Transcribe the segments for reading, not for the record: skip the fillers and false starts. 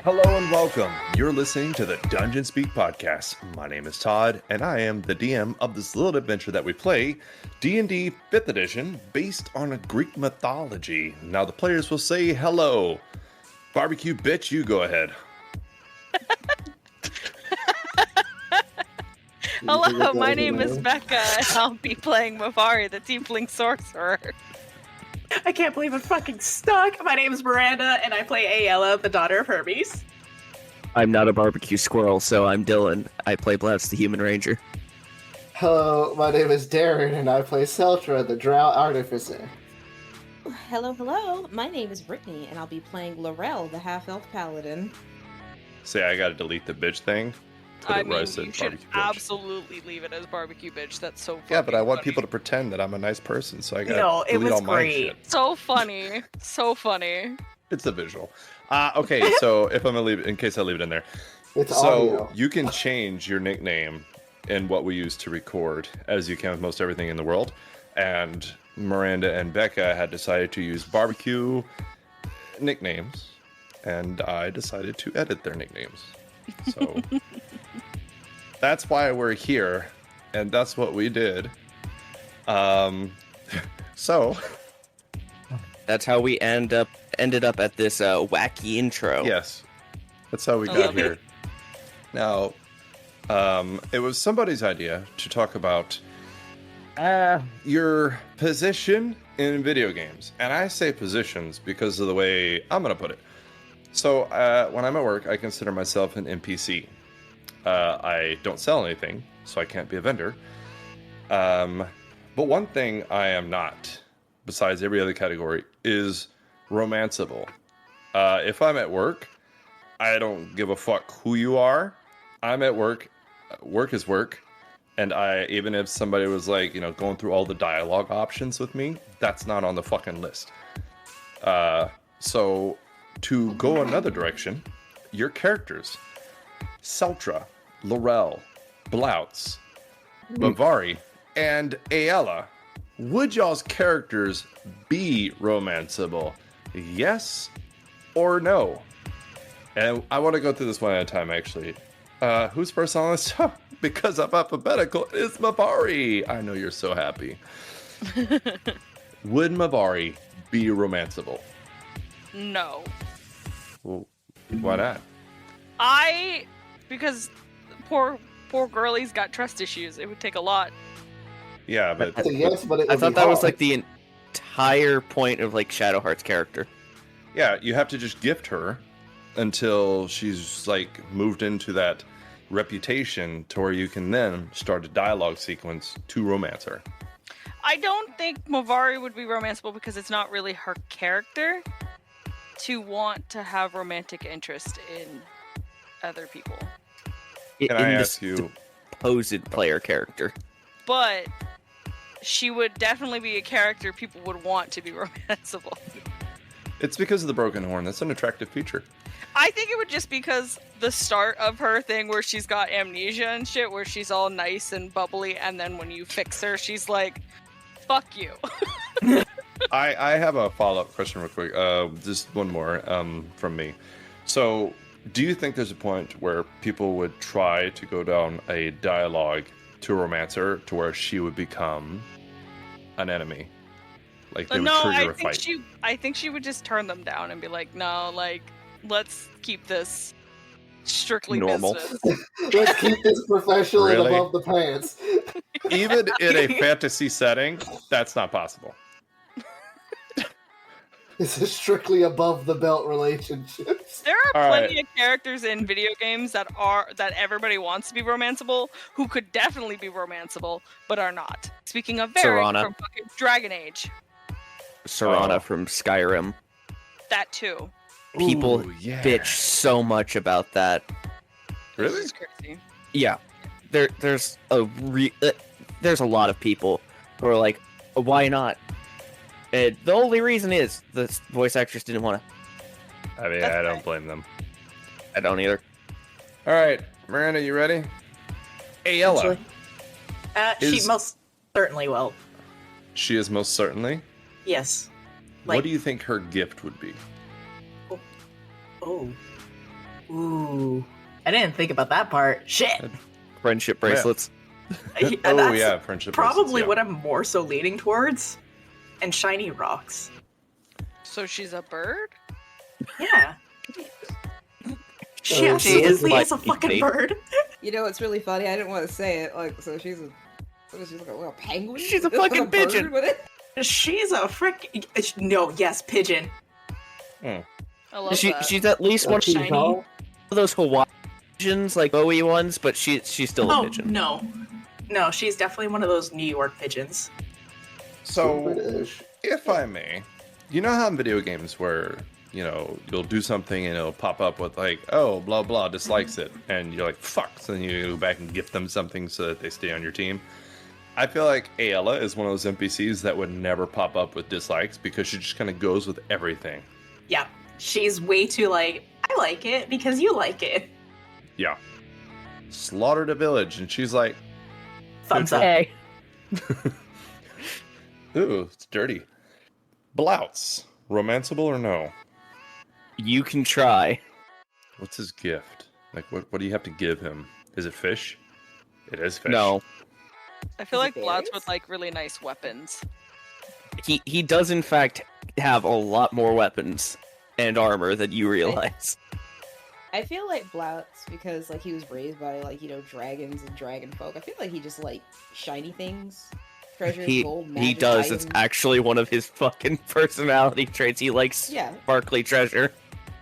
Hello and welcome. You're listening to the Dungeon Speak podcast. My name is Todd, and I am the DM of this little adventure that we play, D&D 5th edition, based on a Greek mythology. Now the players will say hello. Barbecue bitch, you go ahead. Hello, my name is Becca, and I'll be playing Mavari, the Tiefling Sorcerer. I can't believe I'm fucking stuck. My name is Miranda, and I play Ayala, the daughter of Hermes. I'm not a barbecue squirrel, so I'm Dylan. I play Blouts, the Human Ranger. Hello, my name is Darren, and I play Celtra, the Drow Artificer. Hello. My name is Brittany, and I'll be playing Lorel, the half-elf paladin. Say I gotta delete the bitch thing. I mean, you should absolutely leave it as barbecue bitch. That's so funny. Yeah, but I want people to pretend that I'm a nice person, so I gotta it delete was all my great. shit. So funny. So funny. It's a visual. Okay, so if I'm gonna leave, in case I leave it in there. It's So audio. you can change your nickname in what we use to record, as you can with most everything in the world. And Miranda and Becca had decided to use barbecue nicknames, and I decided to edit their nicknames. So that's why we're here, and that's what we did. So That's how we ended up at this wacky intro. yes, that's how we got here. Now, it was somebody's idea to talk about your position in video games. And I say positions because of the way I'm going to put it. So when I'm at work, I consider myself an NPC. I don't sell anything, so I can't be a vendor. But one thing I am not, besides every other category, is romanceable. If I'm at work, I don't give a fuck who you are. I'm at work. Work is work. And even if somebody was like, going through all the dialogue options with me, that's not on the fucking list. So to go another direction, your characters, Celtra, Lorel, Blouts, Mavari, and Ayala, would y'all's characters be romanceable? Yes or no? And I want to go through this one at a time, actually. Who's first on this? Because I'm alphabetical, it's Mavari. I know you're so happy. Would Mavari be romanceable? No. Well, why not? Because poor girlie's got trust issues. It would take a lot. Yeah, but It's a yes, but it I would thought be that was hard. like the entire point of like Shadowheart's character. yeah, you have to just gift her until she's like moved into that reputation to where you can then start a dialogue sequence to romance her. I don't think Mavari would be romanceable because it's not really her character to want to have romantic interest in other people. Can I ask you? Supposed player character. But she would definitely be a character people would want to be romanceable. It's because of the broken horn. That's an attractive feature. I think it would just because the start of her thing where she's got amnesia and shit, where she's all nice and bubbly, and then when you fix her, she's like, fuck you. I have a follow-up question real quick. Just one more from me. So, do you think there's a point where people would try to go down a dialogue to romance her to where she would become an enemy? Like they would trigger a fight? I think she would just turn them down and be like, no, like, let's keep this strictly Normal. business. Let's keep this professional Really? and above the pants. Even in a fantasy setting, that's not possible. This is strictly above the belt relationships. There are All plenty of characters in video games that everybody wants to be romanceable, who could definitely be romanceable, but are not. Speaking of very Serana. from fucking Dragon Age, Serana Oh. from Skyrim. that too. People Ooh, yeah. bitch so much about that. Really? It's crazy. Yeah, there's a lot of people who are like, why not? And the only reason is the voice actress didn't want to. I mean, That's I don't fine. blame them. I don't either. All right, Miranda, you ready? Ayala. She Is- most certainly will. She is most certainly. Yes. What do you think her gift would be? Oh. Ooh, I didn't think about that part. Shit. Friendship bracelets. Oh yeah, friendship. Probably bracelets, yeah. what I'm more so leaning towards. And shiny rocks. So she's a bird? Yeah. She She absolutely is is a like fucking bait. bird. You know, it's really funny. I didn't want to say it. Like, so she's a. What is she, like a little penguin? She's a With fucking bird pigeon. with it? She's a frick. No, yes, pigeon. I love that. She's at least one Shiny. of those Hawaiian pigeons, like Bowie ones, but she's still a Oh, pigeon. no. No, she's definitely one of those New York pigeons. So, British. if I may, you know how in video games where, you know, you'll do something and it'll pop up with like, oh, blah, blah, dislikes it. And you're like, fuck. So then you go back and gift them something so that they stay on your team. I feel like Ayla is one of those NPCs that would never pop up with dislikes because she just kind of goes with everything. Yeah, she's way too like, I like it because you like it. Yeah. Slaughtered a village and she's like, Thumbs up. Hey. ooh, it's dirty. Blouts, romanceable or no? You can try. What's his gift? Like, what do you have to give him? Is it fish? It is fish. No. I feel Is like it Blouts berries? would like really nice weapons. He does in fact have a lot more weapons and armor than you realize. I feel like Blouts, because like he was raised by like, you know, dragons and dragon folk. I feel like he just like shiny things. Treasures, gold, He magic does. items. It's actually one of his fucking personality traits. He likes Yeah, sparkly treasure.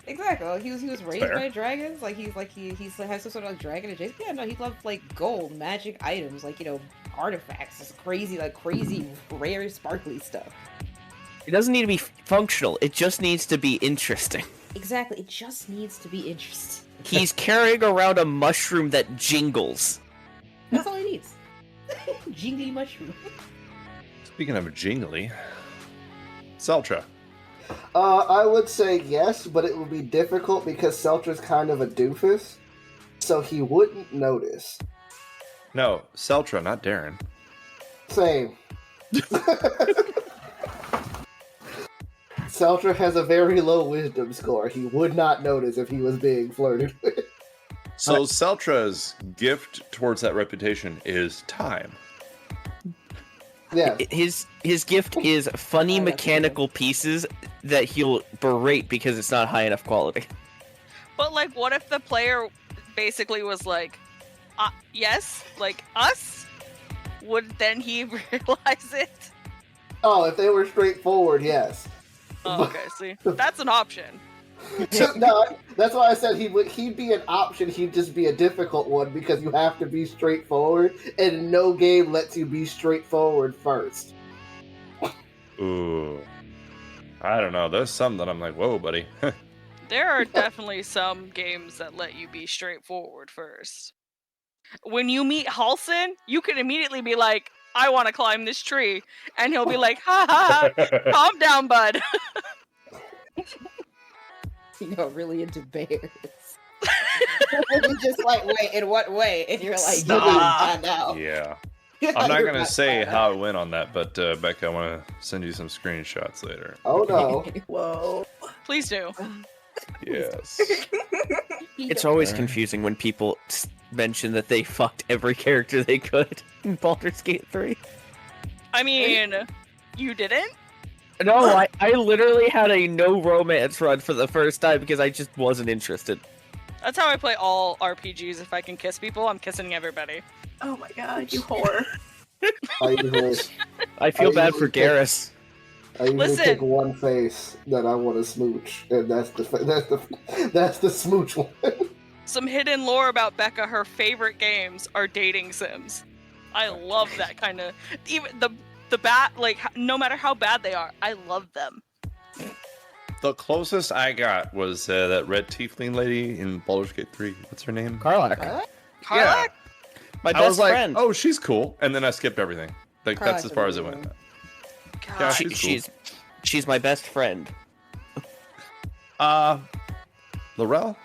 exactly. Like, he was raised Fair. by dragons. Like he has some sort of like dragon adjacent. Yeah, no, he loved like gold, magic items, like, you know, artifacts, this crazy rare sparkly stuff. It doesn't need to be functional. It just needs to be interesting. Exactly. It just needs to be interesting. He's carrying around a mushroom that jingles. That's all he needs. Jingly mushroom. Speaking of jingly, Celtra. I would say yes, but it would be difficult because Celtra's kind of a doofus, so he wouldn't notice. No, Celtra, not Darren. Same. Celtra has a very low wisdom score. He would not notice if he was being flirted with. So Celtra's gift towards that reputation is time. Yeah. His gift is funny Oh, that's mechanical pieces that he'll berate because it's not high enough quality. But like, what if the player basically was like, yes, like us? Would then he realize it? Oh, if they were straightforward, yes. Oh, okay, see, that's an option. No, that's why I said he'd be an option. He'd just be a difficult one because you have to be straightforward, and no game lets you be straightforward first. Ooh. I don't know. There's some that I'm like, whoa, buddy. There are definitely some games that let you be straightforward first. When you meet Halson, you can immediately be like, I want to climb this tree. And he'll be like, ha ha, ha, calm down, bud. You know, really into bears. You're just like, wait, in what way? And you're like, you Stop. didn't find out. Yeah. I'm not You're going to say find how out. it went on that, but Becca, I want to send you some screenshots later. Oh no. Whoa. Please do. Yes. It's always confusing when people mention that they fucked every character they could in Baldur's Gate 3. I mean, you didn't? No, I literally had a no romance run for the first time because I just wasn't interested. That's how I play all RPGs. If I can kiss people, I'm kissing everybody. Oh my god, you whore. I usually, I feel I bad for usually pick- Garrus. I usually Listen. pick one face that I want to smooch, and that's the smooch one. Some hidden lore about Becca, her favorite games are dating sims. I love that kind of, even the bad, like, no matter how bad they are, I love them. The closest I got was that red tiefling lady in Baldur's Gate 3. What's her name? Karlak. Karlak? My I best was like, friend. oh, she's cool. And then I skipped everything. Like, that's Karlak's as far as it amazing. went. God. Yeah, She- she's cool. she's my best friend. Lorel?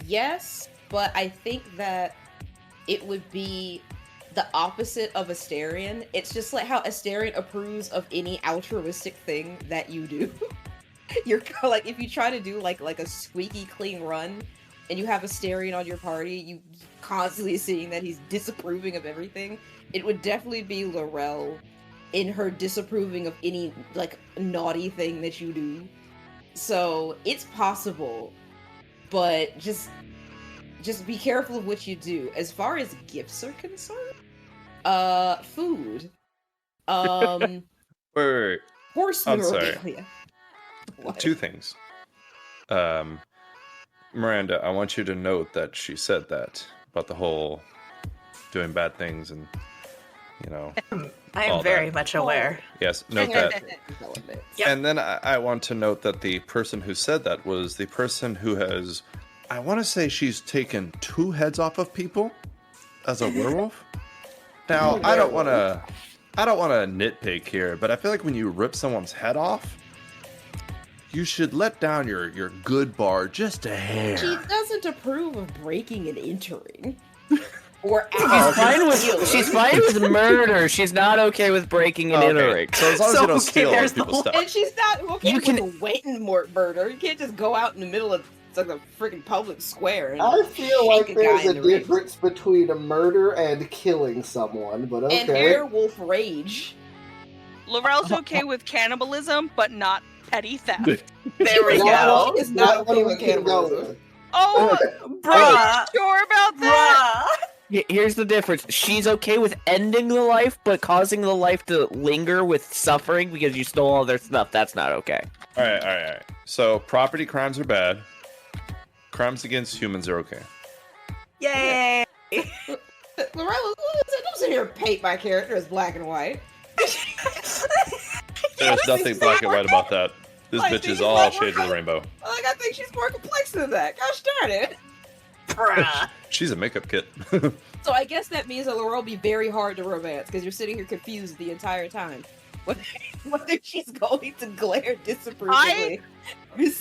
Yes, but I think that it would be the opposite of Asterion. It's just like how Asterion approves of any altruistic thing that you do. you're like if you try to do like a squeaky clean run, and you have a Asterion on your party, you constantly seeing that he's disapproving of everything. It would definitely be Lorel in her disapproving of any like naughty thing that you do. So it's possible, but just be careful of what you do. As far as gifts are concerned, food, Wait. horse I'm sorry. memorabilia. What? 2 things. Miranda, I want you to note that she said that about the whole doing bad things and, I all am very that. much aware. Yes, note that. Yep. And then I want to note that the person who said that was the person who has, I want to say she's taken 2 heads off of people as a werewolf. Now, I don't want to nitpick here, but I feel like when you rip someone's head off, you should let down your good bar just a hair. She doesn't approve of breaking and entering. Or She's fine with murder. She's not okay with breaking and entering. So as long as you don't steal other there's the people's stuff. And she's not okay You with waiting murder. You can't just go out in the middle of like a freaking public square. And I feel like shake a guy there's in a the ribs. difference between a murder and killing someone, but okay. And werewolf rage. Lorel's okay with cannibalism, but not petty theft. There we That go. one- It's not that okay one we with can go cannibalism. with. Oh, Bruh. are you sure about that? Bruh. Here's the difference. She's okay with ending the life, but causing the life to linger with suffering because you stole all their stuff. That's not okay. All right. So property crimes are bad. Crimes against humans are okay. Yay. Lorella, don't sit here and paint my character as black and white. There's nothing black and white about that. This I bitch think is it's all not shades of the working. rainbow. Like, I think she's more complex than that. Gosh darn it. Bruh. She's a makeup kit. So I guess that means that Laurel will be very hard to romance because you're sitting here confused the entire time. Whether she's going to glare disapprovingly.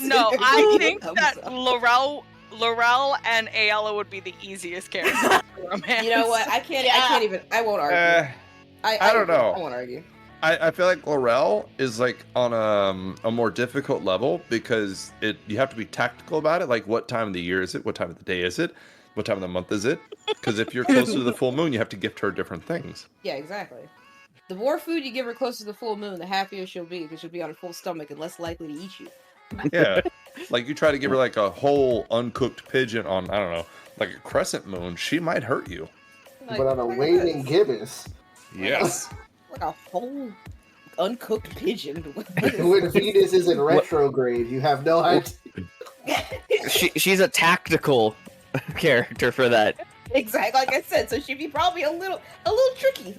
No, I think that Lorel and Ayala would be the easiest characters to romance. You know what? I can't even. I won't argue. I don't know. I won't argue. I feel like Lorel is like on a more difficult level because you have to be tactical about it. Like, what time of the year is it? What time of the day is it? What time of the month is it? Because if you're closer to the full moon, you have to gift her different things. Yeah, exactly. The more food you give her close to the full moon, the happier she'll be because she'll be on a full stomach and less likely to eat you. Yeah, like you try to give her like a whole uncooked pigeon on, I don't know, like a crescent moon, she might hurt you. Like, But on a look at waning this. gibbous, Yes. Like a whole uncooked pigeon. when Venus is in retrograde, you have no idea. She's a tactical character for that. Exactly, like I said, so she'd be probably a little tricky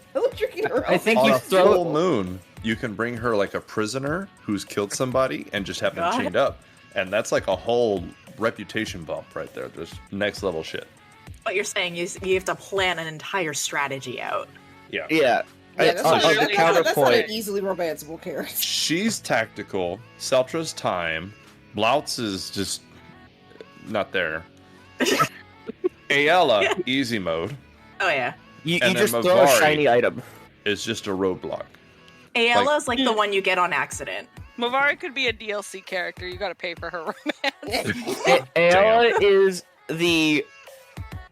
to her. I think On you a throw full moon, you can bring her like a prisoner who's killed somebody and just have them God. chained up. And that's like a whole reputation bump right there. Just next level shit. What you're saying is you have to plan an entire strategy out. Yeah. Yeah. Yeah, that's On not, the that's not an counterpoint, easily romanceable character. She's tactical. Celtra's time. Bloutz is just not there. Ayala, easy mode, Oh yeah. you and then just throw a Mavari. shiny item. is just a roadblock. Ayala's like the one you get on accident. Mavari could be a DLC character. You gotta pay for her romance. Ayala is the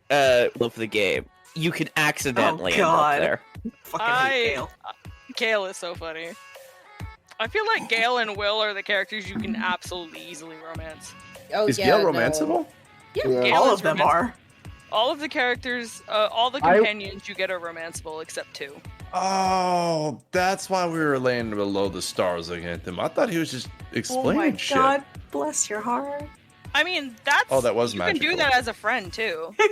love of the game. You can accidentally end up God. there. Fucking hate Gale. Gale is so funny. I feel like Gale and Will are the characters you can absolutely easily romance. Oh, Is yeah, Gale no. romanceable? Yeah. Gale All is of them romanceable. are. All of the characters, all the I- companions you get are romanceable except 2. Oh, that's why we were laying below the stars looking at them. I thought he was just explaining Oh my shit. God, bless your heart. I mean, that's Oh, that was you magical. can do that as a friend too. You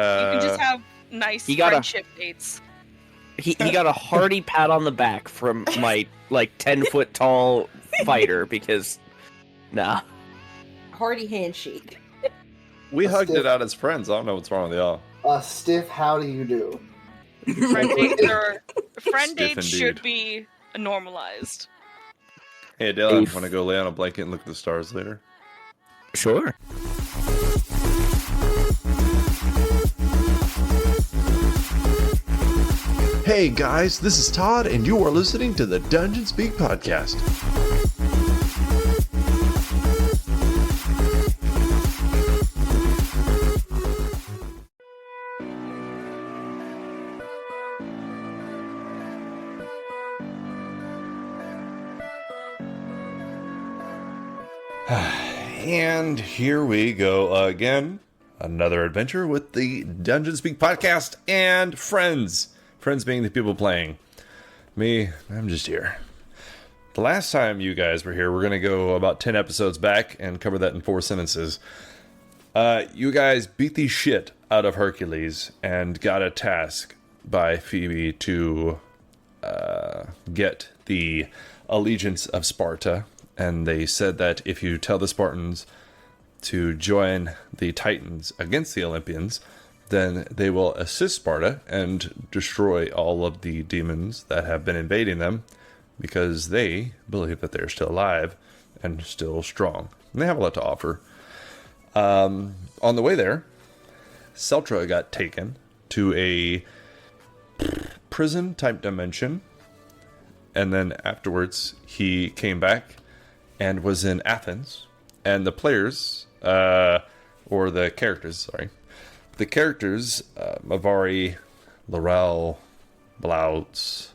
Uh, can just have nice You gotta- friendship dates. He got a hearty pat on the back from my like 10-foot tall fighter because nah. Hearty handshake. we a hugged stiff- it out as friends. I don't know what's wrong with y'all. A stiff how do you do? Friend dates are friend Stiff dates should indeed. be normalized. Hey, Dylan, Oof. want to go lay on a blanket and look at the stars later? Sure. Hey guys, this is Todd, and you are listening to the Dungeon Speak Podcast. And here we go again. Another adventure with the Dungeon Speak podcast and friends. Friends being the people playing. Me, I'm just here. The last time you guys were here, we're going to go about 10 episodes back and cover that in 4 sentences. You guys beat the shit out of Hercules and got a task by Phoebe to get the allegiance of Sparta. And they said that if you tell the Spartans to join the Titans against the Olympians, then they will assist Sparta and destroy all of the demons that have been invading them, because they believe that they're still alive and still strong. And they have a lot to offer. On the way there, Celtra got taken to a prison-type dimension. And then afterwards, he came back and was in Athens. And the players, or the characters, sorry. The characters, Mavari, Lorel, Blouts,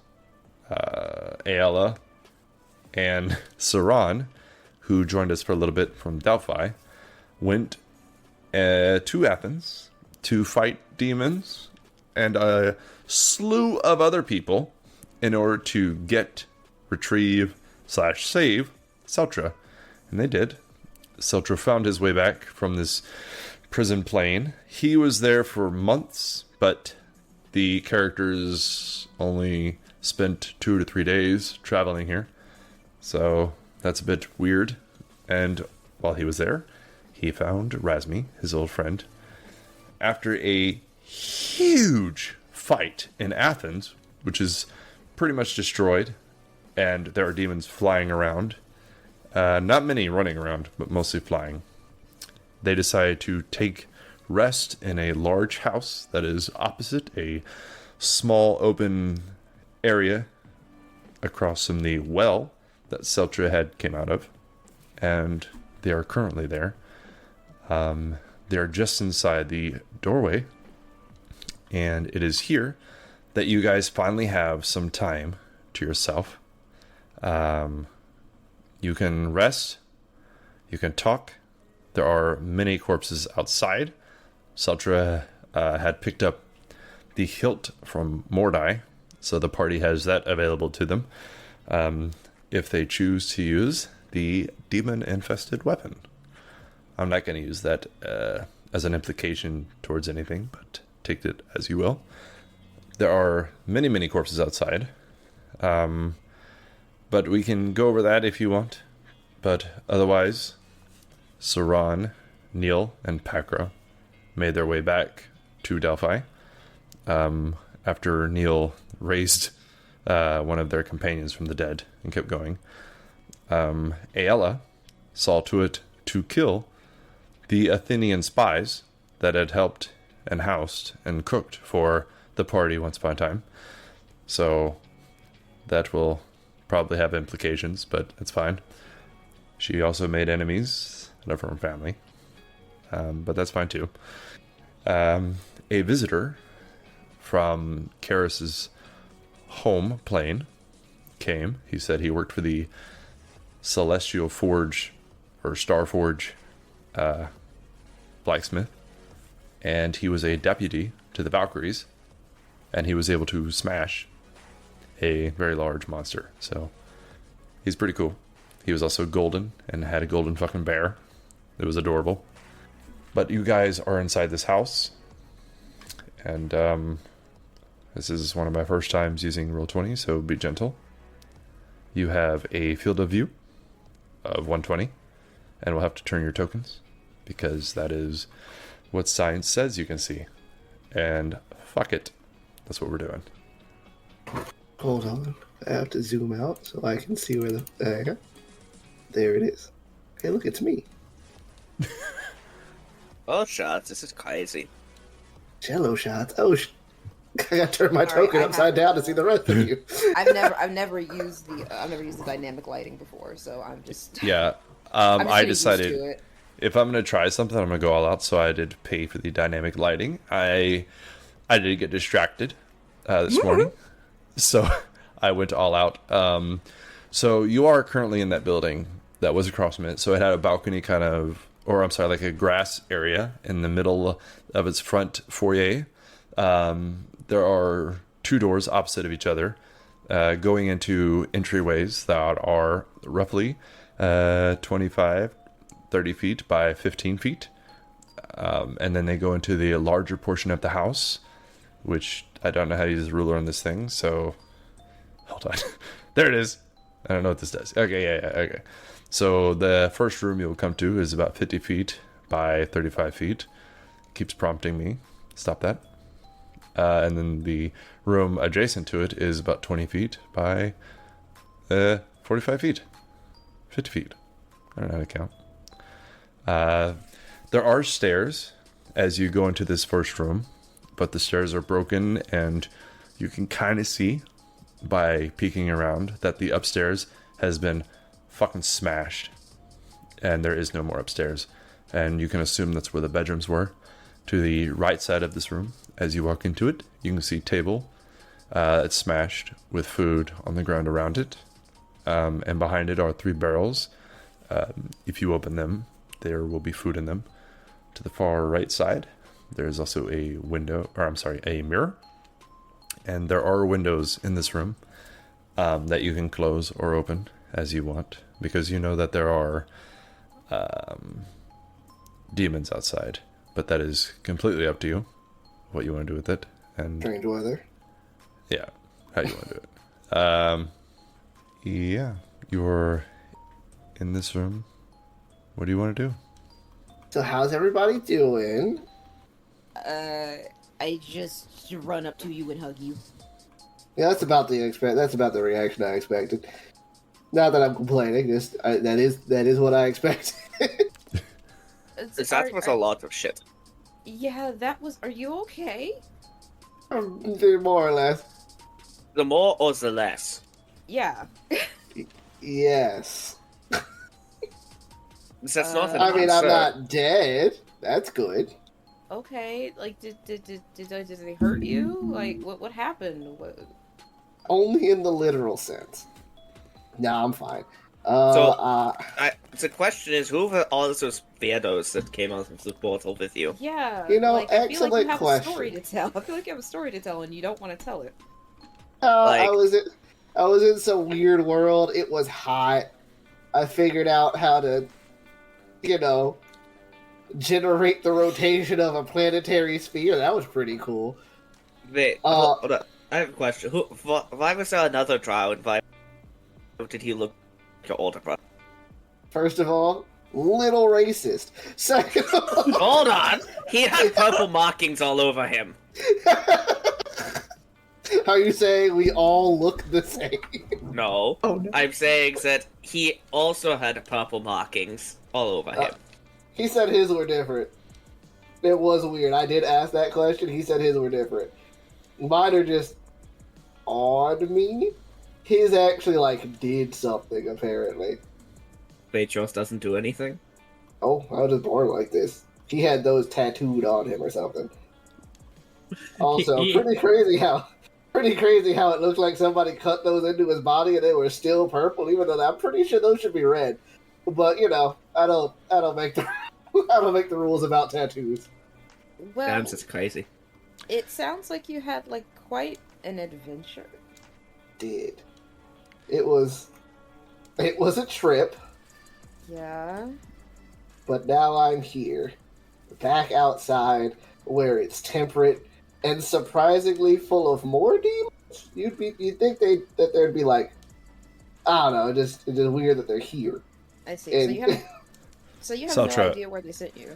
Ayala, and Saran, who joined us for a little bit from Delphi, went to Athens to fight demons and a slew of other people in order to retrieve / save Celtra. And they did. Celtra found his way back from this prison plane. He was there for months, but the characters only spent 2 to 3 days traveling here. So that's a bit weird. And while he was there, he found Razmi, his old friend. After a huge fight in Athens, which is pretty much destroyed, and there are demons flying around. Not many running around, but mostly flying. They decided to take rest in a large house that is opposite a small open area across from the well that Celtra had came out of. And they are currently there. They are just inside the doorway. And it is here that you guys finally have some time to yourself. You can rest. You can talk. There are many corpses outside. Celtra had picked up the hilt from Mordai, so the party has that available to them if they choose to use the demon-infested weapon. I'm not going to use that as an implication towards anything, but take it as you will. There are many, many corpses outside. But we can go over that if you want. But otherwise, Saran, Neil, and Pakra made their way back to Delphi. After Neil raised one of their companions from the dead and kept going. Ayala saw to it to kill the Athenian spies that had helped and housed and cooked for the party once upon a time. So that will probably have implications, but it's fine. She also made enemies of her own family, but that's fine too. A visitor from Karis's home plane came. He said he worked for the Celestial Forge or Star Forge blacksmith, and he was a deputy to the Valkyries, and he was able to smash a very large monster. So he's pretty cool. He was also golden and had a golden fucking bear. It was adorable. But you guys are inside this house, and this is one of my first times using Roll20, so be gentle. You have a field of view of 120, and we'll have to turn your tokens because that is what science says you can see. And fuck it, that's what we're doing. Hold on. I have to zoom out so I can see where there it is. Hey, look, it's me. Oh, shots. This is crazy. Jello shots. Oh, I gotta turn my token upside down to see the rest of you. I've never used the dynamic lighting before, so I'm just Yeah. I decided if I'm gonna try something, I'm gonna go all out. So I did pay for the dynamic lighting. I did get distracted this morning, so I went all out. So you are currently in that building, that was across from it. So it had a balcony kind of, or I'm sorry, like a grass area in the middle of its front foyer. There are 2 doors opposite of each other, going into entryways that are roughly 25, 30 feet by 15 feet. And then they go into the larger portion of the house, which I don't know how to use the ruler on this thing, so hold on. There it is. I don't know what this does. Okay, yeah, okay. So the first room you'll come to is about 50 feet by 35 feet. Keeps prompting me. Stop that. And then the room adjacent to it is about 20 feet by 45 feet. 50 feet. I don't know how to count. There are stairs as you go into this first room, but the stairs are broken, and you can kind of see by peeking around that the upstairs has been fucking smashed, and there is no more upstairs. And you can assume that's where the bedrooms were. To the right side of this room, as you walk into it, you can see a table. It's smashed with food on the ground around it, and behind it are 3 barrels. If you open them, there will be food in them. To the far right side, there's also a a mirror. And there are windows in this room that you can close or open as you want, because you know that there are demons outside. But that is completely up to you, what you want to do with it. And Strange weather. yeah, how you want to do it. Yeah, you're in this room. What do you want to do? So how's everybody doing? I just run up to you and hug you. Yeah, that's about the reaction I expected. Not that I'm complaining. That is what I expected. That was a lot of shit. Yeah, that was. Are you okay? More or less. The more or the less? Yes. That's not an I mean, answer. I'm not dead. That's good. Okay, like did they hurt you? Like what happened? Only in the literal sense. No, I'm fine. The question is, who were all those weirdos that came out of the portal with you? Yeah, You know, like, I feel like you excellent have question. a story to tell. I feel like you have a story to tell and you don't want to tell it. I was in some weird world. It was hot. I figured out how to, generate the rotation of a planetary sphere. That was pretty cool. Wait, hold on. I have a question. Why was there another trial, and why did he look like your older brother? First of all, little racist. Second of all, Hold on! He had purple markings all over him. are you saying we all look the same? No. Oh, no. I'm saying that he also had purple markings all over him. He said his were different. It was weird. I did ask that question. He said his were different. Mine are just on me. His actually, did something, apparently. Wait, yours doesn't do anything? Oh, I was just born like this. He had those tattooed on him or something. Also, pretty crazy how it looked like somebody cut those into his body and they were still purple, even though I'm pretty sure those should be red. But I don't make the rules about tattoos. Well, Damn, that's crazy. it sounds like you had quite an adventure. Did. It was a trip, Yeah. but now I'm here, back outside where it's temperate and surprisingly full of more demons. You'd think that there'd be I don't know, it's just weird that they're here. I see. And- So you have no Celtra. idea where they sent you.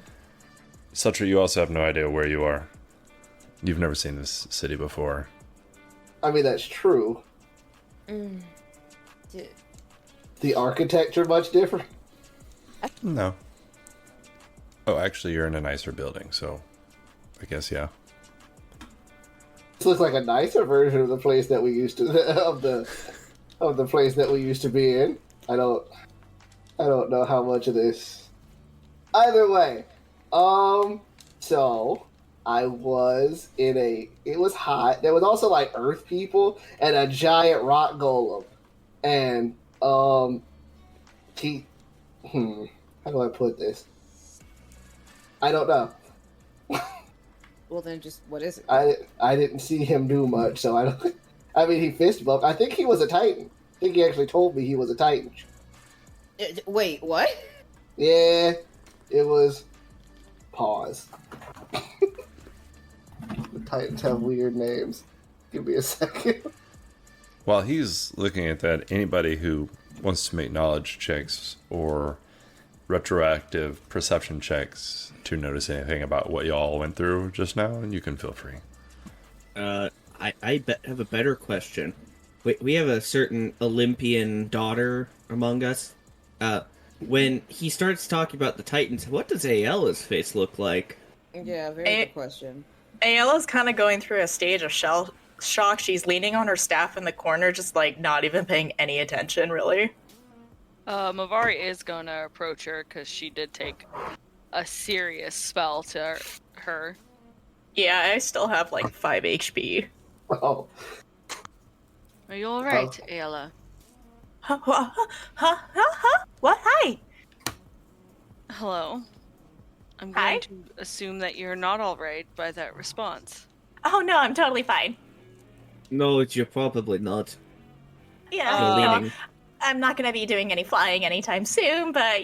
Celtra, you also have no idea where you are. You've never seen this city before. I mean, that's true. Mm. Did, The architecture much different. No. Oh, actually, you're in a nicer building, so I guess, yeah. This looks like a nicer version of the place that we used to of the place that we used to be in. I don't know how much of this. Either way, so I was it was hot. There was also earth people and a giant rock golem, and How do I put this? I don't know. Well, then just what is it? I didn't see him do much, so I don't. I mean, he fist bumped. I think he was a Titan. I think he actually told me he was a Titan. Wait, what? Yeah, it was. Pause. The Titans have weird names. Give me a second. While he's looking at that, anybody who wants to make knowledge checks or retroactive perception checks to notice anything about what y'all went through just now, and you can feel free. I have a better question. We have a certain Olympian daughter among us. When he starts talking about the Titans, what does Ayala's face look like? Yeah, very good question. Ayala's kind of going through a stage of shell shock. She's leaning on her staff in the corner, just like not even paying any attention, really. Mavari is gonna approach her because she did take a serious spell to her. Yeah, I still have like 5 HP. Oh, Are you alright, Ayala? Huh? What? Hi. Hello. I'm Hi? going to assume that you're not alright by that response. Oh no, I'm totally fine. No, you're probably not. Yeah, Oh. no, Leaning. I'm not gonna be doing any flying anytime soon, but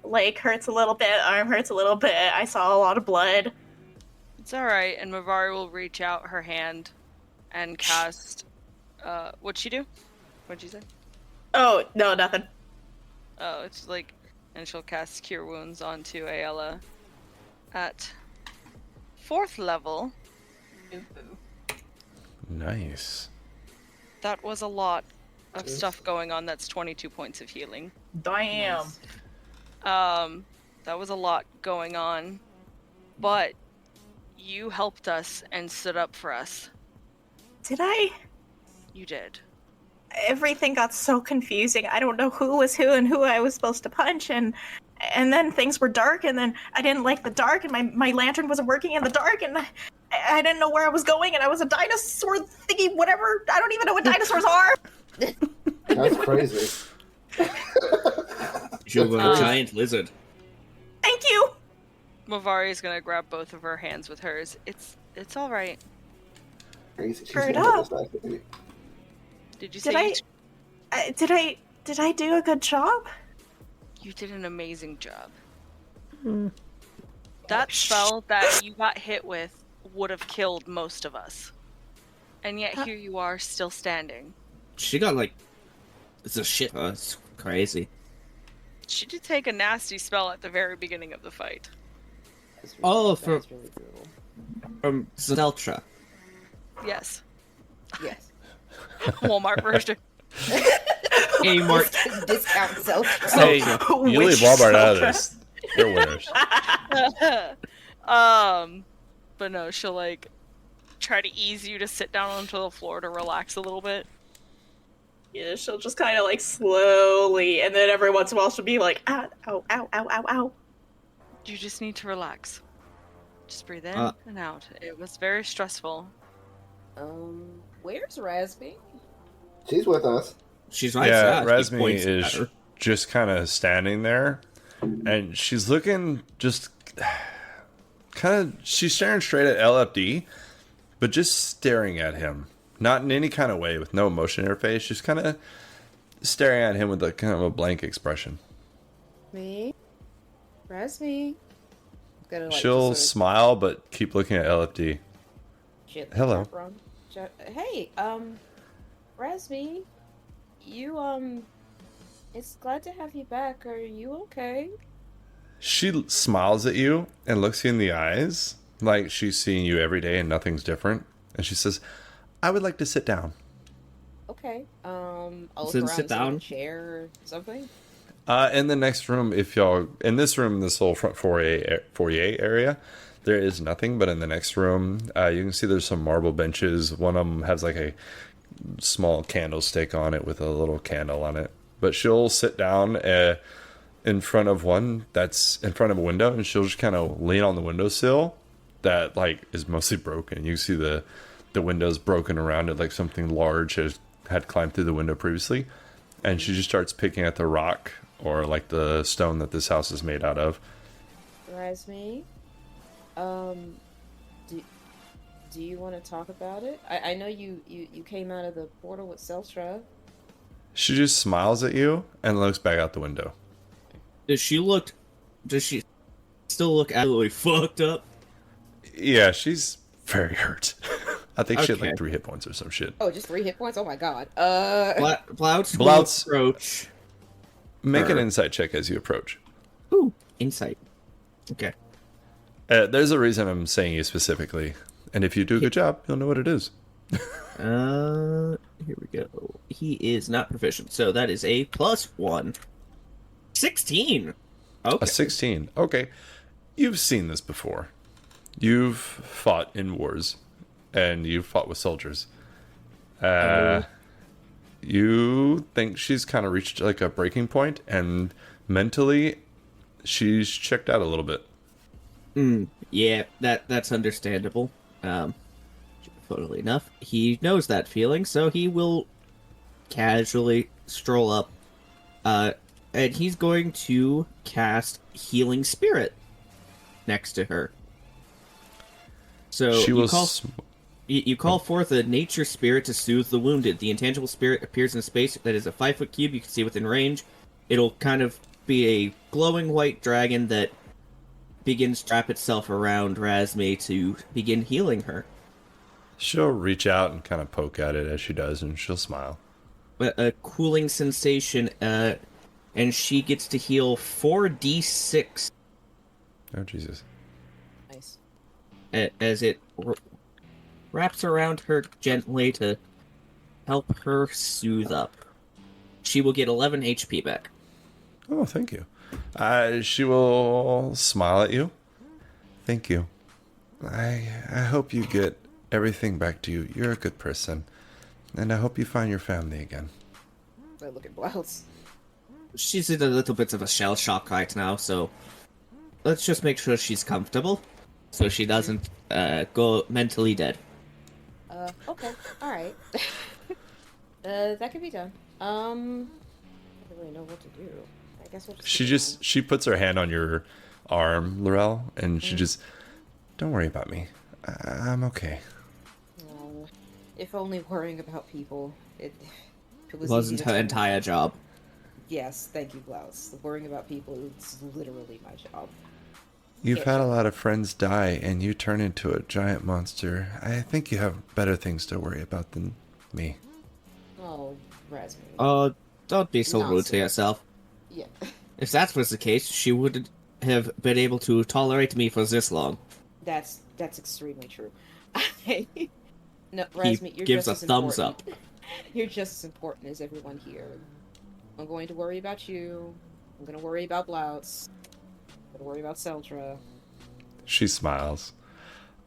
leg hurts a little bit, arm hurts a little bit. I saw a lot of blood. It's alright, and Mavari will reach out her hand and cast... what'd she do? What'd you say? Oh, no, nothing. Oh, it's like... And she'll cast Cure Wounds onto Ayala at 4th level. Nice. That was a lot of stuff going on. That's 22 points of healing. Damn. That was a lot going on. But you helped us and stood up for us. Did I? You did. Everything got so confusing. I don't know who was who and who I was supposed to punch, and then things were dark, and then I didn't like the dark, and my lantern wasn't working in the dark, and I didn't know where I was going, and I was a dinosaur thingy, whatever. I don't even know what dinosaurs are. that's crazy. You're a giant lizard. Thank you. Mavari is gonna grab both of her hands with hers. It's all right. Crazy. She's Turn one of up. those activities. Did you say Did I do a good job? you did an amazing job? That spell that you got hit with would have killed most of us, and yet here you are, still standing. She got it's a shit. It's crazy. She did take a nasty spell at the very beginning of the fight. Oh, That's really brutal. from Celtra. Yes, Yes. Walmart version. Kmart. Discount self. Hey, you leave Walmart out of Celtra? this. They're winners. But no, she'll try to ease you to sit down onto the floor to relax a little bit. Yeah, she'll just kind of slowly, and then every once in a while she'll be like, ow, ow, ow, ow, ow, ow. You just need to relax. Just breathe in Uh. and out. It was very stressful. Where's Raspy? She's with us. She's right. Yeah, She Razmi points at is her. just kind of standing there, and she's looking just she's staring straight at LFD, but just staring at him, not in any kind of way, with no emotion in her face, just kind of staring at him with kind of a blank expression. Me? Raspy? Gonna, She'll just smile, but keep looking at LFD. shit, Hello. Hey, Raspy, you, it's glad to have you back. Are you okay? She smiles at you and looks you in the eyes, like she's seeing you every day and nothing's different. And she says, "I would like to sit down." Okay. I'll look Sit- around sit and see if down. a chair or something. In the next room, this whole front foyer area, there is nothing. But in the next room, you can see there's some marble benches. One of them has a small candlestick on it with a little candle on it. But she'll sit down in front of one that's in front of a window, and she'll just kind of lean on the windowsill that is mostly broken. You see the window's broken around it, like something large had climbed through the window previously. And she just starts picking at the rock or like the stone that this house is made out of. Razmi, do you want to talk about it? I know you came out of the portal with Celtra. She just smiles at you and looks back out the window. Does she still look absolutely fucked up? Yeah, she's very hurt. I think she had Okay. like 3 hit points or some shit. Oh, just 3 hit points? Oh my god. Blouts will Blouts- approach. Make an Her. insight check as you approach. Ooh, insight. Okay. There's a reason I'm saying you specifically, and if you do a good job, you'll know what it is. Here we go. He is not proficient, so that is a +1. 16. Okay. A 16. Okay. You've seen this before. You've fought in wars, and you've fought with soldiers. You think she's kind of reached like a breaking point, and mentally, she's checked out a little bit. Yeah, that's understandable. Funnily enough, he knows that feeling, so he will casually stroll up, and he's going to cast Healing Spirit next to her. So She you will. call you call forth a nature spirit to soothe the wounded. The intangible spirit appears in a space that is a 5-foot cube you can see within range. It'll kind of be a glowing white dragon that begins to wrap itself around Razmi to begin healing her. She'll reach out and kind of poke at it as she does, and she'll smile. A cooling sensation, and she gets to heal 4d6 Oh, Jesus. Nice. as it wraps around her gently to help her soothe up. She will get 11 HP back. Oh, thank you. She will smile at you. Thank you. I hope you get everything back to you. You're a good person. And I hope you find your family again. I look at Blouse. She's in a little bit of a shell shock right now, so let's just make sure she's comfortable so she doesn't go mentally dead. Okay. Alright. That could be done. I don't really know what to do. I guess we'll just She puts her hand on your arm, Lorel, and she just, don't worry about me. I'm okay. Oh, if only worrying about people. It was Wasn't easy to her tell. entire job. Yes, thank you, Blouse. Worrying about people is literally my job. You've Yeah. had a lot of friends die, and you turn into a giant monster. I think you have better things to worry about than me. Oh, Razmi. Don't be so rude to Nonsense. yourself. Yeah. If that was the case, she wouldn't have been able to tolerate me for this long. That's extremely true. No, Razmi, you're gives just a as thumbs important. You're just as important as everyone here. I'm going to worry about you. I'm going to worry about Blouse. I'm going to worry about Celtra. She smiles.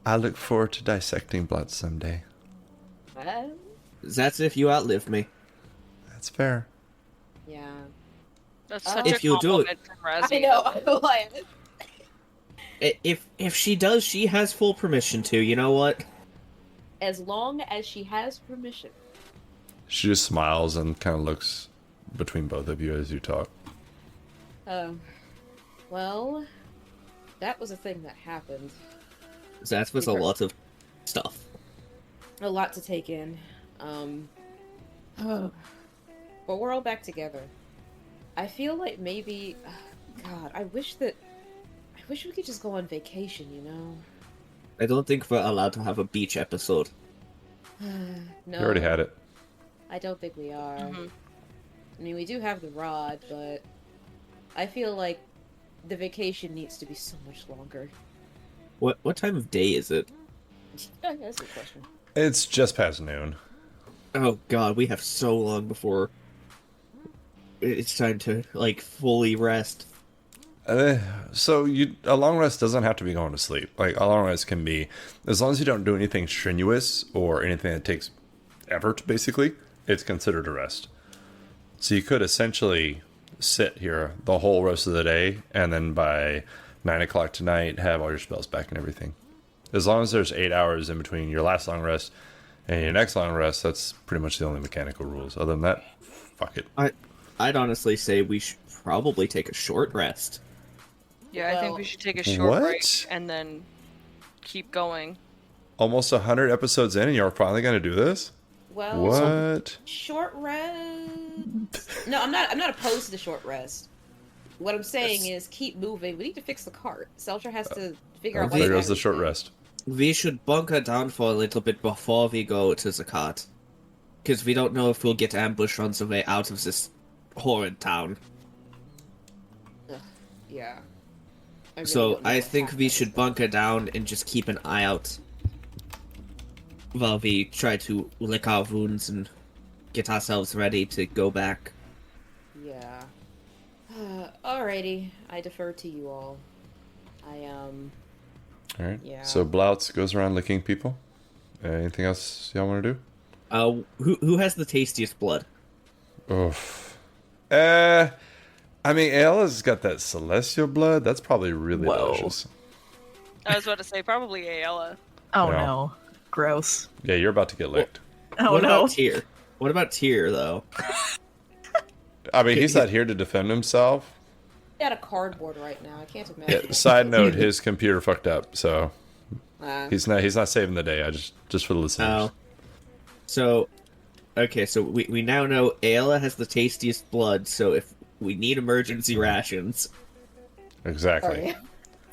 I look forward to dissecting blood someday. That's if you outlive me. That's fair. Yeah. That's such If a you do it- compliment from Razzie. I know. I know I am. If she does, she has full permission to. You know what? As long as she has permission. She just smiles and kind of looks between both of you as you talk. Well, that was a thing that happened. That was a lot of stuff. A lot to take in. But we're all back together. I feel like maybe, God, I wish we could just go on vacation, you know? I don't think we're allowed to have a beach episode. No. You already had it. I don't think we are. Mhm. I mean, we do have the rod, but I feel like the vacation needs to be so much longer. What time of day is it? Yeah, that's a good question. It's just past noon. Oh god, we have so long before it's time to like fully rest. So a long rest doesn't have to be going to sleep. Like a long rest can be, as long as you don't do anything strenuous or anything that takes effort, basically, it's considered a rest. So you could essentially sit here the whole rest of the day, and then by 9 o'clock tonight, have all your spells back and everything. As long as there's 8 hours in between your last long rest and your next long rest, that's pretty much the only mechanical rules. Other than that, fuck it. I'd honestly say we should probably take a short rest. Yeah, I think we should take a short What? break and then keep going. Almost 100 episodes in, and you're finally gonna do this? Well, What? short rest. No, I'm not opposed to the short rest. What I'm saying is keep moving. We need to fix the cart. Celtra has to figure out. There goes the short rest. We should bunker down for a little bit before we go to the cart. Because we don't know if we'll get ambushed on the way out of this horrid town. Yeah. So I think we should bunker down and just keep an eye out while we try to lick our wounds and get ourselves ready to go back. Yeah. Alrighty. I defer to you all. Alright. Yeah. So Blouts goes around licking people. Anything else y'all want to do? Who has the tastiest blood? Oof. I mean, Ayla's got that celestial blood. That's probably really delicious. I was about to say probably Ayala. Oh Yeah. no. Gross. Yeah, you're about to get licked. Oh what no. about Tyr? What about Tyr, though? I mean, he's not here to defend himself. Got a cardboard right now. I can't imagine. Yeah, side note, his computer fucked up, so Uh, he's not saving the day. I just for the listeners. Oh. So, okay, so we now know Ayla has the tastiest blood, so if we need emergency rations... Exactly. sorry.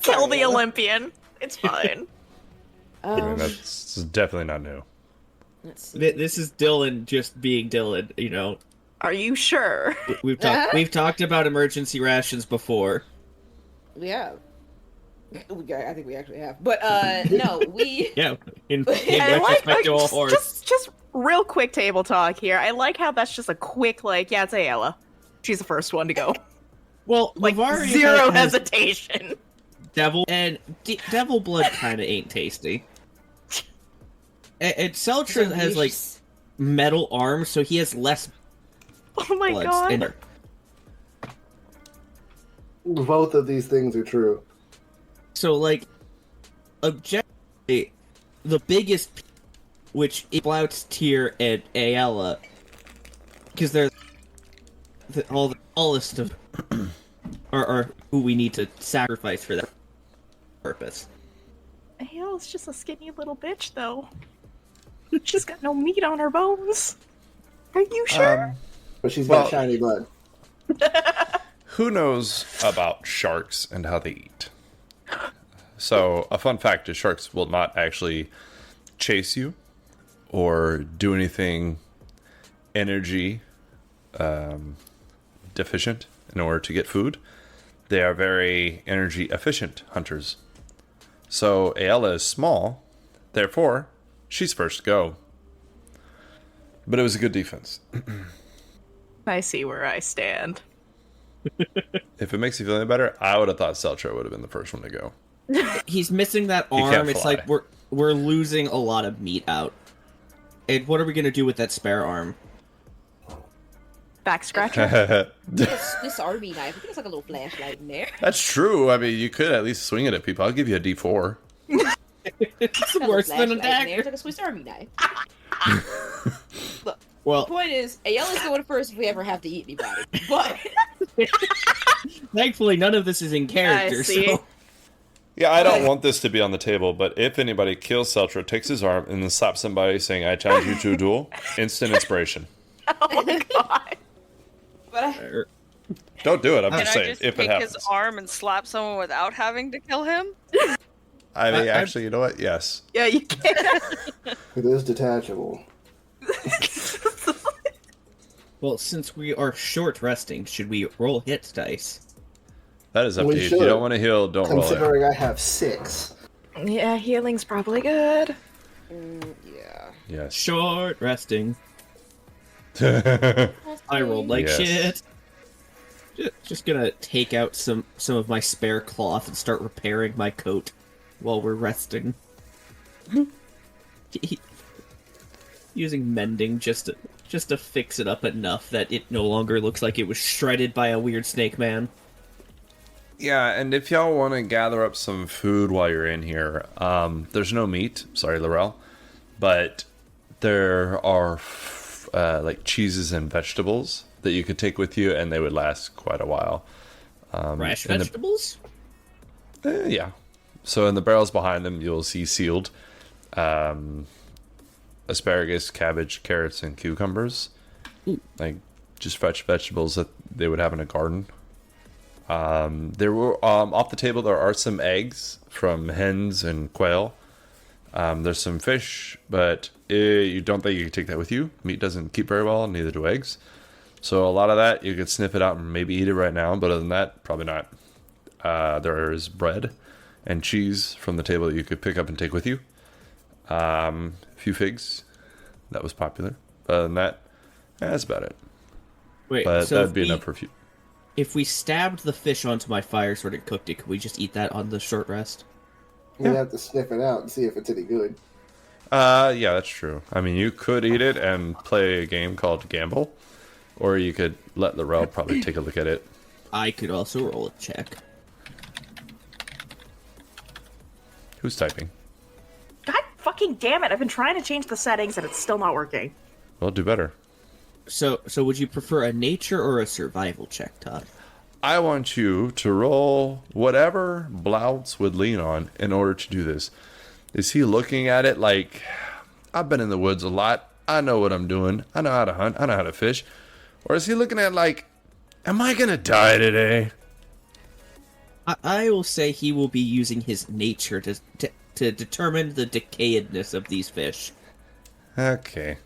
Kill the Olympian. It's fine. I mean, that's definitely not new. Let's see. This is Dylan just being Dylan, you know. Are you sure? We've talked about emergency rations before. We have. I think we actually have. But, no, we... Yeah, in I retrospect to all horse. just real quick table talk here. I like how that's just a quick, yeah, it's Ayala. She's the first one to go. Well, Like, Mavari zero has hesitation. devil, and devil blood kind of ain't tasty. And Celtra has, like, metal arms, so he has less Oh my blood. god. And Both of these things are true. so, like, objectively, the biggest, which is Blouts, Tyr, and Ayala, because they're the tallest of, are who we need to sacrifice for that purpose. Ayala's just a skinny little bitch, though. She's got no meat on her bones. Are you sure? But she's Well- got shiny blood. Who knows about sharks and how they eat? So, a fun fact is sharks will not actually chase you or do anything energy deficient in order to get food. They are very energy efficient hunters. So, Ayala is small, therefore, she's first to go. But it was a good defense. I see where I stand. If it makes you feel any better, I would have thought Celtra would have been the first one to go. He's missing that He can't arm. It's fly. like we're losing a lot of meat out. And what are we gonna do with that spare arm? Back scratcher. This Army knife. I think it's like a little flashlight in there. That's true. I mean, you could at least swing it at people. I'll give you a D4. It's Got a worse little than a flashlight in there. dagger. It's like a Swiss Army knife. Well, The point is, Ayala's going first if we ever have to eat anybody. But thankfully, none of this is in character. I see. So Yeah, I don't want this to be on the table, but if anybody kills Celtra, takes his arm, and then slaps somebody saying, I challenge you to a duel, instant inspiration. Oh my god. but Don't do it. I'm Can just I saying, just if it take happens. his arm and slap someone without having to kill him? I mean, I- actually, you know what? Yes. Yeah, you can. It is detachable. well, since we are short resting, should we roll hit dice? That is up We to you. If you should, don't want to heal, don't roll it. Considering I have 6. Yeah, healing's probably good. yeah. Yes. Short resting. I rolled like Yes. shit. Just gonna take out some of my spare cloth and start repairing my coat while we're resting. Using mending just to fix it up enough that it no longer looks like it was shredded by a weird snake man. Yeah, and if y'all want to gather up some food while you're in here, there's no meat. Sorry, Lorel. But there are like cheeses and vegetables that you could take with you, and they would last quite a while. Fresh and vegetables? Yeah. So in the barrels behind them, you'll see sealed asparagus, cabbage, carrots, and cucumbers. Like just fresh vegetables that they would have in a garden. There were off the table. There are some eggs from hens and quail. There's some fish, but you don't think you can take that with you. Meat doesn't keep very well, neither do eggs. So a lot of that, you could sniff it out and maybe eat it right now, but other than that, probably not. There is bread and cheese from the table that you could pick up and take with you. A few figs. That was popular. Other than that, that's about it. Wait, but so that'd be enough for a few. If we stabbed the fish onto my fire sword and cooked it, could we just eat that on the short rest? You'd have to sniff it out and see if it's any good. Yeah, that's true. I mean, you could eat it and play a game called Gamble, or you could let Lorel probably take a look at it. I could also roll a check. Who's typing? God fucking damn it! I've been trying to change the settings and it's still not working. Well, do better. So would you prefer a nature or a survival check, Todd? I want you to roll whatever Blouts would lean on in order to do this. Is he looking at it like, I've been in the woods a lot, I know what I'm doing, I know how to hunt, I know how to fish? Or is he looking at it like, am I gonna die today? I will say he will be using his nature to determine the decayedness of these fish. Okay.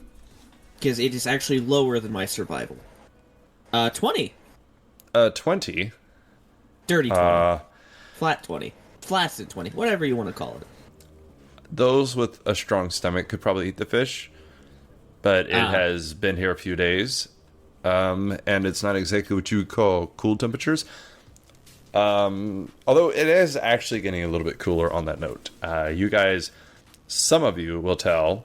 Because it is actually lower than my survival. 20. 20? Dirty 20. Flat 20. Flaccid 20. Whatever you want to call it. Those with a strong stomach could probably eat the fish, but it has been here a few days, and it's not exactly what you would call cool temperatures. Although it is actually getting a little bit cooler on that note. You guys, some of you will tell,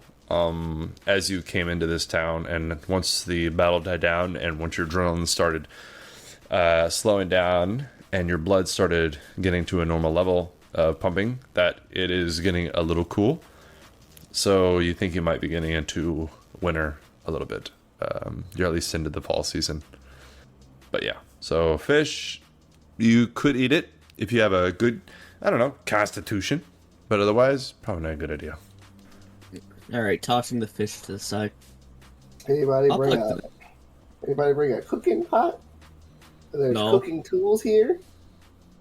as you came into this town, and once the battle died down, and once your adrenaline started slowing down, and your blood started getting to a normal level of pumping, that it is getting a little cool. So you think you might be getting into winter a little bit. You're at least into the fall season. But yeah, so fish, you could eat it if you have a good, I don't know, constitution. But otherwise, probably not a good idea. Alright, tossing the fish to the side. Anybody bring a cooking pot? There's cooking tools here.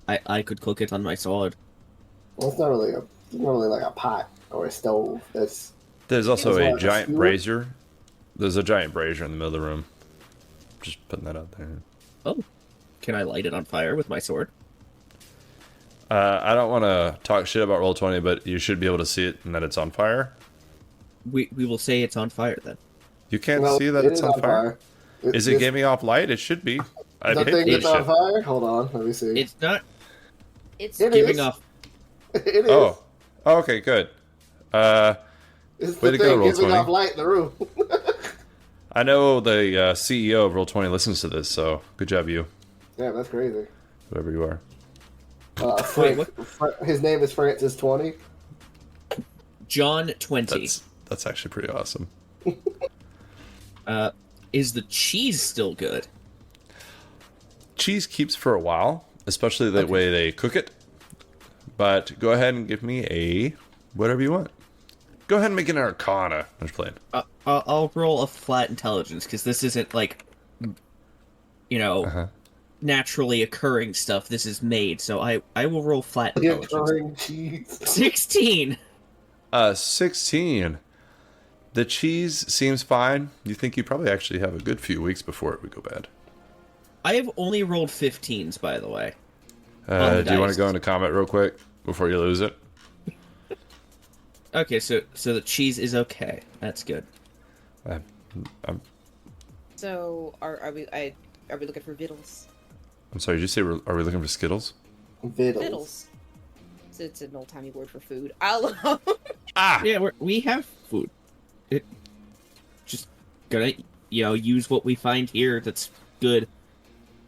I could cook it on my sword. Well, it's not really like a pot or a stove. There's also a giant skewer? brazier. There's a giant brazier in the middle of the room. Just putting that out there. Oh. Can I light it on fire with my sword? I don't want to talk shit about Roll20, but you should be able to see it and that it's on fire. We will say it's on fire then. You can't see that it's on fire? Is it giving off light? It should be. The thing is on fire? Hold on, let me see. It's not. It's giving off. It is. Oh, okay, good. It's way the to go, thing giving Roll20. off light in the room. I know the CEO of Roll20 listens to this, so good job, you. Yeah, that's crazy. Whoever you are. His name is Francis 20. John 20. That's actually pretty awesome. Is the cheese still good? Cheese keeps for a while, especially the way they cook it. But go ahead and give me a whatever you want. Go ahead and make an Arcana. I'm just playing. I'll roll a flat intelligence, because this isn't like, naturally occurring stuff. This is made, so I will roll flat intelligence. Occurring cheese. 16! 16. The cheese seems fine. You think you probably actually have a good few weeks before it would go bad. I have only rolled 15s, by the way. Do you want to go into combat real quick before you lose it? Okay, so the cheese is okay. That's good. So are we looking for vittles? I'm sorry, did you say are we looking for Skittles? Vittles. So it's an old-timey word for food. Yeah, we have food. Just gonna, use what we find here that's good.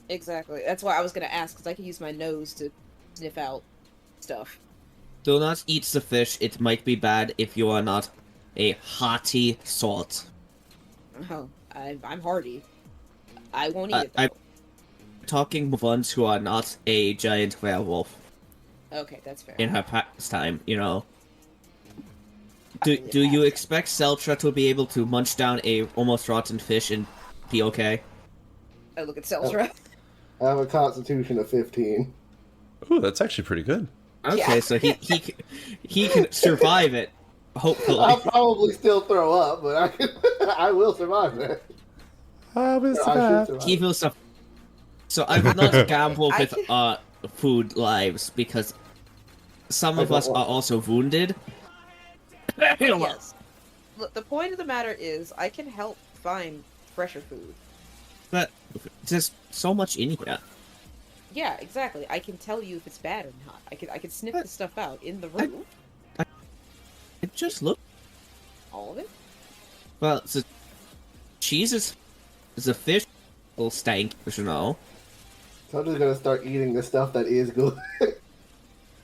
Exactly. That's why I was gonna ask, because I can use my nose to sniff out stuff. Do not eat the fish. It might be bad if you are not a hearty salt. Oh, I'm hardy. I won't eat it, though. I'm talking ones who are not a giant werewolf Okay, that's fair. in her pastime, you know. Do you expect Celtra to be able to munch down a almost rotten fish and be okay? I look at Celtra. I have a constitution of 15. Ooh, that's actually pretty good. Okay, Yeah. so he can survive it, hopefully. I'll probably still throw up, but I will survive that. I will I should survive. survive. He will suffer. So I will not gamble I with food lives because some of us are also wounded. Yes. Look, the point of the matter is, I can help find fresher food. But there's so much in here. Yeah, exactly. I can tell you if it's bad or not. I can sniff the stuff out in the room. It just look. All of it. Well, so cheese is a fish. Will stank, you know. So I'm just gonna start eating the stuff that is good. All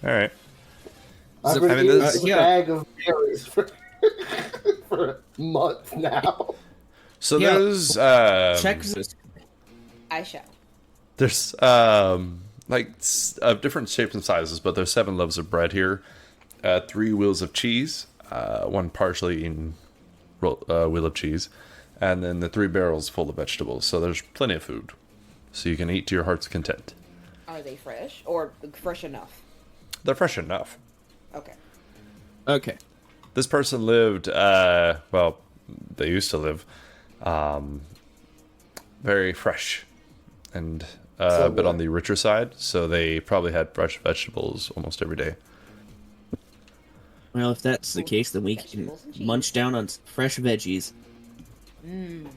right. I've So, been I mean, eating this- a bag of berries for months now. So Yeah. there's Check this. I shall. there's different shapes and sizes, but there's 7 loaves of bread here, 3 wheels of cheese, 1 partially eaten wheel of cheese, and then the 3 barrels full of vegetables. So there's plenty of food, so you can eat to your heart's content. Are they fresh or fresh enough? They're fresh enough. Okay. Okay. This person lived, well, they used to live, very fresh and a bit on the richer side, so they probably had fresh vegetables almost every day. Well, if that's the case, then we can Vegetables and cheese. munch down on fresh veggies. Mmm.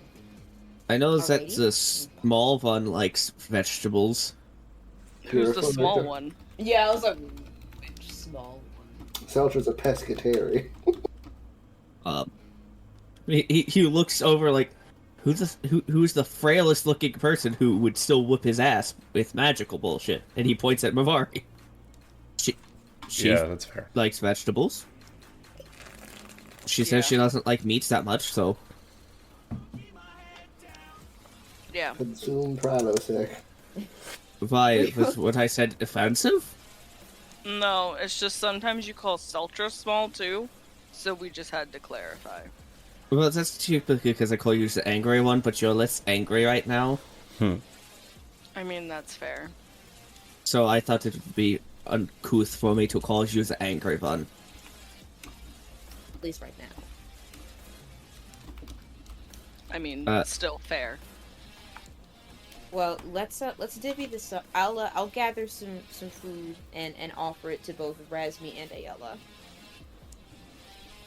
I know that Alrighty. the small one likes vegetables. Who's the Beautiful, small Victor. one? Yeah, I was like, which small one? Celtra's a pescatarian. He looks over like, who's the frailest looking person who would still whoop his ass with magical bullshit? And he points at Mavari. She Yeah, that's fair. likes vegetables. She says she doesn't like meats that much, so Yeah. Consume Prilosec. why was what I said offensive? No, it's just sometimes you call Celtra small too, so we just had to clarify. Well, that's typically because I call you the angry one, but you're less angry right now. I mean, that's fair. So I thought it would be uncouth for me to call you the angry one. At least right now. I mean, still fair. Well, let's divvy this up. I'll gather some food and offer it to both Razmi and Ayala.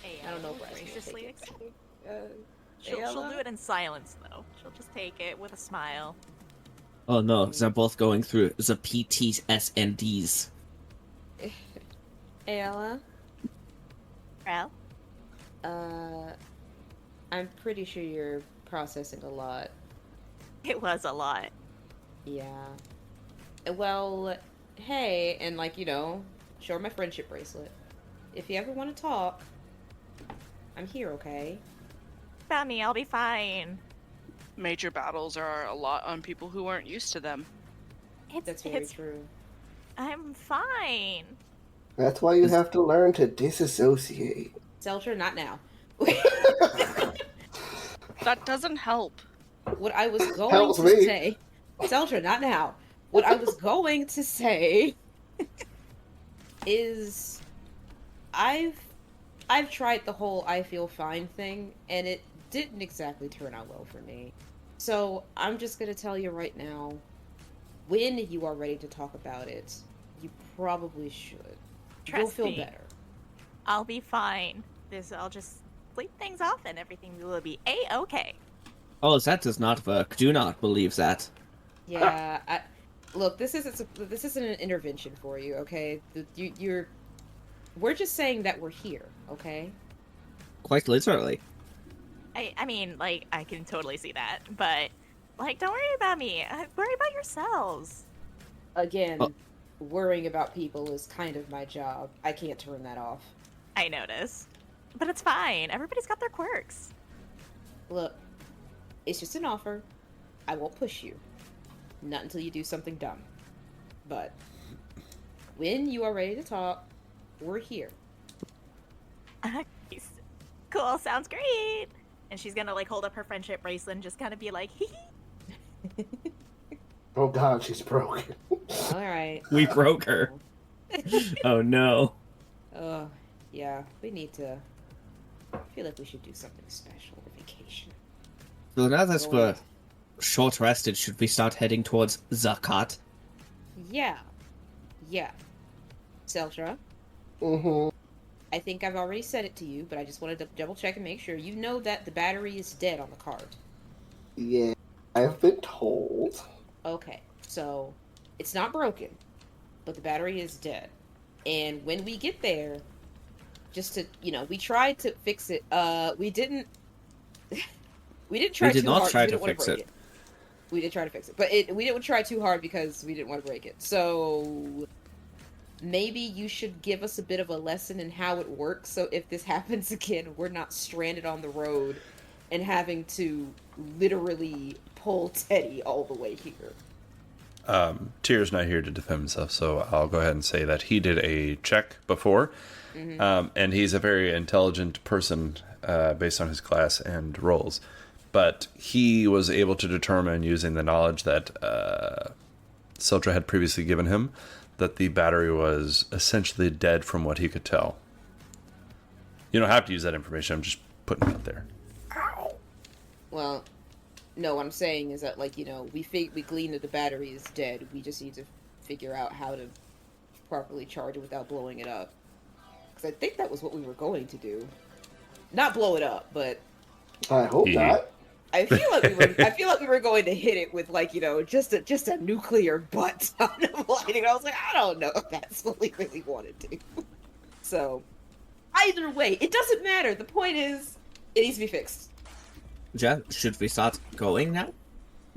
I don't know if Razmi will graciously take accept. it. She'll Ayala? do it in silence, though. She'll just take it with a smile. Oh no, they're both going through the PTSNDs. Ayala, Well, I'm pretty sure you're processing a lot. it was a lot. Yeah. Well, hey, and show her my friendship bracelet. If you ever want to talk, I'm here, okay? About me, I'll be fine. Major battles are a lot on people who aren't used to them. That's very true. I'm fine. That's why you have to learn to disassociate. Celtra, not now. That doesn't help. What I was going Helps to me. say, Celtra, not now. What I was going to say is, I've tried the whole I feel fine thing, and it didn't exactly turn out well for me. So I'm just gonna tell you right now, when you are ready to talk about it, you probably should. You'll Trust feel me. better. I'll be fine. I'll just sleep things off and everything will be A-okay. Oh, that does not work. Do not believe that. Yeah, look, this isn't an intervention for you, okay? We're just saying that we're here, okay? Quite literally. I mean, I can totally see that, but, don't worry about me. Worry about yourselves. Again, Oh. worrying about people is kind of my job. I can't turn that off. I notice. But it's fine. Everybody's got their quirks. Look, it's just an offer. I won't push you. Not until you do something dumb. But when you are ready to talk, we're here. Cool, sounds great. And she's gonna like hold up her friendship bracelet and just kind of be like, hee hee. Oh god, she's broken. Alright. We broke her. Oh no. Yeah, we need to... I feel like we should do something special for vacation. So now that we're short rested, should we start heading towards Zakat? Yeah. Celtra, Mm-hmm. I think I've already said it to you, but I just wanted to double check and make sure. You know that the battery is dead on the cart. Yeah, I've been told. Okay, so it's not broken, but the battery is dead. And when we get there, just to, we tried to fix it. We didn't try We did too not hard. try We to didn't want fix break it. We did try to fix it, but we didn't try too hard because we didn't want to break it. So maybe you should give us a bit of a lesson in how it works, so if this happens again, we're not stranded on the road and having to literally pull Teddy all the way here. Tyr's not here to defend himself, so I'll go ahead and say that he did a check before, and he's a very intelligent person based on his class and roles. But he was able to determine, using the knowledge that Celtra had previously given him, that the battery was essentially dead from what he could tell. You don't have to use that information, I'm just putting it out there. Well, no, what I'm saying is that, we gleaned that the battery is dead. We just need to figure out how to properly charge it without blowing it up. Because I think that was what we were going to do. Not blow it up, but... I hope not. I feel like we were going to hit it with just a nuclear butt on of lightning. I was like, I don't know if that's what we really want to do. So, either way, it doesn't matter. The point is, it needs to be fixed. Jeff, should we start going now?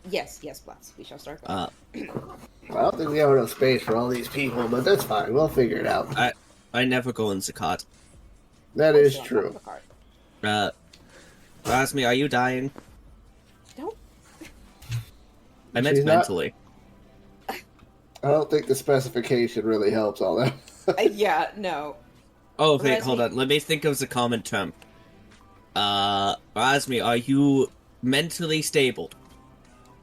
Yes, Blats. We shall start going. I don't think we have enough space for all these people, but that's fine. We'll figure it out. I never go in Zakat. That is true. Rasmi, are you dying? Don't. I meant She's not- mentally. I don't think the specification really helps all that. Yeah, no. Oh, wait, Rasmi- hold on. Let me think of the common term. Rasmi, are you mentally stable?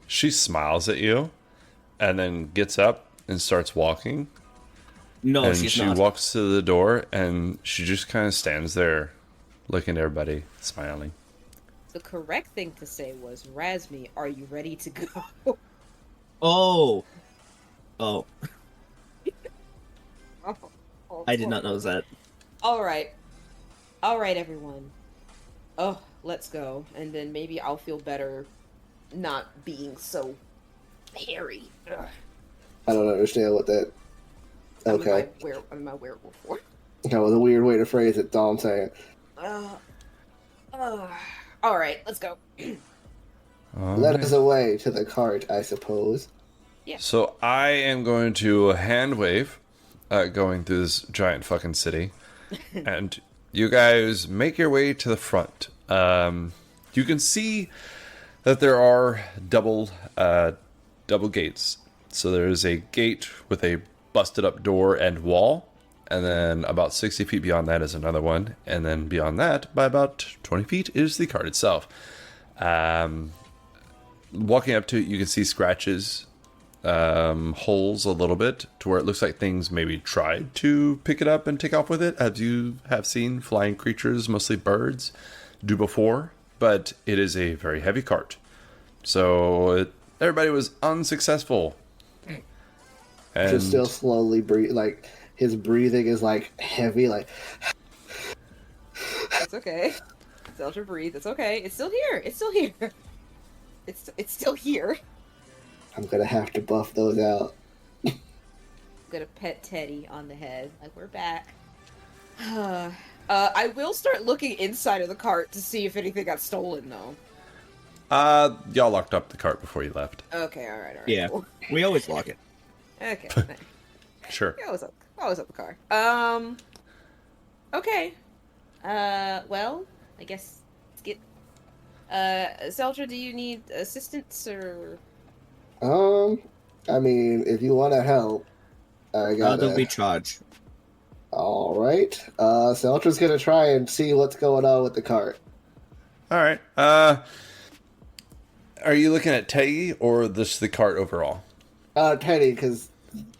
She smiles at you, and then gets up and starts walking. No, and she's she not. walks to the door, and she just kind of stands there, looking at everybody, smiling. The correct thing to say was, Rasmi, are you ready to go? Oh. I did not know that. Alright, everyone. Oh, let's go. And then maybe I'll feel better not being so hairy. Ugh. I don't understand what that... Okay. I'm in my werewolf form. That was a weird way to phrase it, all I'm saying. Alright, let's go. Let us away to the cart, I suppose. Yeah. So I am going to hand wave, going through this giant fucking city, and you guys make your way to the front. You can see that there are double gates. So there's a gate with a busted up door and wall, and then about 60 feet beyond that is another one, and then beyond that, by about 20 feet, is the cart itself. Walking up to it, you can see scratches, holes a little bit, to where it looks like things maybe tried to pick it up and take off with it, as you have seen flying creatures, mostly birds, do before, but it is a very heavy cart. So everybody was unsuccessful. And Just still slowly breathe, like, his breathing is, like, heavy, like... It's okay. Celtra, breathe. It's okay. It's still here. It's still here. It's still here. I'm gonna have to buff those out. I'm gonna pet Teddy on the head. Like, we're back. I will start looking inside of the cart to see if anything got stolen, though. y'all locked up the cart before you left. Okay, alright. Yeah. Cool. We always lock it. Okay, nice. Sure. Yeah, what was up the car? Okay. Well, I guess let's Celtra, do you need assistance or? I mean, if you want to help, I got. There'll be charge. All right. Celtra's gonna try and see what's going on with the cart. All right. Are you looking at Teddy or just the cart overall? Teddy, because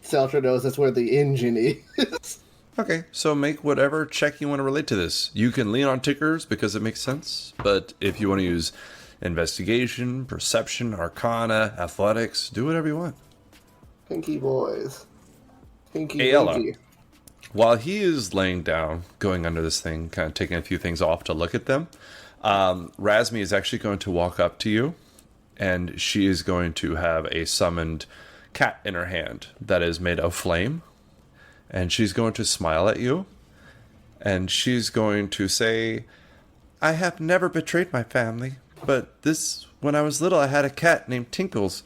Celtra knows that's where the engine is. Okay, so make whatever check you want to relate to this. You can lean on tickers because it makes sense, but if you want to use investigation, perception, arcana, athletics, do whatever you want. Pinky boys. Pinky Ayala. Winky. While he is laying down, going under this thing, kind of taking a few things off to look at them, Razmi is actually going to walk up to you, and she is going to have a summoned cat in her hand that is made of flame, and she's going to smile at you, and she's going to say, I have never betrayed my family, but when I was little, I had a cat named Tinkles,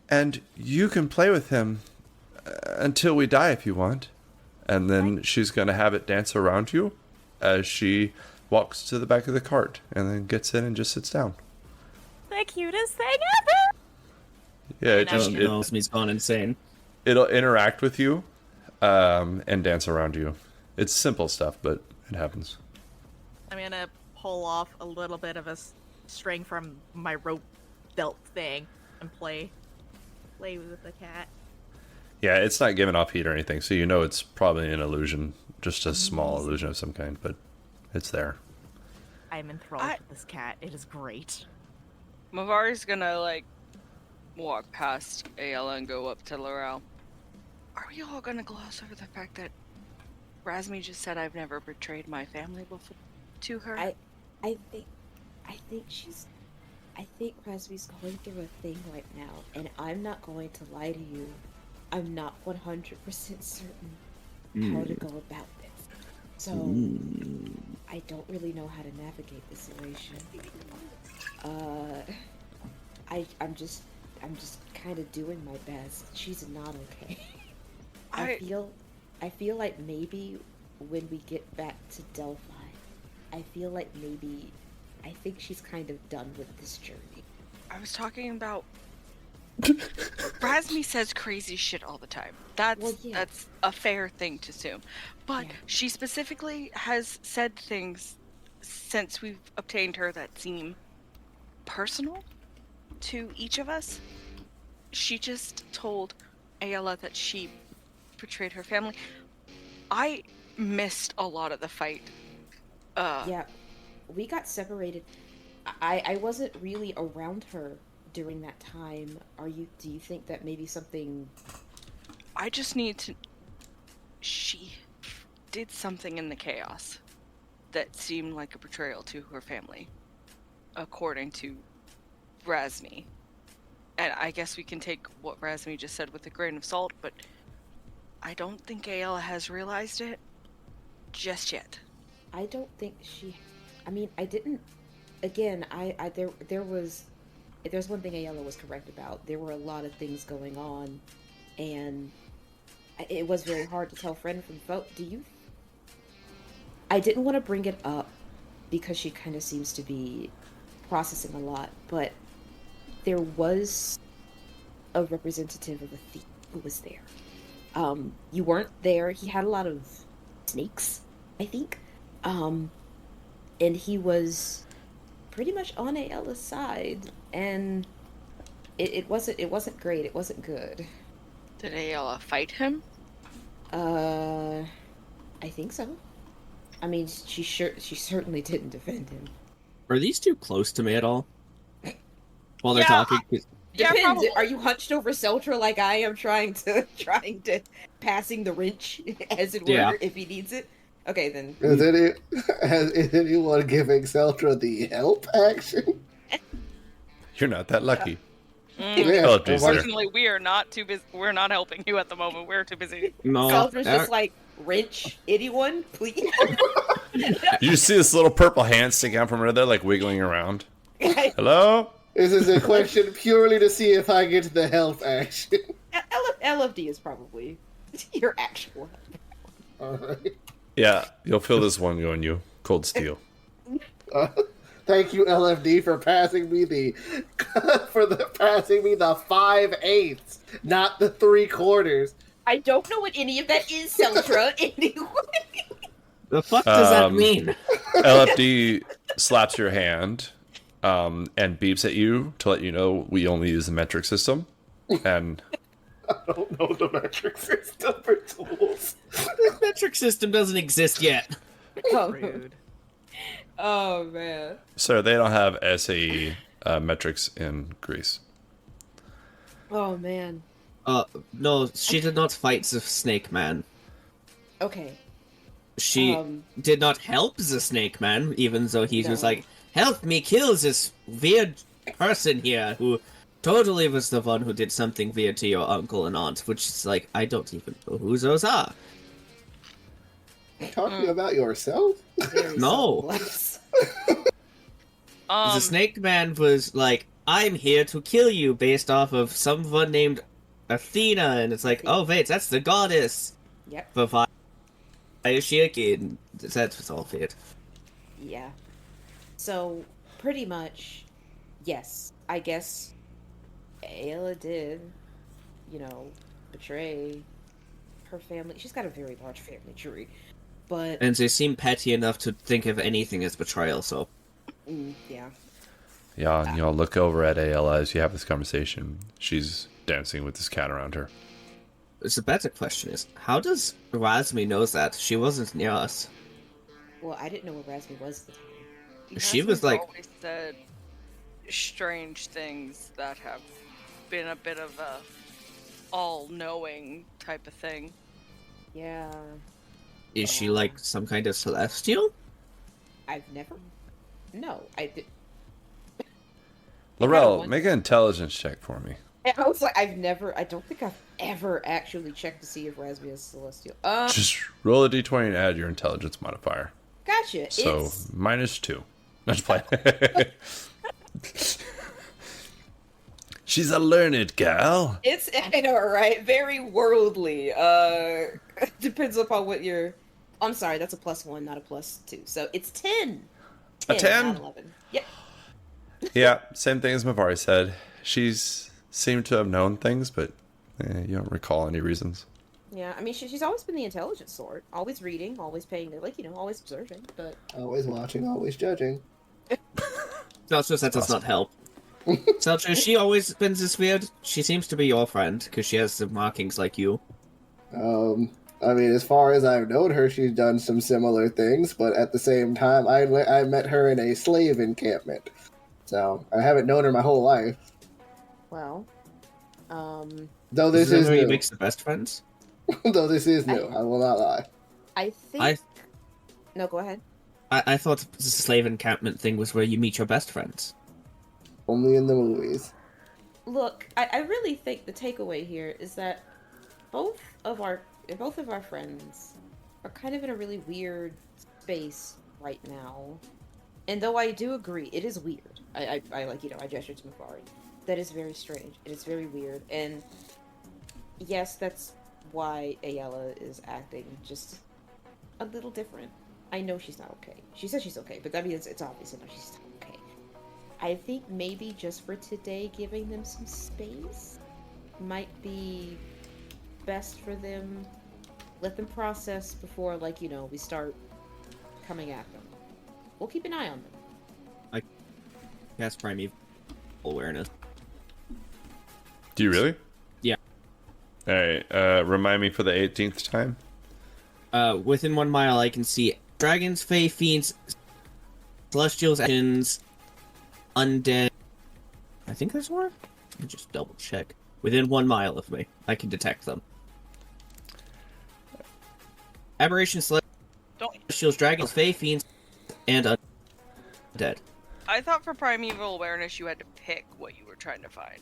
and you can play with him until we die if you want. And then she's going to have it dance around you as she walks to the back of the cart and then gets in and just sits down. The cutest thing ever! Yeah, He's gone insane. It'll interact with you and dance around you. It's simple stuff, but it happens. I'm gonna pull off a little bit of a string from my rope belt thing and play with the cat. Yeah, it's not giving off heat or anything, so you know it's probably an illusion, just a small illusion of some kind, but it's there. I'm enthralled with this cat. It is great. Mavari's gonna, walk past Ayala and go up to Lorel. Are we all gonna gloss over the fact that Razmi just said I've never betrayed my family before to her? I think Razmi's going through a thing right now, and I'm not going to lie to you. I'm not 100% certain how to go about this. So, I don't really know how to navigate the situation. I'm just kind of doing my best. She's not okay. I feel like maybe when we get back to Delphi, I think she's kind of done with this journey. I was talking about Razmi says crazy shit all the time. That's a fair thing to assume. But she specifically has said things since we've obtained her that seem personal to each of us. She just told Ayala that she betrayed her family. I missed a lot of the fight. Yeah, we got separated. I wasn't really around her during that time. Do you think that maybe something... I just need to... She did something in the chaos that seemed like a betrayal to her family, according to Razmi. And I guess we can take what Razmi just said with a grain of salt, but I don't think Ayala has realized it just yet. I don't think she... I mean, I didn't... Again, there's one thing Ayala was correct about. There were a lot of things going on, and it was very hard to tell friend from foe. I didn't want to bring it up because she kind of seems to be processing a lot, but there was a representative of a thief who was there. You weren't there. He had a lot of snakes, I think. And he was pretty much on Ayala's side, and it wasn't great. It wasn't good. Did Ayala fight him? I think so. I mean, she certainly didn't defend him. Are these two close to me at all? While they're talking? Depends. probably. Are you hunched over Celtra like I am, trying to passing the wrench, as it were, Yeah. if he needs it? Okay, then. Is anyone giving Celtra the help action? You're not that lucky. Yeah. Oh, geez, there. Unfortunately, we are not too busy. We're not helping you at the moment. We're too busy. No. Celtra's just like, wrench, anyone, please? You see this little purple hand sticking out from under there, like wiggling around. Hello? This is a question purely to see if I get the help action. LFD is probably your actual. Alright. Yeah, you'll feel this one going you. Cold steel. Thank you, LFD, for passing me the 5/8, not the 3/4. I don't know what any of that is, Celtra. Anyway. The fuck does that mean? LFD slaps your hand and beeps at you to let you know we only use the metric system. And I don't know the metric system for tools. The metric system doesn't exist yet. Rude. Oh man. so they don't have SAE metrics in Greece. Oh man. No, she did not fight the Snake Man. Okay. She did not help the Snake Man, even though he was like, help me kill this weird person here who totally was the one who did something weird to your uncle and aunt, which is like, I don't even know who those are. Talking about yourself? No. The Snake Man was like, I'm here to kill you based off of someone named Athena, and it's like, oh wait, that's the goddess. Yep. But Ayashiki, that's all weird. Yeah. So, pretty much, yes. I guess Ayla did, betray her family. She's got a very large family tree. But... And they seem petty enough to think of anything as betrayal, so... yeah. Yeah, and y'all look over at Ayla as you have this conversation. She's dancing with this cat around her. The better question is, how does Razmi know that? She wasn't near us. Well, I didn't know where Razmi was at the time. She was like... always said strange things that have been a bit of a all-knowing type of thing. Yeah. Is she like some kind of celestial? I've never... No, I did... Lorel, make an intelligence check for me. I was like, I don't think I've ever actually checked to see if Razmi is celestial. Just roll a d20 and add your intelligence modifier. Gotcha. So, it's... -2. No, just play. She's a learned gal. It's, I know, right? Very worldly. Depends upon what you're... I'm sorry, that's a +1, not a +2. So it's 10. A 10? Not 11. Yep. Yeah, same thing as Mavari said. She's seemed to have known things, but you don't recall any reasons. Yeah, I mean, she's always been the intelligent sort. Always reading, always paying, always observing, but... Always watching, always judging. Celtra, that does not help. Celtra, has she always been this weird? She seems to be your friend, because she has some markings like you. I mean, as far as I've known her, she's done some similar things, but at the same time, I met her in a slave encampment. So, I haven't known her my whole life. Well, Though this is where new. you mix the best friends? Though this is new, I will not lie. I think... No, go ahead. I thought the slave encampment thing was where you meet your best friends. Only in the movies. Look, I really think the takeaway here is that both of our friends are kind of in a really weird space right now. And though I do agree, it is weird. I gestured to Mavari. That is very strange. It is very weird. And yes, that's why Ayala is acting just a little different. I know she's not okay. She says she's okay, but that means it's obvious enough she's not okay. I think maybe just for today, giving them some space might be best for them. Let them process before, we start coming at them. We'll keep an eye on them. Cast primeval awareness. Do you really? Yeah. Alright, remind me for the 18th time. Within 1 mile, I can see dragons, fae, fiends, celestials, actions, undead. I think there's more? Let me just double check. Within 1 mile of me, I can detect them. Aberrations, celestials, dragons, fae, fiends, and undead. I thought for primeval awareness you had to pick what you were trying to find.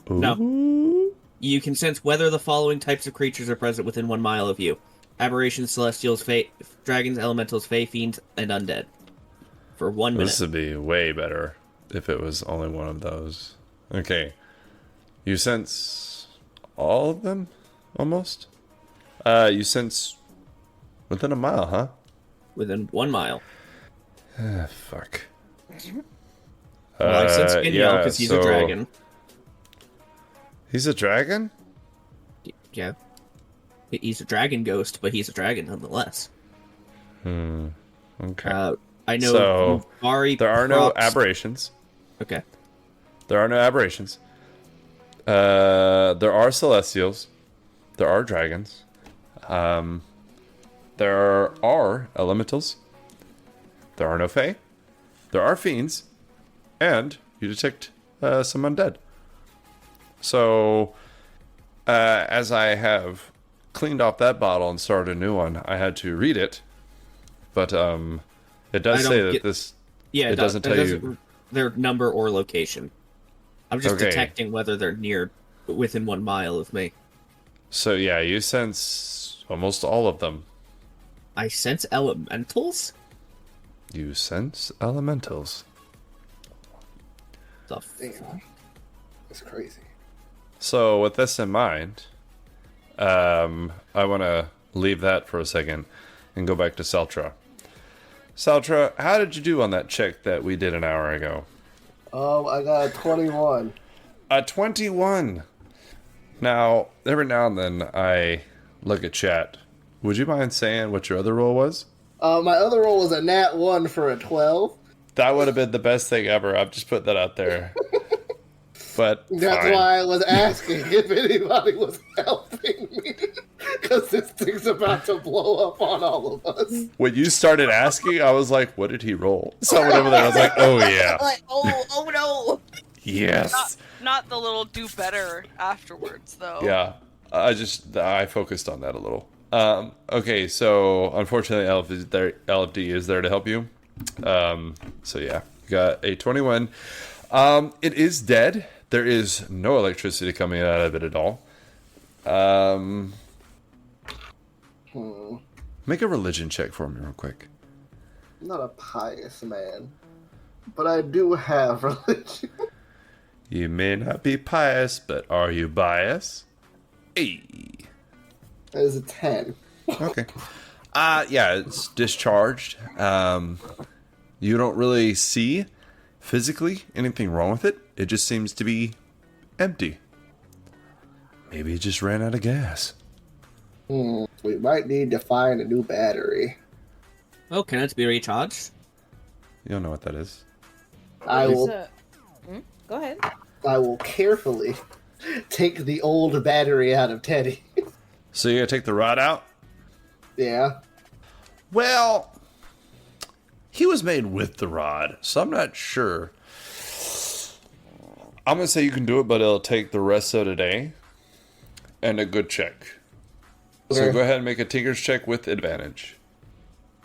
No. You can sense whether the following types of creatures are present within 1 mile of you. Aberrations, celestials, dragons, elementals, fae, fiends, and undead. For 1 minute. This would be way better if it was only one of those. Okay. You sense all of them? Almost? You sense within a mile, huh? Within 1 mile. Fuck. Well, I sense Danielle because he's a dragon. He's a dragon? Yeah. He's a dragon ghost, but he's a dragon nonetheless. Okay. I know. So, Mavari there are no aberrations. Okay. There are no aberrations. There are celestials. There are dragons. There are elementals. There are no fae. There are fiends. And you detect some undead. So, as I have cleaned off that bottle and started a new one, I had to read it. But it does say that this... Yeah, it doesn't tell you their number or location. I'm just detecting whether they're within 1 mile of me. So yeah, you sense almost all of them. I sense elementals? You sense elementals. Damn. That's crazy. So with this in mind, I want to leave that for a second and go back to Celtra. Celtra, how did you do on that check that we did an hour ago? I got a 21. A 21. Now, every now and then I look at chat. Would you mind saying what your other roll was? My other roll was a nat 1 for a 12. That would have been the best thing ever. I've just put that out there. But that's fine. why I was asking if anybody was helping me. Because this thing's about to blow up on all of us. When you started asking, I was like, what did he roll? Someone over there was like, oh yeah. Like, oh no. Yes. Not the little do better afterwards, though. Yeah. I focused on that a little. Okay, so unfortunately LFD is there to help you. So yeah, you got a 21. It is dead. There is no electricity coming out of it at all. Make a religion check for me real quick. I'm not a pious man, but I do have religion. You may not be pious, but are you biased? Hey. That is a 10. Okay. Yeah, it's discharged. You don't really see physically anything wrong with it. It just seems to be empty. Maybe it just ran out of gas. We might need to find a new battery. Oh, can it be recharged? You don't know what that is. I will. Go ahead. I will carefully take the old battery out of Teddy. So you're gonna take the rod out? Yeah. Well, he was made with the rod, so I'm not sure. I'm gonna say you can do it, but it'll take the rest of the day and a good check. So Okay. go ahead and make a tinker's check with advantage.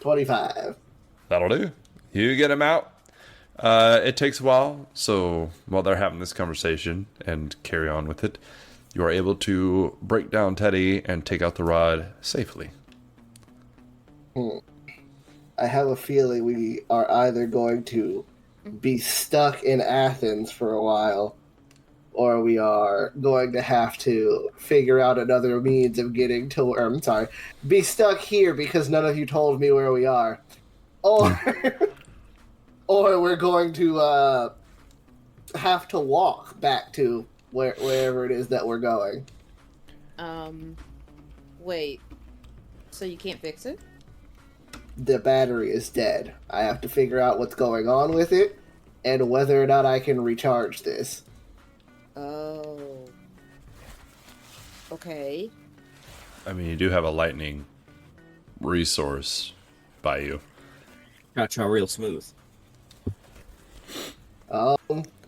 25. That'll do. You get him out. It takes a while, so while they're having this conversation and carry on with it, you are able to break down Teddy and take out the rod safely. I have a feeling we are either going to be stuck in Athens for a while, or we are going to have to figure out another means of getting to where, I'm sorry, be stuck here because none of you told me where we are. Or, or we're going to have to walk back to wherever it is that we're going. Wait. So you can't fix it? The battery is dead. I have to figure out what's going on with it and whether or not I can recharge this. Oh. Okay. I mean, you do have a lightning resource by you. Gotcha, real smooth.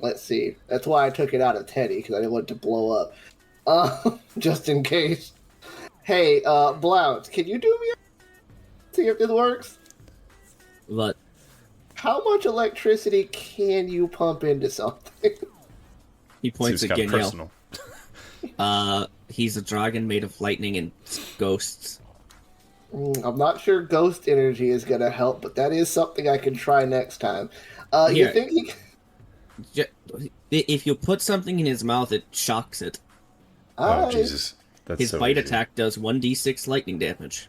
Let's see. That's why I took it out of Teddy, because I didn't want it to blow up. Just in case. Hey, Blount, can you do me a... see if this works? But How much electricity can you pump into something? he points Seems at kind of Danielle. personal. He's a dragon made of lightning and ghosts. I'm not sure ghost energy is going to help, but that is something I can try next time. You Here. think he... If you put something in his mouth, it shocks it. Oh, Alright. Jesus. That's His so bite easy. attack does 1d6 lightning damage.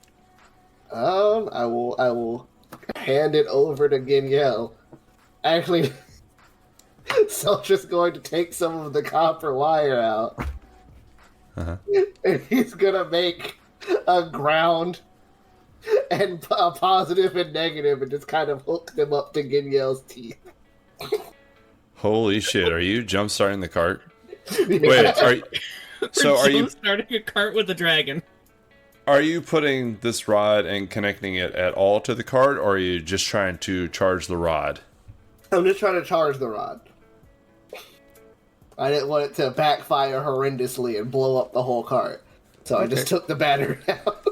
I will hand it over to Danielle. Actually, Celtra's going to take some of the copper wire out. Uh-huh. And he's gonna make a ground and a positive and negative and just kind of hook them up to Ginyel's teeth. Holy shit! Are you jump starting the cart? Yeah. Wait, are you starting a cart with a dragon? Are you putting this rod and connecting it at all to the cart, or are you just trying to charge the rod? I'm just trying to charge the rod. I didn't want it to backfire horrendously and blow up the whole cart. So I just took the battery out.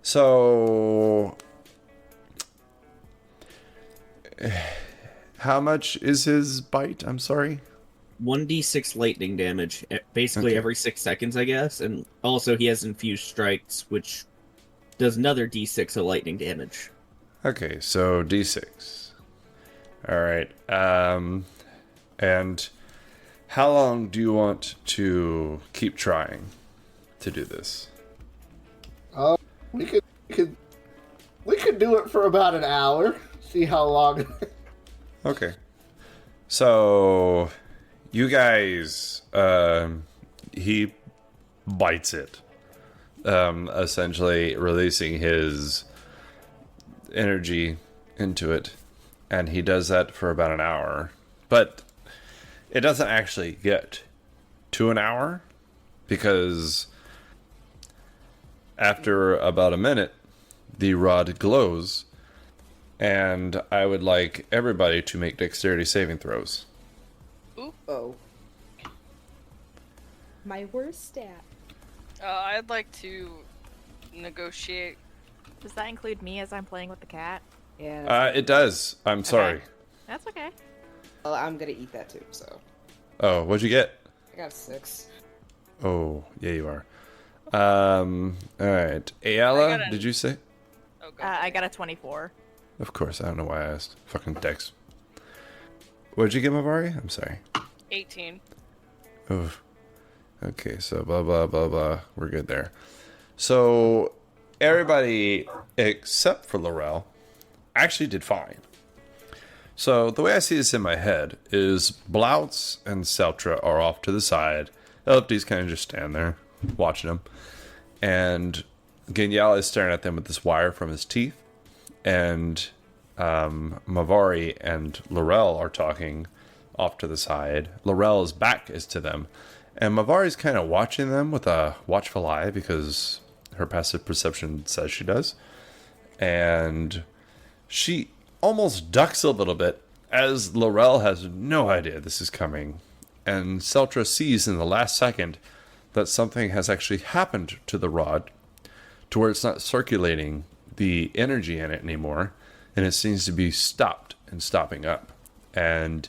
So, how much is his bite? I'm sorry. 1d6 lightning damage, basically every 6 seconds, I guess. And also he has infused strikes, which does another d6 of lightning damage. Okay, so D6. All right. And how long do you want to keep trying to do this? We could do it for about an hour. See how long. Okay. So, you guys, he bites it, essentially releasing his energy into it, and he does that for about an hour. But it doesn't actually get to an hour, because after about a minute, the rod glows, and I would like everybody to make dexterity saving throws. Oh. My worst stat. I'd like to negotiate. Does that include me as I'm playing with the cat? Yeah. It does. I'm sorry. That's okay. Well, I'm gonna eat that too, so. Oh, what'd you get? I got 6. Oh, yeah, you are. All right. Ayala, did you say? Oh, God. I got a 24. Of course, I don't know why I asked. Fucking Dex. What'd you get, Mavari? I'm sorry. 18. Oh. Okay, so blah, blah, blah, blah. We're good there. So, everybody except for Lorel actually did fine. So, the way I see this in my head is Bloutz and Celtra are off to the side. LFD's kind of just standing there, watching them. And Ginyal is staring at them with this wire from his teeth. And Mavari and Lorel are talking off to the side. Lorel's back is to them. And Mavari's kind of watching them with a watchful eye because her passive perception says she does. And she almost ducks a little bit as Lorel has no idea this is coming. And Celtra sees in the last second that something has actually happened to the rod to where it's not circulating the energy in it anymore, and it seems to be stopped and stopping up. And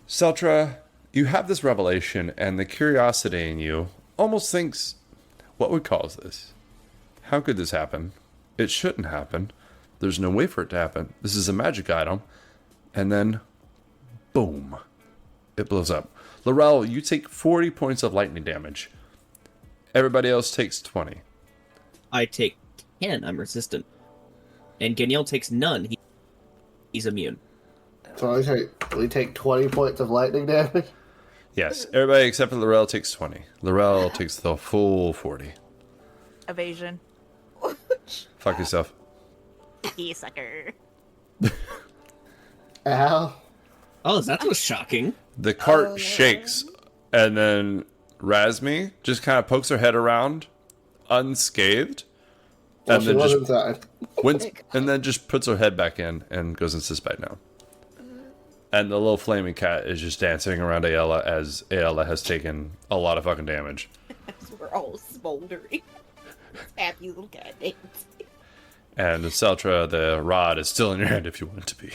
Celtra, you have this revelation, and the curiosity in you almost thinks, what would cause this? How could this happen? It shouldn't happen. There's no way for it to happen. This is a magic item. And then, boom, it blows up. Lorel, you take 40 points of lightning damage. Everybody else takes 20. I take 10. I'm resistant. And Geniel takes none. He's immune. So we take 20 points of lightning damage? Yes, everybody except for Lorel takes 20. Lorel takes the full 40. Evasion. Fuck yourself. You sucker. Ow. Oh, that was shocking. The cart shakes, and then Razmi just kind of pokes her head around, unscathed, Well, and she then was just inside. and then just puts her head back in and goes into spite now. And the little flaming cat is just dancing around Ayala as Ayala has taken a lot of fucking damage. We're all smoldering. Happy little cat dancing. And Celtra, the rod is still in your hand if you want it to be.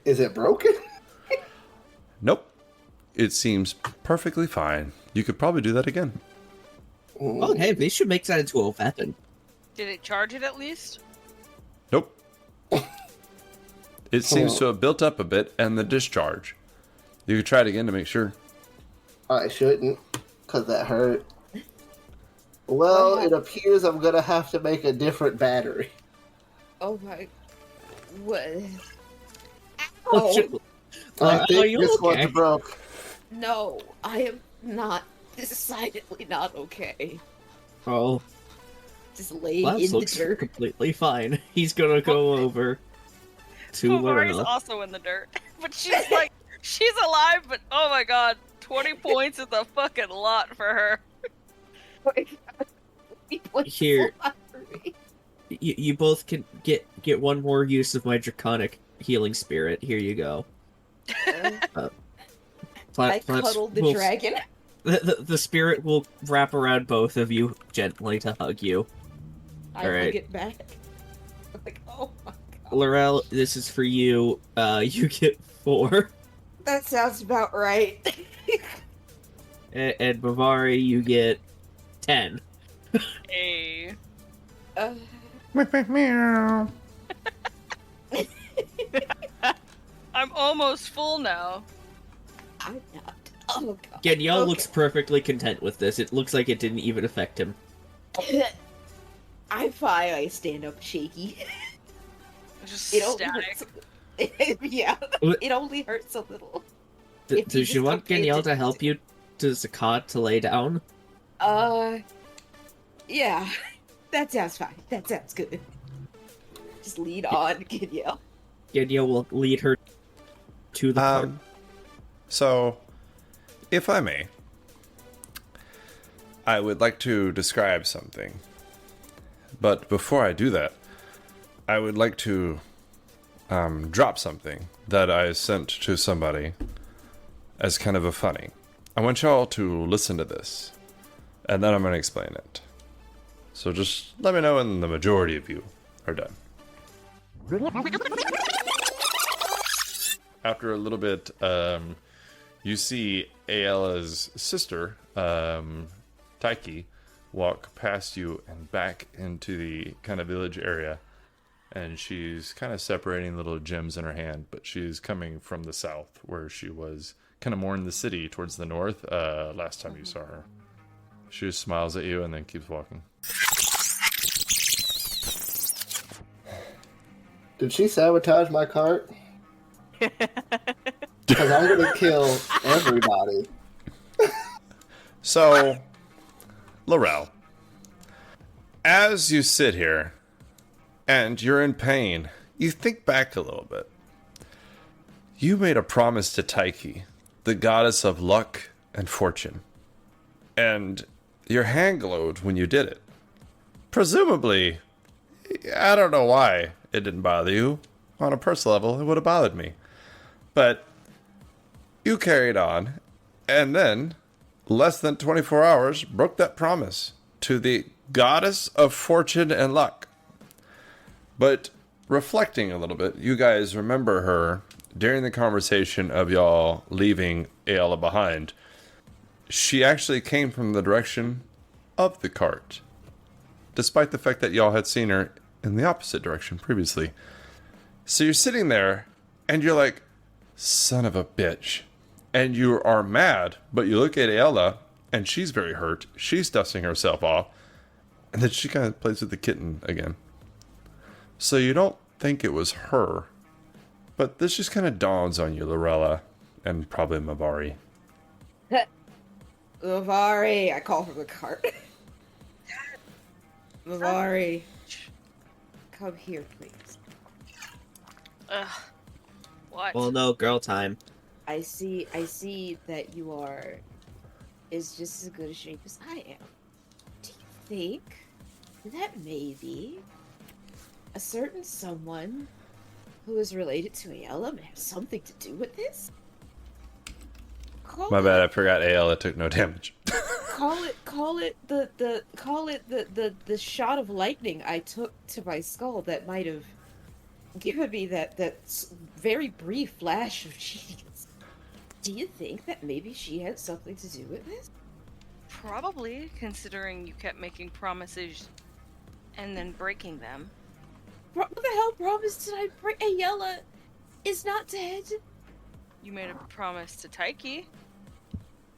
Is it broken? Nope. It seems perfectly fine. You could probably do that again. Oh, hey, they should make that into a weapon. Did it charge it at least? Nope. It seems to have built up a bit, and the discharge. You could try it again to make sure. I shouldn't, because that hurt. Well, it appears I'm gonna have to make a different battery. Oh my... What? Oh, shit. I think you this okay? one's broke. No, I am not decidedly not okay. Oh, Just laying Labs in the looks dirt. completely fine. He's gonna go over to Mavari's Lorel. also in the dirt, but she's like, she's alive. But oh my god, 20 points is a fucking lot for her. Here. You both can get one more use of my draconic healing spirit. Here you go. I cuddled the dragon. The spirit will wrap around both of you gently to hug you. I hug it back. I'm like, oh my god. Lorel, this is for you. You get 4. That sounds about right. And Mavari, you get 10. Hey. I'm almost full now. I'm not. Oh god. Danielle Okay. looks perfectly content with this. It looks like it didn't even affect him. I'm fine. I stand up shaky. Just It only static. hurts. Yeah. What? It only hurts a little. If you Does just you want don't pay Danielle to attention help to you to Zakat to lay down? Yeah. That sounds fine. That sounds good. Just lead on, Danielle. Danielle will lead her to the cart. So, if I may, I would like to describe something. But before I do that, I would like to drop something that I sent to somebody as kind of a funny. I want y'all to listen to this, and then I'm going to explain it. So just let me know when the majority of you are done. After a little bit, you see Ayala's sister, Taiki, walk past you and back into the kind of village area. And she's kind of separating little gems in her hand, but she's coming from the south, where she was kind of more in the city towards the north last time you saw her. She just smiles at you and then keeps walking. Did she sabotage my cart? Because I'm gonna kill everybody. So, Lorel, as you sit here and you're in pain, you think back a little bit. You made a promise to Taiki, the goddess of luck and fortune. And your hand glowed when you did it. Presumably, I don't know why it didn't bother you. On a personal level, it would have bothered me. But you carried on, and then, less than 24 hours, broke that promise to the goddess of fortune and luck. But reflecting a little bit, you guys remember her during the conversation of y'all leaving Ayala behind. She actually came from the direction of the cart, despite the fact that y'all had seen her in the opposite direction previously. So you're sitting there, and you're like, son of a bitch. And you are mad, but you look at Ayala, and she's very hurt. She's dusting herself off, and then she kind of plays with the kitten again. So you don't think it was her, but this just kind of dawns on you, Lorella, and probably Mavari. Mavari, I call from the cart. Mavari, come here, please. Ugh. What? Well, no, girl time. I see that you are is just as good a shape as I am. Do you think that maybe a certain someone who is related to Ayala may have something to do with this? My bad, I forgot Ayala took no damage. Call it the shot of lightning I took to my skull that might have given me that very brief flash of genius. Do you think that maybe she had something to do with this? Probably, considering you kept making promises and then breaking them. What the hell promise did I break? Ayala is not dead. You made a promise to Taiki.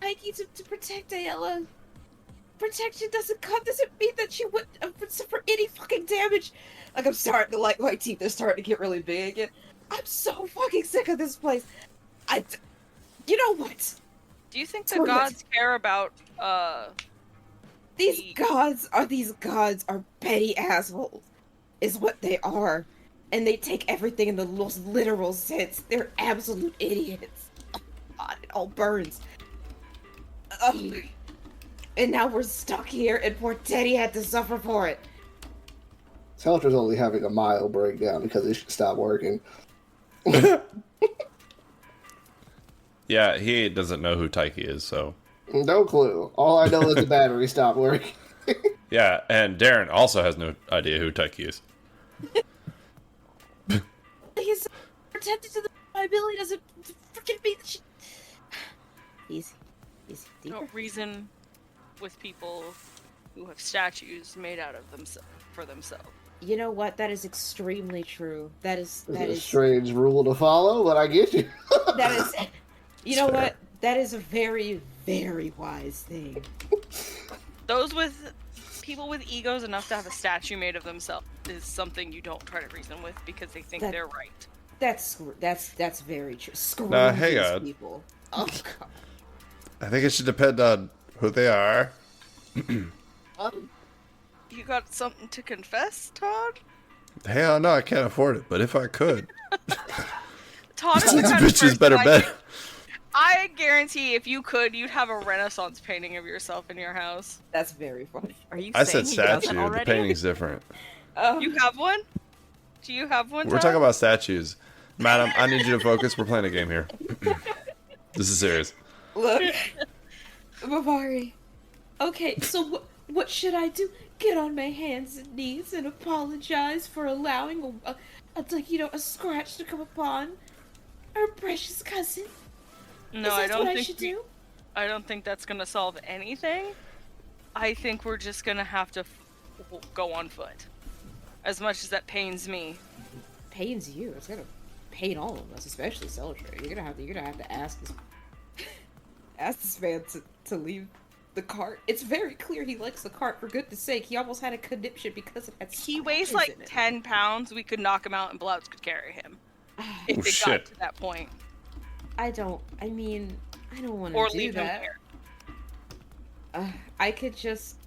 Taiki to protect Ayala. Protection doesn't mean that she would suffer any fucking damage. Like, my teeth are starting to get really big again. I'm so fucking sick of this place. You know what? Do you think the gods care about These gods are petty assholes, is what they are. And they take everything in the most literal sense. They're absolute idiots. Oh, God, it all burns. And now we're stuck here, and poor Teddy had to suffer for it. Celtra's only having a mild breakdown because it should stop working. Yeah, he doesn't know who Taiki is, so... No clue. All I know is the battery stopped working. Yeah, and Darren also has no idea who Taiki is. He's protected to my ability doesn't freaking be the shit. Easy. Don't reason with people who have statues made out of for themselves. You know what? That is extremely true. That is a strange rule to follow, but I get you. That is. You know what? That is a very, very wise thing. People with egos enough to have a statue made of themselves is something you don't try to reason with because they think they're right. That's very true. Screw hang these on. people. Oh God. I think it should depend on who they are. You got something to confess, Todd? Hell no, I can't afford it, but if I could... Todd is These the kind of bitches person better bet. I guarantee if you could, you'd have a Renaissance painting of yourself in your house. That's very funny. Are you I saying said he doesn't statue. The already? painting's different. You have one? Do you have one, We're Todd? talking about statues. Madam, I need you to focus. We're playing a game here. This is serious. Look, Mavari. Okay, so what should I do? Get on my hands and knees and apologize for allowing a scratch to come upon our precious cousin? No, I should do? I don't think that's gonna solve anything. I think we're just gonna have to go on foot. As much as that pains me. Pains you. It's gonna pain all of us, especially Celtra. You're gonna have to ask this man to leave the cart. It's very clear he likes the cart, for goodness sake. He almost had a conniption because it had He weighs scratches like in it. 10 pounds. We could knock him out and Blouts could carry him. If it shit. got to that point. I don't want Or to do leave him that. here. I could just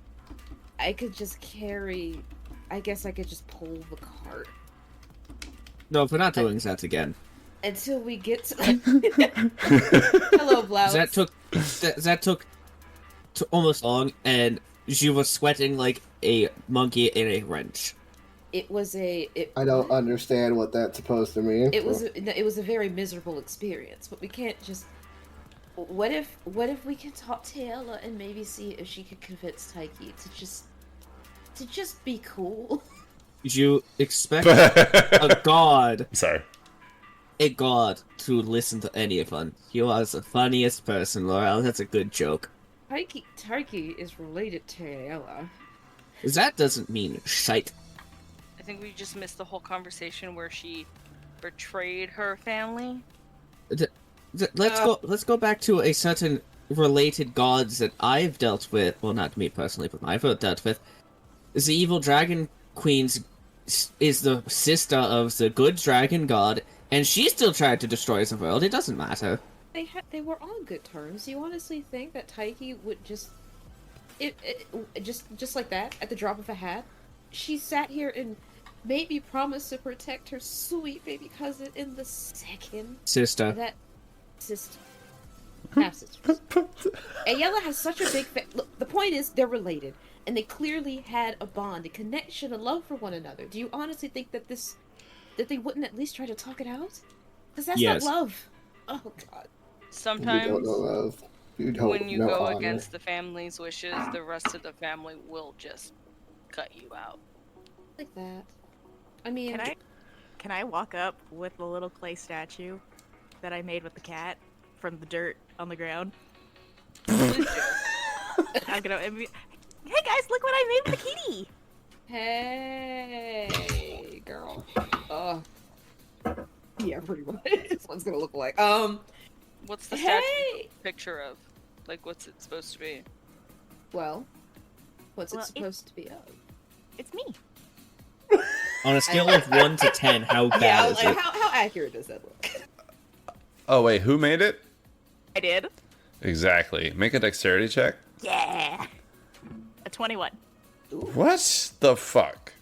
carry. I guess I could just pull the cart No, if we're not doing that again. until we get to. Hello, Blouse. That took almost long, and she was sweating like a monkey in a wrench. It was a. I don't understand what that's supposed to mean. It was a very miserable experience, but we can't just. What if we can talk to Ella and maybe see if she could convince Taiki to just be cool? You expect a god Sorry. to listen to any of them. You are the funniest person, Lorel. That's a good joke. Taiki is related to Ella. That doesn't mean shite. I think we just missed the whole conversation where she betrayed her family. Let's go back to a certain related gods that I've dealt with. Well, not me personally, but I've dealt with. The evil dragon queen is the sister of the good dragon god, and she still tried to destroy the world. It doesn't matter. They were on good terms. You honestly think that Taiki would just like that at the drop of a hat? She sat here and made me promise to protect her sweet baby cousin in the second Sister. that sister. Half sisters. Ayala has such a big look, the point is they're related, and they clearly had a bond, a connection, a love for one another. Do you honestly think that they wouldn't at least try to talk it out? Because that's Yes. not love. Oh God. Sometimes You don't know love. You don't when you know go honor. against the family's wishes, the rest of the family will just cut you out. Like that. I mean, Can I walk up with the little clay statue that I made with the cat from the dirt on the ground? I'm gonna. Hey guys, look what I made with the kitty. Hey, girl. Yeah, pretty much. This one's gonna look like. What's the statue Hey. picture of? Like, what's it supposed to be? Well, what's Well, it supposed to be of? It's me. On a scale of 1 to 10, how bad is like, it? how accurate does that look? Oh wait, who made it? I did. Exactly. Make a dexterity check. Yeah. A 21. What the fuck?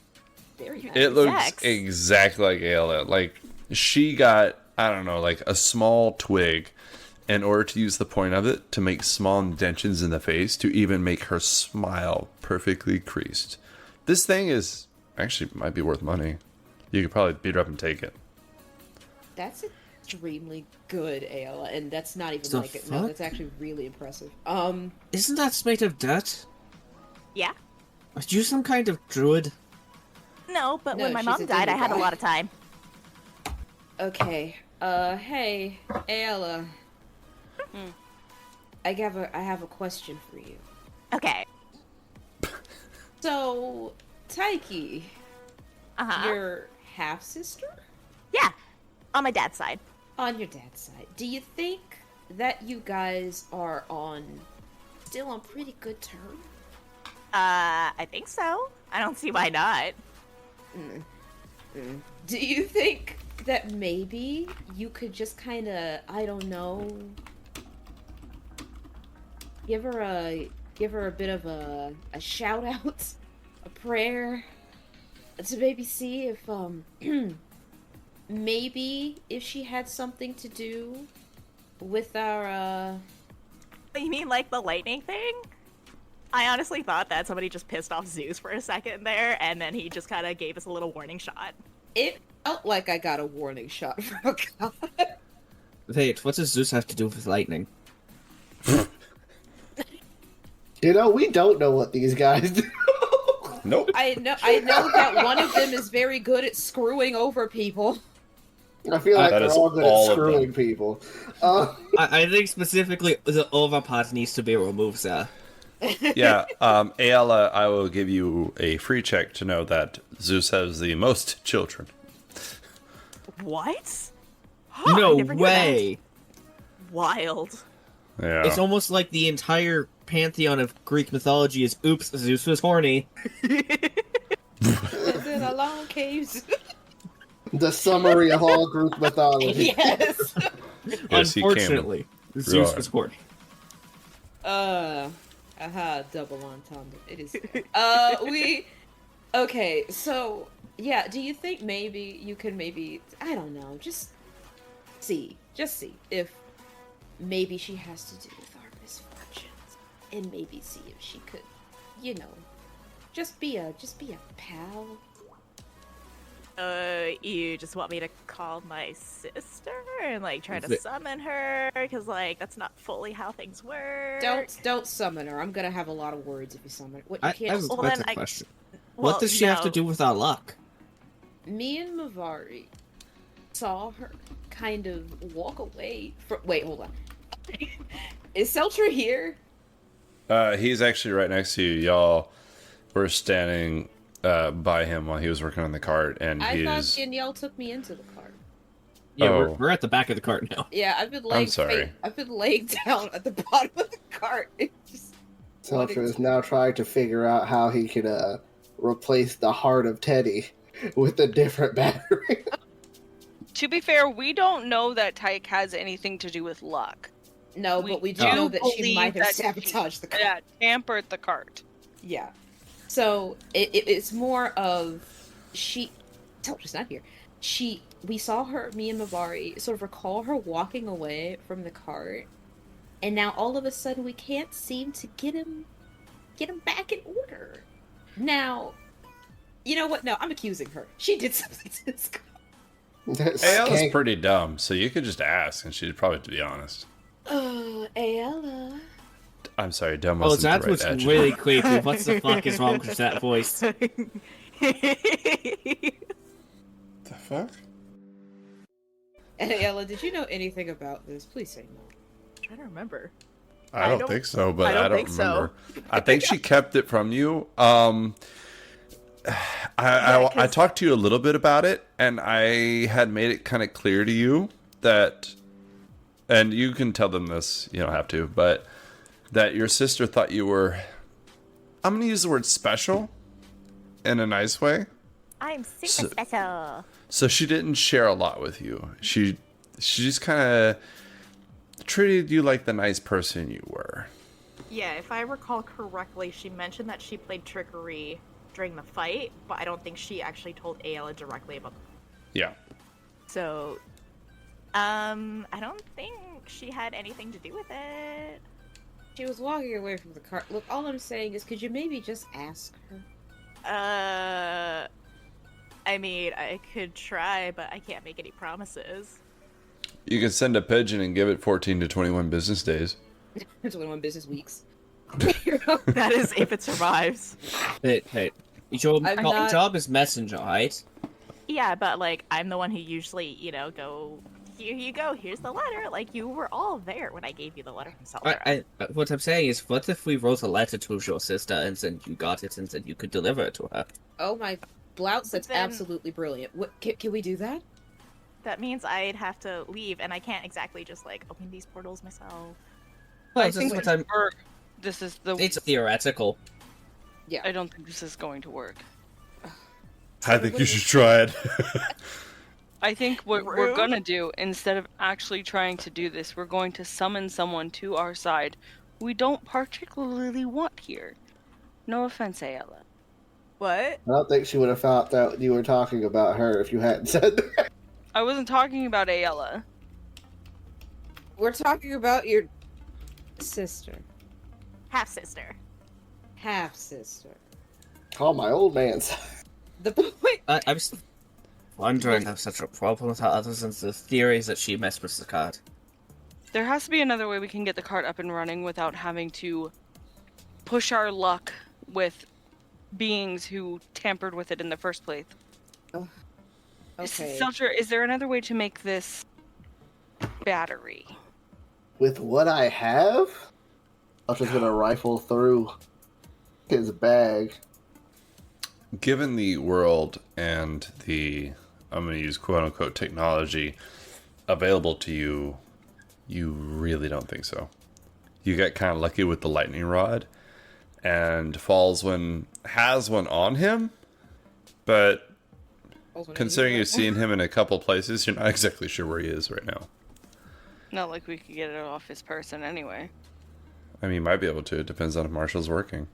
Very nice. It looks Dex. exactly like Ayla. Like, she got, I don't know, like a small twig in order to use the point of it to make small indentions in the face to even make her smile perfectly creased. This thing is actually might be worth money. You could probably beat her up and take it. That's extremely good, Ayla, and that's not even The like it. No, fuck? that's actually really impressive. Isn't that made of dirt? Yeah. Are you some kind of druid? No, but No, when my she's mom a died, I had a demigod. lot of time. Okay. Hey, Ayla. I have a question for you. Okay. So, Taiki, Uh-huh. your half sister Yeah. On my dad's side. on your dad's side, do you think that you guys are still on pretty good terms? I think so. I don't see why not. Do you think that maybe you could just kind of, I don't know, give her a bit of a shout out, a prayer, to maybe see if maybe if she had something to do with our You mean like the lightning thing? I honestly thought that somebody just pissed off Zeus for a second there, and then he just kind of gave us a little warning shot. It felt like I got a warning shot from a god. Wait, what does Zeus have to do with lightning? You know, we don't know what these guys do. Nope. I know that one of them is very good at screwing over people. I feel like That they're is all good all at of them. screwing people. I think specifically the overpod needs to be removed, sir. Yeah, Ayala, I will give you a free check to know that Zeus has the most children. What? I No never knew way! that. Wild. Yeah. It's almost like the entire pantheon of Greek mythology is oops, Zeus was horny. And then along came The summary of all Greek mythology. yes. Yes, he came. Unfortunately, Zeus was horny. Double entendre. It is. Okay, so, yeah, do you think maybe you could I don't know, just see if maybe she has to do with our misfortunes, and maybe see if she could, just be a pal. You just want me to call my sister and like try to The- summon her? Because like that's not fully how things work. Don't summon her. I'm gonna have a lot of words if you summon her. What, you I can't have just... Well, a then better I- question. Well, What does she have to no. do with our luck? Me and Mavari saw her kind of walk away from... Wait, hold on. Is Celtra here? He's actually right next to you. Y'all were standing by him while he was working on the cart, and I thought he's... Danielle took me into the cart. Yeah, Oh. we're at the back of the cart now. Yeah, I've been laying. sorry. I've been laying down at the bottom of the cart. It just... Celtra is now trying to figure out how he could replace the heart of Teddy with a different battery. To be fair, we don't know that Tyke has anything to do with luck. No, We but we do do know that she believe might have that she- sabotaged the cart. Yeah, tampered the cart. Yeah. So it's more of Celtra's not here. We saw her, me and Mavari, sort of recall her walking away from the cart, and now all of a sudden we can't seem to get him back in order. Now, you know what? No, I'm accusing her. She did something to this cart. Ayala's Skank. pretty dumb, so you could just ask, and she'd probably be honest. Ayala. I'm sorry, dumb Oh, wasn't that the right was adjective. really creepy. What the fuck is wrong with that voice? The fuck? Ayala, did you know anything about this? Please say no. trying to remember. I don't think so, but I I don't don't think so. remember. I think she kept it from you. I 'cause- talked to you a little bit about it, and I had made it kind of clear to you that, and you can tell them this, you don't have to, but that your sister thought you were, I'm going to use the word special in a nice way. I'm super So- special. So she didn't share a lot with you. She She just kind of treated you like the nice person you were. Yeah, if I recall correctly, she mentioned that she played trickery during the fight, but I don't think she actually told Ayla directly about Yeah. So, I don't think she had anything to do with it. She was walking away from the car. Look, all I'm saying is, could you maybe just ask her? I mean, I could try, but I can't make any promises. You can send a pigeon and give it 14 to 21 business days. 21 business weeks. That is if it survives. Hey, your I'm not- job is messenger, right? Yeah, but like, I'm the one who usually, go, here you go, here's the letter. Like, you were all there when I gave you the letter from Celtra. What I'm saying is, what if we wrote a letter to your sister and said you got it and said you could deliver it to her? Oh my blouse, that's Then- absolutely brilliant. What, can we do that? That means I'd have to leave, and I can't exactly just, like, open these portals myself. Well, I this think is what this I'm. work. This is the. It's theoretical. Yeah. I don't think this is going to work. I think you should try it. I think what we're Rude. gonna do, instead of actually trying to do this, we're going to summon someone to our side we don't particularly want here. No offense, Ayla. What? I don't think she would have thought that you were talking about her if you hadn't said that. I wasn't talking about Ayla. We're talking about your sister. Half-sister. Half-sister. Call my old man's. The point... I'm still wondering if I have such a problem with her other than the theories that she messed with the card. There has to be another way we can get the cart up and running without having to push our luck with beings who tampered with it in the first place. Okay. Celtra, is there another way to make this battery? With what I have, I'm just gonna rifle through his bag. Given the world and the, I'm going to use quote-unquote technology available to you, you really don't think so. You got kind of lucky with the lightning rod, and Fallswin has one on him, but considering you've seen him in a couple places, you're not exactly sure where he is right now. Not like we could get it off his person anyway. I mean, you might be able to. It depends on if Marshall's working.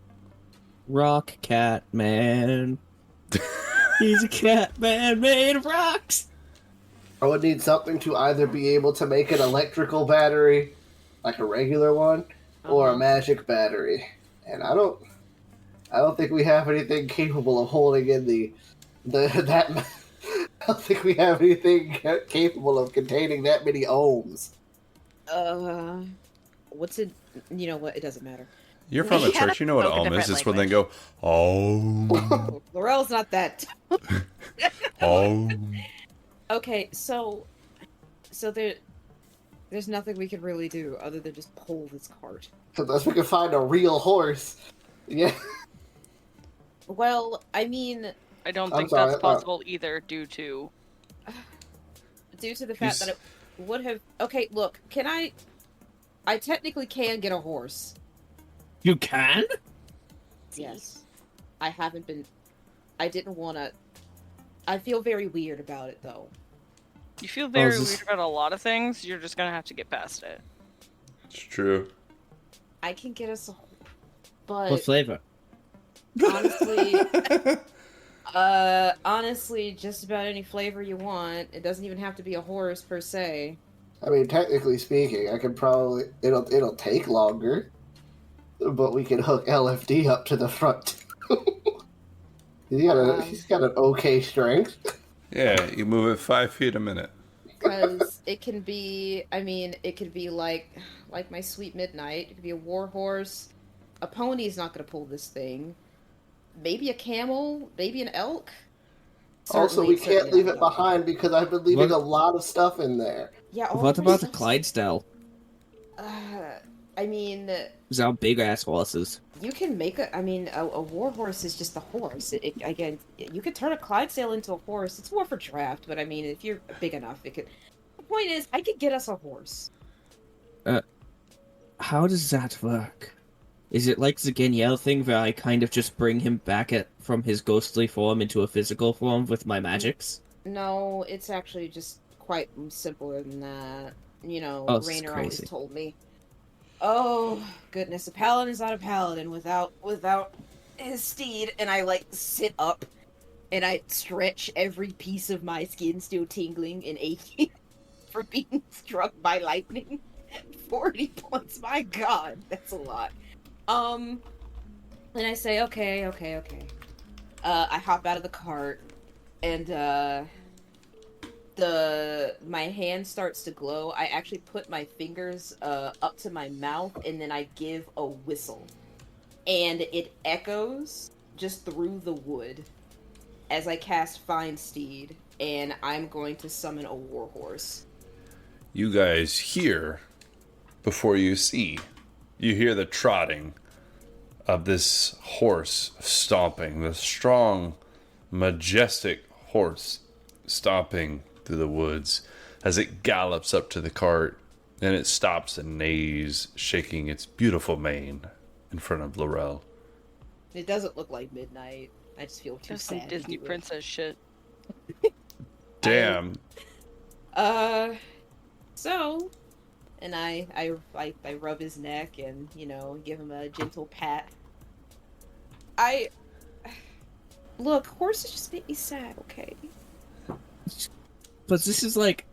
Rock cat man. He's a cat man made of rocks. I would need something to either be able to make an electrical battery, like a regular one, or a magic battery. And I don't think we have anything capable of holding in that. I don't think we have anything capable of containing that many ohms. What's it? You know what? It doesn't matter. You're from a We had church, you know what spoken Om is. different It's when they go, oh, Lorel's not that. oh. Okay, so there's nothing we can really do other than just pull this cart. Unless we can find a real horse. Yeah. Well, I mean, I don't I'm think sorry, that's possible either due to... due to the fact that it would have... Okay, look, I technically can get a horse. You can? Yes. I haven't been... I didn't want to... I feel very weird about it, though. You feel very is this- weird about a lot of things, you're just gonna have to get past it. It's true. I can get us a horse, What but flavor? honestly, just about any flavor you want. It doesn't even have to be a horse, per se. I mean, technically speaking, I could probably... It'll take longer. But we can hook LFD up to the front. He's got an okay strength. Yeah, you move it 5 feet a minute. Because it can be, I mean, it could be like my sweet midnight. It could be a war horse. A pony's not going to pull this thing. Maybe a camel. Maybe an elk. Also, we Certainly can't leave not it a dog. behind because I've been leaving a lot of stuff in there. Yeah. all What of about my the stuff's- Clydesdale? I mean, Those are big ass horses. you can make a. I mean, a war horse is just a horse. Again, you could turn a Clydesdale into a horse. It's more for draft, but I mean, if you're big enough, it could. The point is, I could get us a horse. How does that work? Is it like the Geniel thing where I kind of just bring him back from his ghostly form into a physical form with my magics? No, it's actually just quite simpler than that. You know, Oh, this is Rainer always crazy. told me, "Oh goodness, a paladin is not a paladin without his steed." And I like sit up and I stretch every piece of my skin still tingling and aching for being struck by lightning. 40 points, my god, that's a lot. And I say, okay. I hop out of the cart, and my hand starts to glow. I actually put my fingers up to my mouth, and then I give a whistle, and it echoes just through the wood as I cast Find Steed, and I'm going to summon a warhorse. You guys hear before you see. You hear the trotting of this horse stomping, the strong, majestic horse stomping through the woods as it gallops up to the cart. Then it stops and neighs, shaking its beautiful mane in front of Lorel. It doesn't look like midnight. I just feel too That's some sad. Disney princess shit. Damn. So, and I rub his neck and, you know, give him a gentle pat. Look, horses just make me sad, okay? But this is like...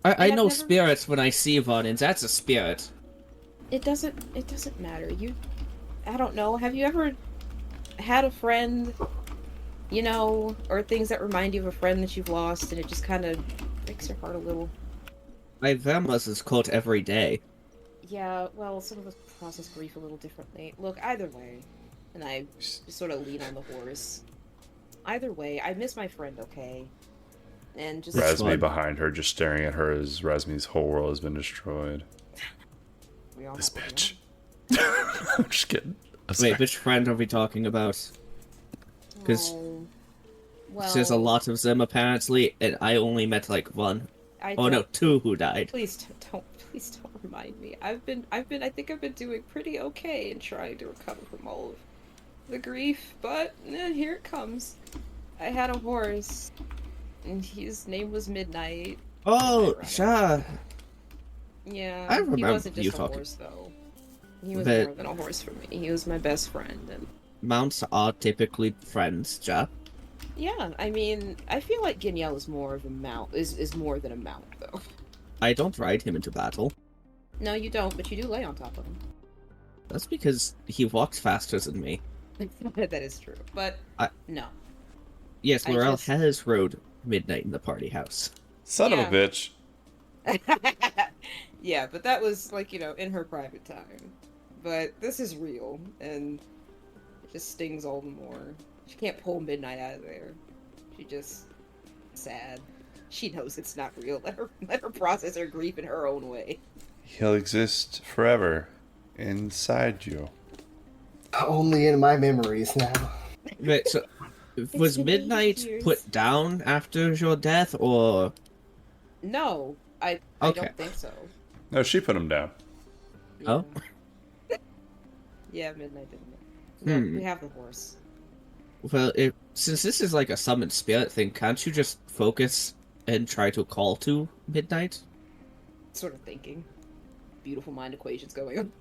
I have know never- spirits when I see one, and that's a spirit. It doesn't matter. I don't know, have you ever had a friend, you know, or things that remind you of a friend that you've lost, and it just kind of breaks your heart a little? My grandma's is called every day. Yeah, well, some of us process grief a little differently. Look, either way, and I just sort of lean on the horse. Either way, I miss my friend, okay? And just... Razmi behind her, just staring at her as Razmi's whole world has been destroyed. We all This have what we bitch. I'm just kidding. I'm sorry. Wait, which friend are we talking about? want. 'Cause Oh, well, There's a lot of them apparently, and I only met like one. I Oh no, don't- 2 who died. Please don't remind me. I think I've been doing pretty okay in trying to recover from all of the grief, but here it comes. I had a horse, and his name was Midnight. Oh, Right. sure. Yeah, I he remember wasn't you just a talking. horse though. He was But- more than a horse for me. He was my best friend, and Mounts are typically friends, ja. yeah, I mean, I feel like Genielle is more of a mount. Is more than a mount though. I don't ride him into battle. No, you don't, but you do lay on top of him. That's because he walks faster than me. That is true, but no. Yes, I Lorel just- has rode Midnight in the party house. Son Yeah. of a bitch. Yeah, but that was like, you know, in her private time. But this is real, and it just stings all the more. She can't pull Midnight out of there. She just sad. She knows it's not real. Let her process her grief in her own way. He'll exist forever inside you. Only in my memories now. Wait, so was been Midnight years. put down after your death, or No, I Okay. don't think so. No, she put him down. Oh? Yeah, Midnight didn't. Look, Hmm. we have the horse. well, since this is like a summoned spirit thing, can't you just focus and try to call to Midnight? Sort of thinking. Beautiful mind equations going on.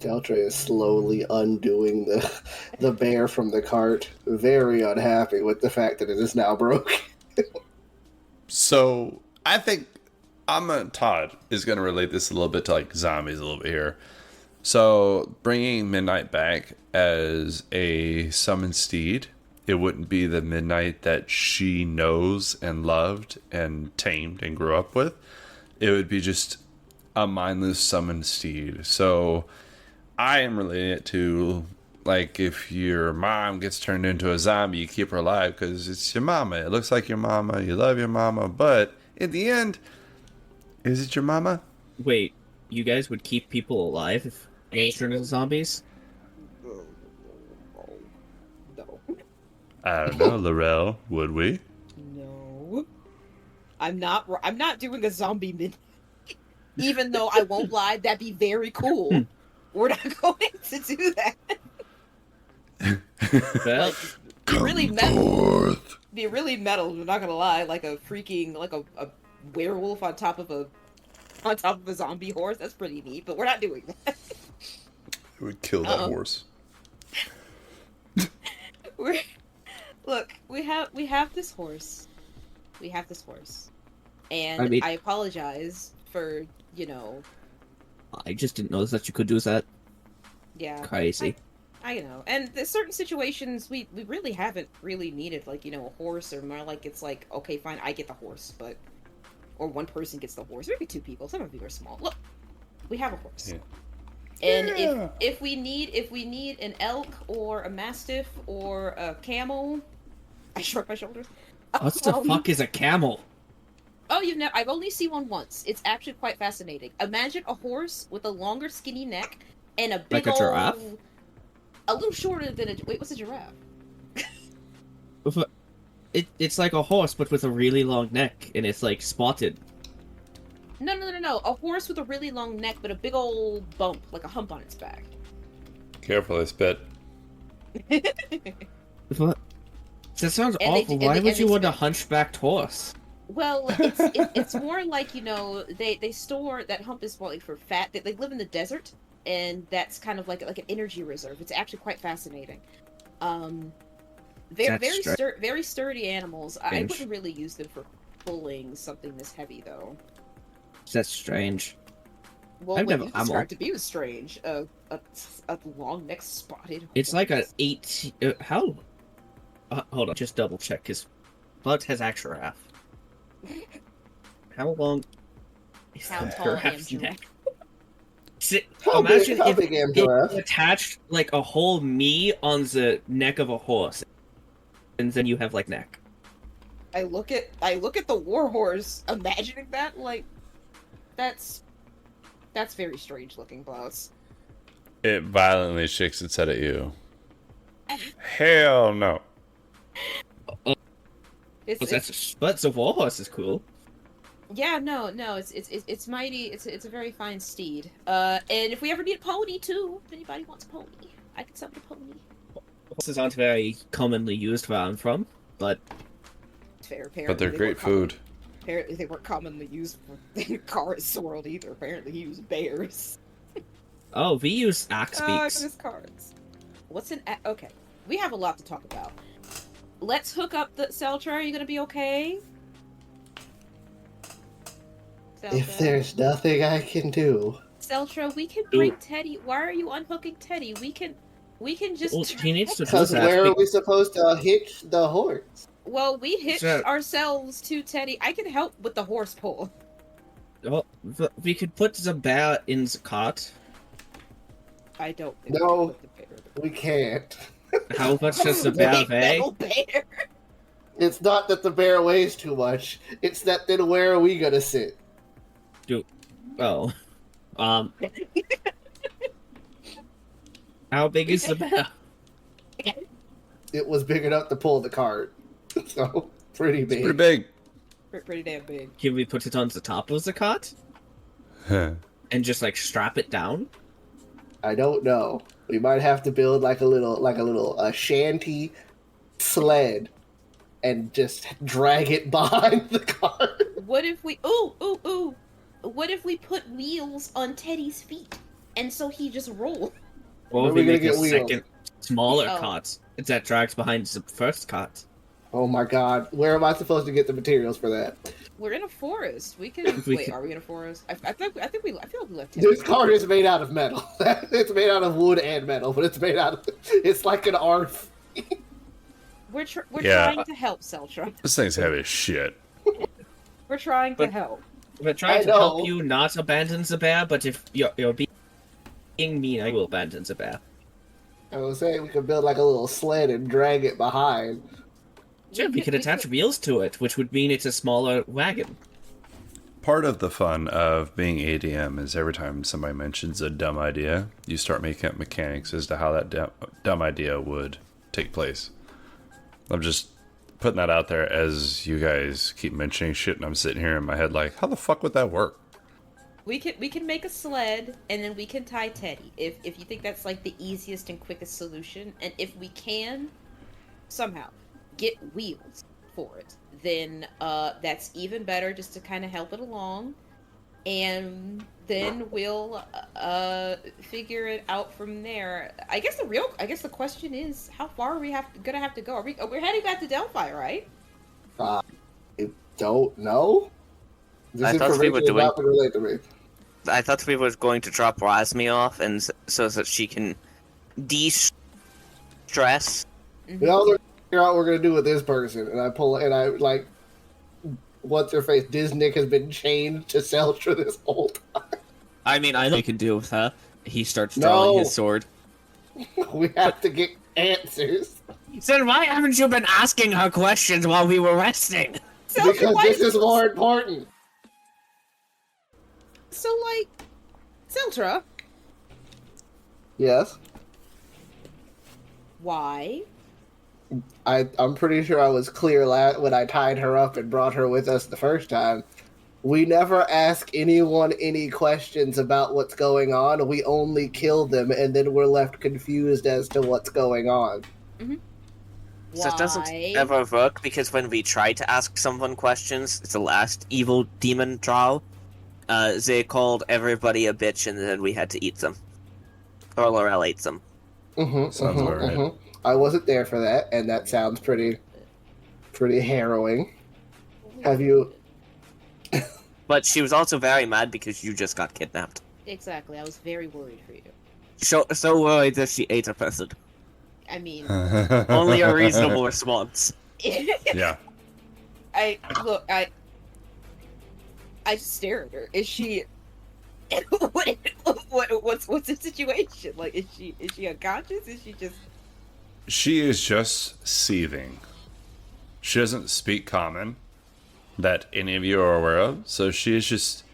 Celtra is slowly undoing the bear from the cart, very unhappy with the fact that it is now broke. So I think Todd is going to relate this a little bit to like zombies a little bit here. So bringing Midnight back as a summoned steed, it wouldn't be the Midnight that she knows and loved and tamed and grew up with. It would be just a mindless summoned steed. So I am relating it to like if your mom gets turned into a zombie, you keep her alive because it's your mama. It looks like your mama. You love your mama, but in the end, is it your mama? Wait, you guys would keep people alive if they turned into zombies? No. I don't know, Lorel. Would we? No. I'm not doing a zombie midnight. Even though I won't lie, that'd be very cool. We're not going to do that. Well, Really metal. be really metal. I'm not gonna lie, like a freaking a werewolf on top of a zombie horse. That's pretty neat, but we're not doing that. It would kill that horse. Look, we have this horse. We have this horse. And I apologize for, I just didn't know that you could do that. Yeah. Crazy. I know. And there's certain situations we really haven't really needed, like, a horse, or more like it's like, okay, fine, I get the horse, but... Or one person gets the horse. Maybe two people. Some of you are small. Look, we have a horse. Yeah. And if we need an elk or a mastiff or a camel... I shrug my shoulders. What the fuck is a camel? Oh, I've only seen one once. It's actually quite fascinating. Imagine a horse with a longer, skinny neck and a big like a giraffe? A little shorter than wait, what's a giraffe? It's like a horse, but with a really long neck, and it's like spotted. No. A horse with a really long neck, but a big old bump, like a hump on its back. Careful, I spit. What? That sounds awful. Why would you want a hunchbacked horse? Well, it's more like, they store that hump is like for fat. They live in the desert, and that's kind of like an energy reserve. It's actually quite fascinating. They're very sturdy animals. I wouldn't really use them for pulling something this heavy, though. That's strange. Well, what you described to me was strange. A long-necked spotted horse. It's like a 18... how? Hold on, just double check, because Bud has actual giraffe. How long is that giraffe's neck? Imagine if it attached like a whole me on the neck of a horse, and then you have like neck. I look at the war horse, imagining that, like, that's very strange looking, boss. It violently shakes its head at you. Hell no. But the war horse is cool. Yeah, no, it's mighty. It's a very fine steed. And if we ever need a pony too, if anybody wants a pony, I can summon a pony. Horses aren't very commonly used where I'm from, but fair. Apparently, but they're great food. Apparently, they weren't commonly used in Kara's world either. Apparently, he used bears. Oh, we use axe beaks. His cards. What's an okay? We have a lot to talk about. Let's hook up the Celtra. Are you gonna be okay? Celtra? If there's nothing I can do. Celtra, we can bring Teddy. Why are you unhooking Teddy? We can just. Well, he needs to do because that. Where are we supposed to hitch the horse? Well, we hitched ourselves to Teddy. I can help with the horse pull. Well, we could put the bear in the cart. I don't think no, we can't. How much does the bear weigh? Bear. It's not that the bear weighs too much. It's that then where are we gonna sit? How big is the bear? It was big enough to pull the cart. So, pretty big. It's pretty big. Pretty damn big. Can we put it on the top of the cart? And just, like, strap it down? I don't know. We might have to build like a little shanty sled and just drag it behind the cart. What if we What if we put wheels on Teddy's feet and so he just rolls? Or if we make a second smaller cart that drags behind the first cart. Oh my god, where am I supposed to get the materials for that? We're in a forest. We can wait. Are we in a forest? I feel like we left. This cart is made out of metal. It's made out of wood and metal, but it's made out of. It's like an RV. We're trying to help, Celtra. This thing's heavy as shit. We're trying to help. We're trying to help you not abandon the bear, but if you're being mean, I will abandon the bear. I was saying we could build like a little sled and drag it behind. Sure, we could attach wheels to it, which would mean it's a smaller wagon. Part of the fun of being ADM is every time somebody mentions a dumb idea, you start making up mechanics as to how that dumb idea would take place. I'm just putting that out there as you guys keep mentioning shit, and I'm sitting here in my head like, how the fuck would that work? We can make a sled, and then we can tie Teddy. If you think that's like the easiest and quickest solution, and if we can somehow get wheels for it, then that's even better, just to kind of help it along. And then we'll figure it out from there. I guess the question is, how far are we gonna have to go? We're heading back to Delphi, right? I don't know. This I thought we information were is doing. not been relayed to me. I thought we were going to drop Razmi off, and so that she can de-stress. We also figure out what we're gonna do with this person, and I like, what's her face? Disnick has been chained to Celtra this whole time. I mean, I know you can deal with her. He starts drawing his sword. We have to get answers. Then why haven't you been asking her questions while we were resting? Because this is more important. So, like, Celtra, Yes. why? I'm pretty sure I was clear when I tied her up and brought her with us the first time. We never ask anyone any questions about what's going on. We only kill them, and then we're left confused as to what's going on. So it doesn't Why? ever work, because when we try to ask someone questions, it's the last evil demon trial, they called everybody a bitch and then we had to eat them. Or Lorel ate them. Sounds about right. I wasn't there for that, and that sounds pretty harrowing. Have you... But she was also very mad because you just got kidnapped. Exactly, I was very worried for you. So worried that she ate a person. I mean, Only a reasonable response. Yeah. I just stare at her. Is she? What's the situation? Like, is she unconscious? Is she just? She is just seething. She doesn't speak common that any of you are aware of, so she is just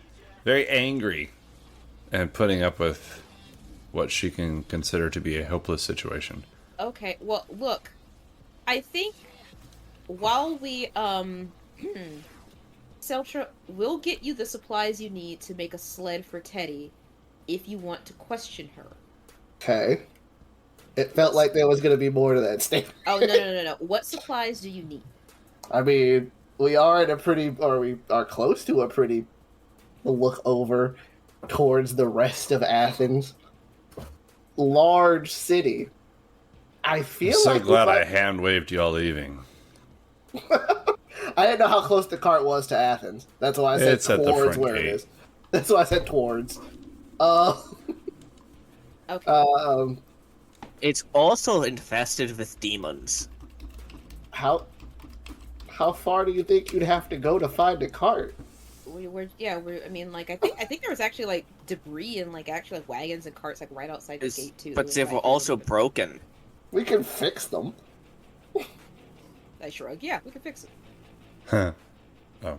very angry and putting up with what she can consider to be a hopeless situation. Okay, well, look, I think while we Celtra will get you the supplies you need to make a sled for Teddy if you want to question her. Okay. It felt like there was going to be more to that statement. Oh, no. What supplies do you need? I mean, we are we are close to a pretty look over towards the rest of Athens. Large city. I feel I'm so like glad I hand waved y'all leaving. I didn't know how close the cart was to Athens. That's why I said It's at the towards front where gate. it is. That's why I said towards. Okay. It's also infested with demons. How far do you think you'd have to go to find a cart? I mean, like, I think there was actually, like, debris and, like, actually, like, wagons and carts, like, right outside the gate, too. But they were also broken. We can fix them. I shrug. Yeah, we can fix it. Huh. Oh.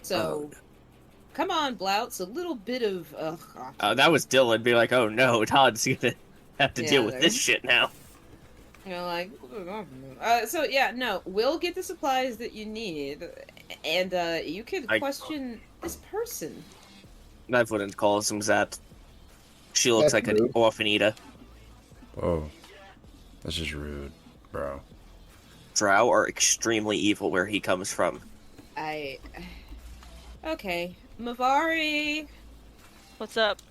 So, come on, Blouts, a little bit of, That was Dylan be like, oh no, Todd's gonna have to deal with there. this shit now. you know, like, so yeah, no, we'll get the supplies that you need, and, you can question this person. I wouldn't call him that. She looks That's like an rude. orphan eater. Whoa. That's just rude, bro. Drow are extremely evil where he comes from. Okay, Mavari! What's up?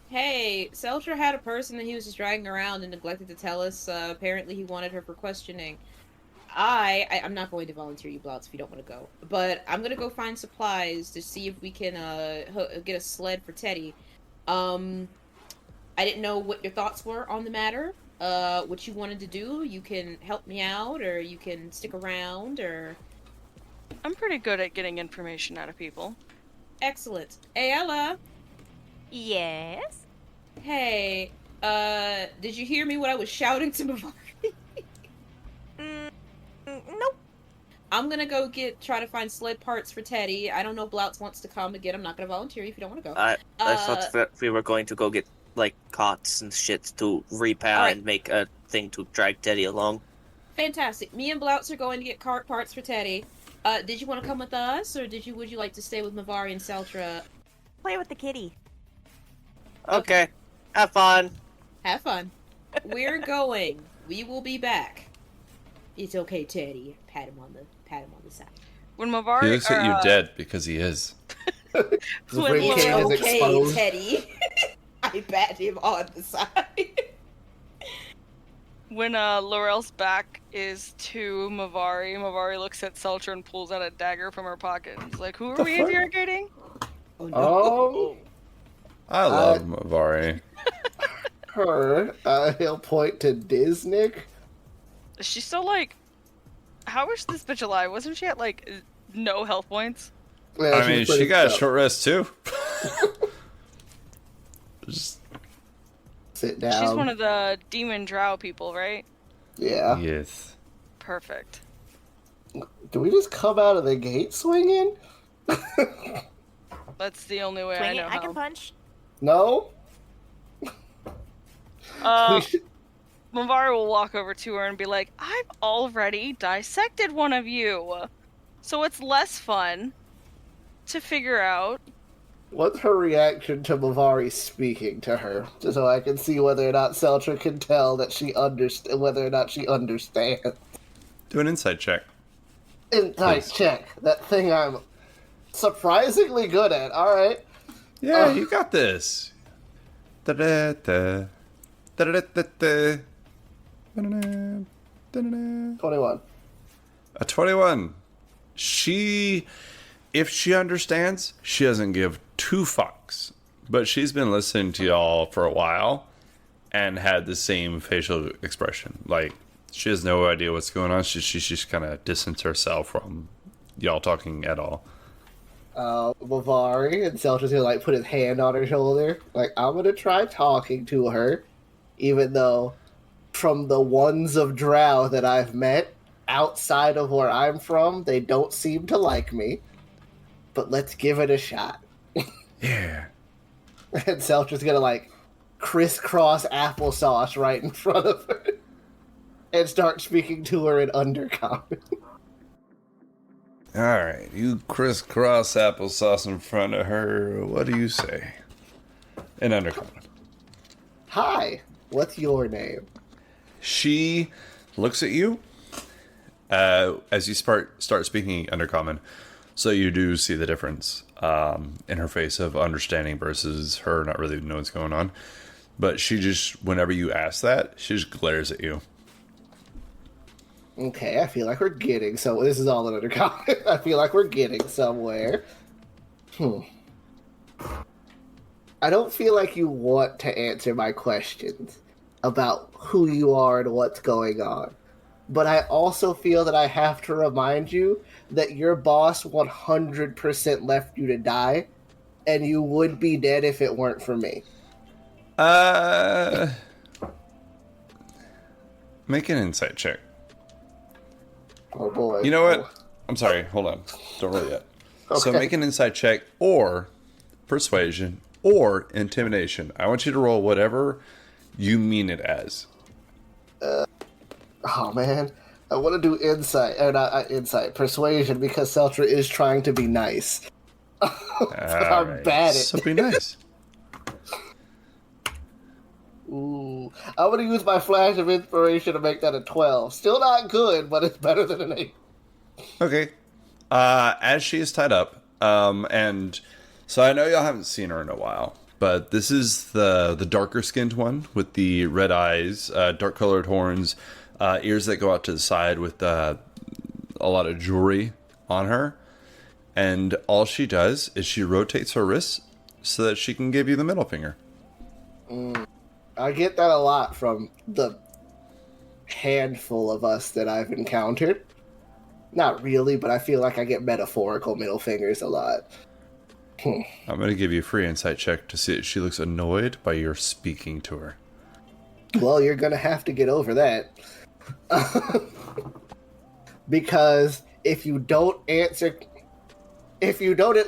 Hey, Celtra had a person that he was just dragging around and neglected to tell us. Apparently he wanted her for questioning. I'm not going to volunteer you, Blouts, if you don't want to go. But I'm gonna go find supplies to see if we can, get a sled for Teddy. I didn't know what your thoughts were on the matter. What you wanted to do. You can help me out, or you can stick around, or... I'm pretty good at getting information out of people. Excellent. Hey, Ella! Yes? Hey, did you hear me when I was shouting to Mavari? Nope. I'm gonna go try to find sled parts for Teddy. I don't know if Blouts wants to come again. I'm not gonna volunteer you if you don't want to go. I thought that we were going to go get, like, cots and shit to repair Alright. and make a thing to drag Teddy along. Fantastic. Me and Blouts are going to get cart parts for Teddy. Did you want to come with us, or would you like to stay with Mavari and Celtra? Play with the kitty. Okay. Have fun. Have fun. We're going. We will be back. It's okay, Teddy. Pat pat him on the side. When He Mavari looks at you dead because he is. The When ring It's chain is okay, exposed. Teddy. I pat him on the side. When Lorel's back is to Mavari, Mavari looks at Celtra and pulls out a dagger from her pocket. He's like, "Who are The we fuck? interrogating?" Oh no. Oh, I love Mavari. her. He'll point to Disnick. Is she still like? How is this bitch alive? Wasn't she at like no health points? Yeah, I she's mean, pretty she got a stuck. short rest too. Just, Sit down. She's one of the demon drow people, right? Yeah. yes. Perfect. Do we just come out of the gate swinging? That's the only way I Swing know it. I can how. punch. No. We should- Mavari will walk over to her and be like, "I've already dissected one of you, so it's less fun to figure out." What's her reaction to Mavari speaking to her, just so I can see whether or not Celtra can tell that she whether or not she understands. Do an insight check. Insight Please. check. That thing I'm surprisingly good at. All right. Yeah, you got this. Da-da-da. Da-da-da-da-da. Da-da-da. Da-da-da. 21. A 21. If she understands, she doesn't give two fucks. But she's been listening to y'all for a while and had the same facial expression. Like, she has no idea what's going on. She just kind of distanced herself from y'all talking at all. Mavari, and Celtra's gonna like put his hand on her shoulder. Like, I'm gonna try talking to her, even though from the ones of Drow that I've met outside of where I'm from, they don't seem to like me. But let's give it a shot. Yeah. And Celtra's gonna like crisscross applesauce right in front of her and start speaking to her in Undercommon. Alright, you crisscross applesauce in front of her. What do you say? In Undercommon. Hi, what's your name? She looks at you as you start speaking Undercommon. So you do see the difference in her face of understanding versus her not really knowing what's going on. But she just, whenever you ask that, she just glares at you. Okay, I feel like we're getting so. This is all an Undercommon. I feel like we're getting somewhere. I don't feel like you want to answer my questions about who you are and what's going on. But I also feel that I have to remind you that your boss 100% left you to die, and you would be dead if it weren't for me. Make an insight check. Oh boy. You know what? I'm sorry, hold on. Don't roll yet. So Okay. make an insight check or persuasion or intimidation. I want you to roll whatever you mean it as. Oh man, I want to do insight, or not insight, persuasion, because Celtra is trying to be nice. But I'm Alright, bad at so be nice. Ooh, I'm gonna use my flash of inspiration to make that a 12. Still not good, but it's better than an 8. Okay. As she is tied up, and so I know y'all haven't seen her in a while, but this is the darker skinned one with the red eyes, dark colored horns, ears that go out to the side with a lot of jewelry on her. And all she does is she rotates her wrists so that she can give you the middle finger. I get that a lot from the handful of us that I've encountered. Not really, but I feel like I get metaphorical middle fingers a lot. I'm going to give you a free insight check to see if she looks annoyed by your speaking to her. Well, you're gonna have to get over that. Because if you don't at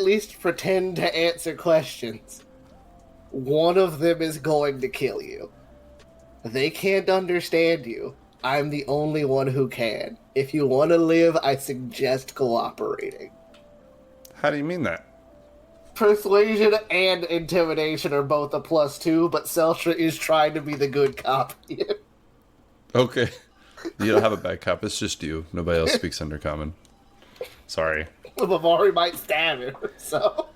least pretend to answer questions, one of them is going to kill you. They can't understand you. I'm the only one who can. If you want to live, I suggest cooperating. How do you mean that? Persuasion and intimidation are both a +2, but Celtra is trying to be the good cop here. Okay. You don't have a bad cop, it's just you. Nobody else speaks Undercommon. Sorry. Mavari might stab her, so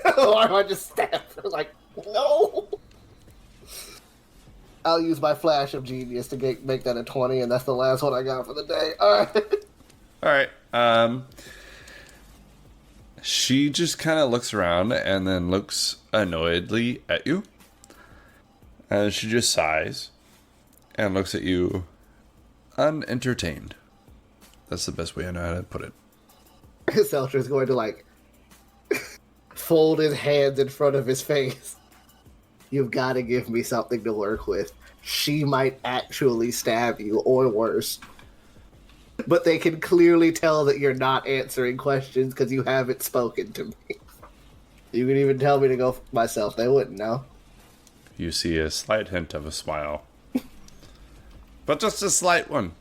Mavari might just stab her. Like, no. I'll use my flash of genius to make that a 20, and that's the last one I got for the day. All right. All right. She just kind of looks around and then looks annoyedly at you. And she just sighs and looks at you unentertained. That's the best way I know how to put it. Celtra is going to, like, fold his hands in front of his face. You've got to give me something to work with. She might actually stab you, or worse. But they can clearly tell that you're not answering questions because you haven't spoken to me. You can even tell me to go myself. They wouldn't know. You see a slight hint of a smile. But just a slight one.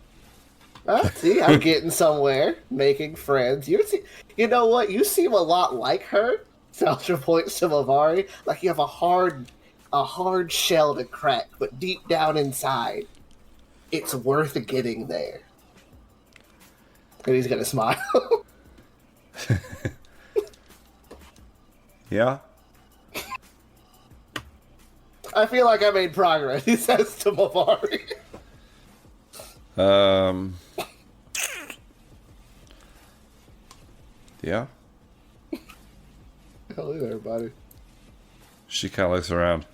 See, I'm getting somewhere, making friends. You know what? You seem a lot like her. Celtra points to Mavari. Like you have a hard shell to crack, but deep down inside, it's worth getting there. And he's gonna smile. Yeah? I feel like I made progress, he says to Mavari. Yeah? Hello, everybody. She kind of looks around.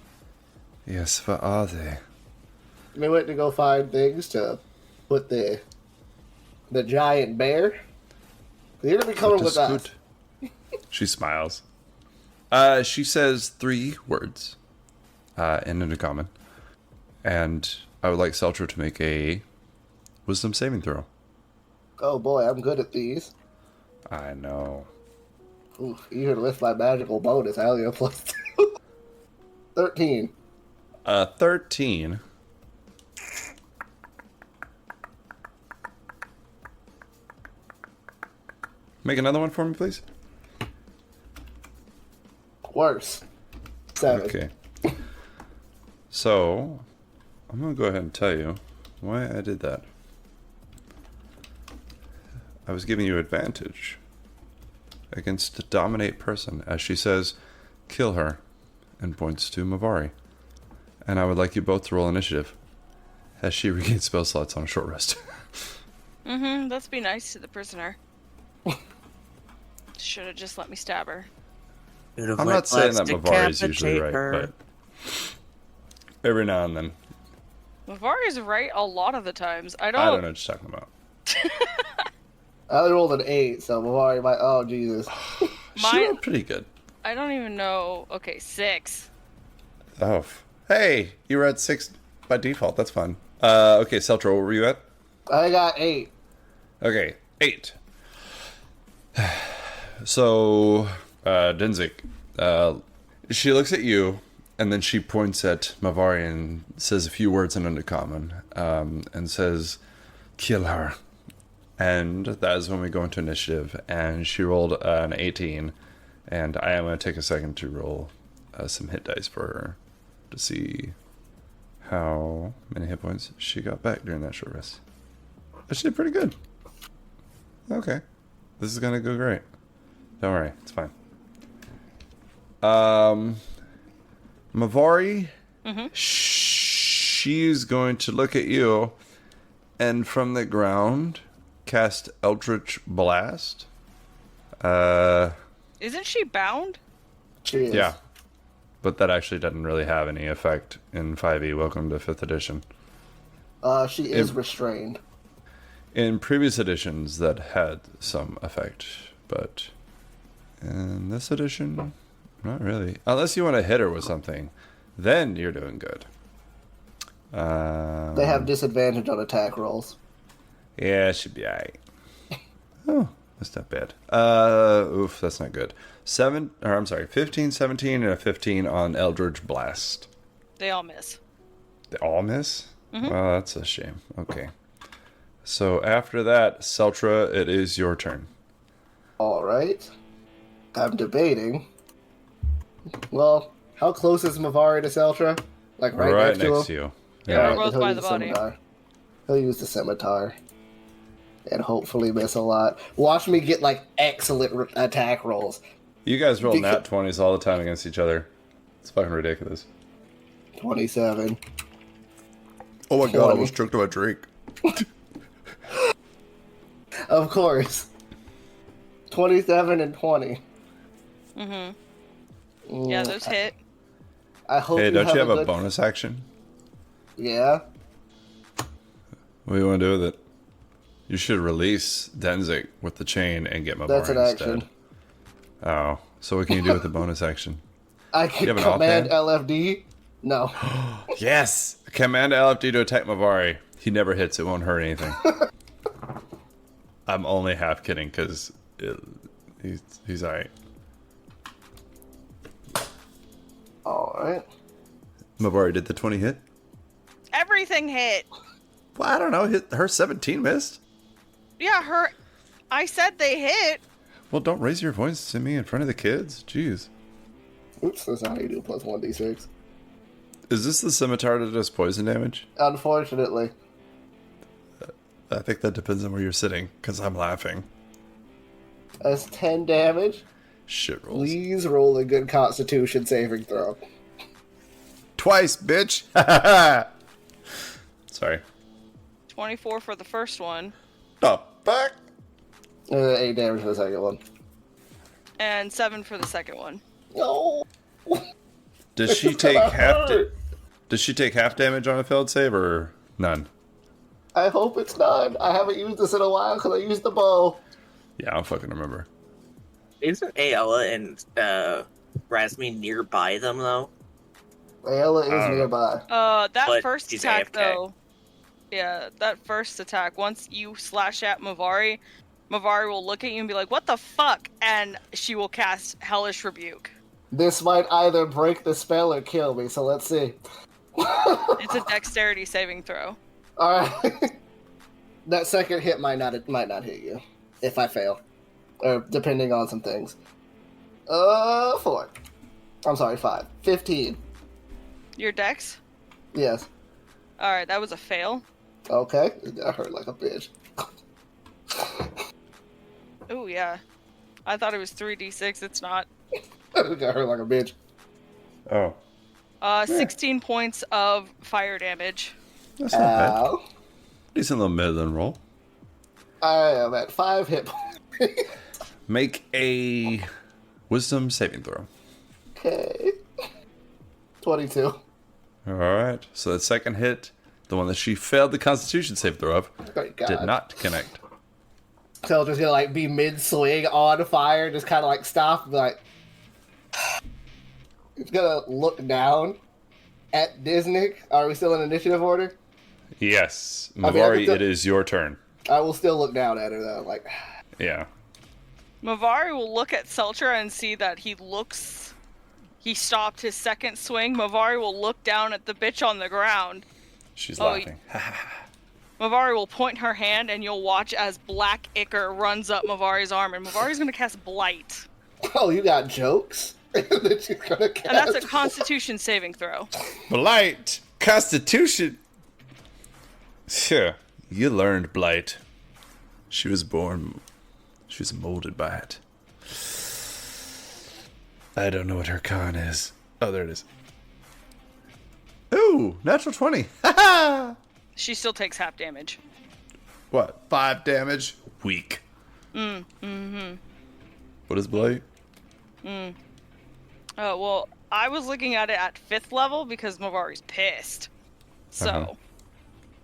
Yes, what are they? We went to go find things to put the giant bear. You're gonna be coming with us. She smiles. She says 3 words in uncommon. And I would like Celtra to make a wisdom saving throw. Oh boy, I'm good at these. I know. Oof, even with my magical bonus, I only have +2. 13. 13. Make another one for me, please. Worse. 7. Okay. So, I'm going to go ahead and tell you why I did that. I was giving you advantage against a dominate person, as she says, kill her, and points to Mavari. And I would like you both to roll initiative, as she regains spell slots on a short rest. Let's be nice to the prisoner. Should have just let me stab her. I'm not saying that Mavari is usually right, but every now and then. Mavari's right a lot of the times. I I don't don't know what you're talking about. I only rolled an 8, so Mavari might. Oh, Jesus. She rolled pretty good. I don't even know. Okay, 6. Oh. Hey, you were at 6 by default. That's fine. Okay, Celtra, what were you at? I got 8. Okay, 8. So, Dinzik, she looks at you, and then she points at Mavari and says a few words in Undercommon, and says, kill her. And that is when we go into initiative, and she rolled an 18, and I am going to take a second to roll some hit dice for her to see how many hit points she got back during that short rest. She did pretty good. Okay. This is going to go great. Don't worry, it's fine. Mavari, she's going to look at you and from the ground cast Eldritch Blast. Isn't she bound? She is. Yeah. But that actually doesn't really have any effect in 5e. Welcome to 5th edition. She is restrained. In previous editions, that had some effect, but in this edition, not really. Unless you want to hit her with something, then you're doing good. They have disadvantage on attack rolls. Yeah, it should be alright. Oh, that's not bad. Oof, that's not good. 15, 17, and a 15 on Eldritch Blast. They all miss. They all miss? Well, that's a shame. Okay. So after that, Celtra, it is your turn. Alright. I'm debating. Well, how close is Mavari to Celtra? Like right next to him? you. Yeah, Alright, we're both he'll by use the body. scimitar. He'll use the scimitar. and hopefully miss a lot. Watch me get like excellent attack rolls. You guys roll nat 20s all the time against each other. It's fucking ridiculous. 27. Oh my 20. god, I almost choked on my drink. Of course. 27 and 20. Yeah, those hit. I hope Hey, don't you have a good... bonus action? Yeah? What do you want to do with it? You should release Denzik with the chain and get Mavari That's an instead. action. Oh, so what can you do with the bonus action? I You can have an command offhand? LFD? No. Yes! Command LFD to attack Mavari. He never hits, it won't hurt anything. I'm only half kidding, because he's alright. Alright. Mavari, did the 20 hit? Everything hit. Well, I don't know. Her 17 missed. Yeah, I said they hit. Well, don't raise your voice to me in front of the kids. Jeez. Oops, that's not how you do plus 1d6. Is this the scimitar that does poison damage? Unfortunately. I think that depends on where you're sitting, because I'm laughing. That's 10 damage. Shit rolls. Please roll a good constitution saving throw. Twice, bitch! Sorry. 24 for the first one. The fuck? 8 damage for the second one. And 7 for the second one. No! Does she take Does she take half damage on a failed save, or none? I hope it's none. I haven't used this in a while because I used the bow. Yeah, I don't fucking remember. Isn't Ayala and Razmi nearby them, though? Ayla is nearby. That But first she's attack, AFK. though. Yeah, that first attack, once you slash at Mavari, Mavari will look at you and be like, what the fuck? And she will cast Hellish Rebuke. This might either break the spell or kill me, so let's see. It's a dexterity saving throw. Alright. That second hit might not hit you. If I fail. Or depending on some things. 4. I'm sorry, 5. 15. Your dex? Yes. Alright, that was a fail. Okay. That hurt like a bitch. Oh, yeah. I thought it was 3d6, it's not. That hurt like a bitch. Oh. 16 points of fire damage. That's not bad. Ow. Decent little midland roll. I am at 5 hit points. Make a wisdom saving throw. Okay. 22. Alright, so the second hit, the one that she failed the constitution save throw of, Great God. did not connect. So just gonna like be mid-swing on fire, just kind of like stop and be like... It's gonna look down at Disney. Are we still in initiative order? Yes. I mean, Mavari, it is your turn. I will still look down at her though, like... Yeah. Mavari will look at Celtra and see that he stopped his second swing. Mavari will look down at the bitch on the ground. She's laughing. Mavari will point her hand and you'll watch as black ichor runs up Mavari's arm, and Mavari's gonna cast Blight. Oh, you got jokes? That she's gonna cast? And that's a constitution saving throw. Blight! Constitution! Yeah, you learned Blight. She was molded by it. I don't know what her con is. Oh, there it is. Ooh, natural 20. Ha She still takes half damage. What? 5 damage? Weak. What is Blight? Oh, well, I was looking at it at 5th level because Mavari's pissed. So,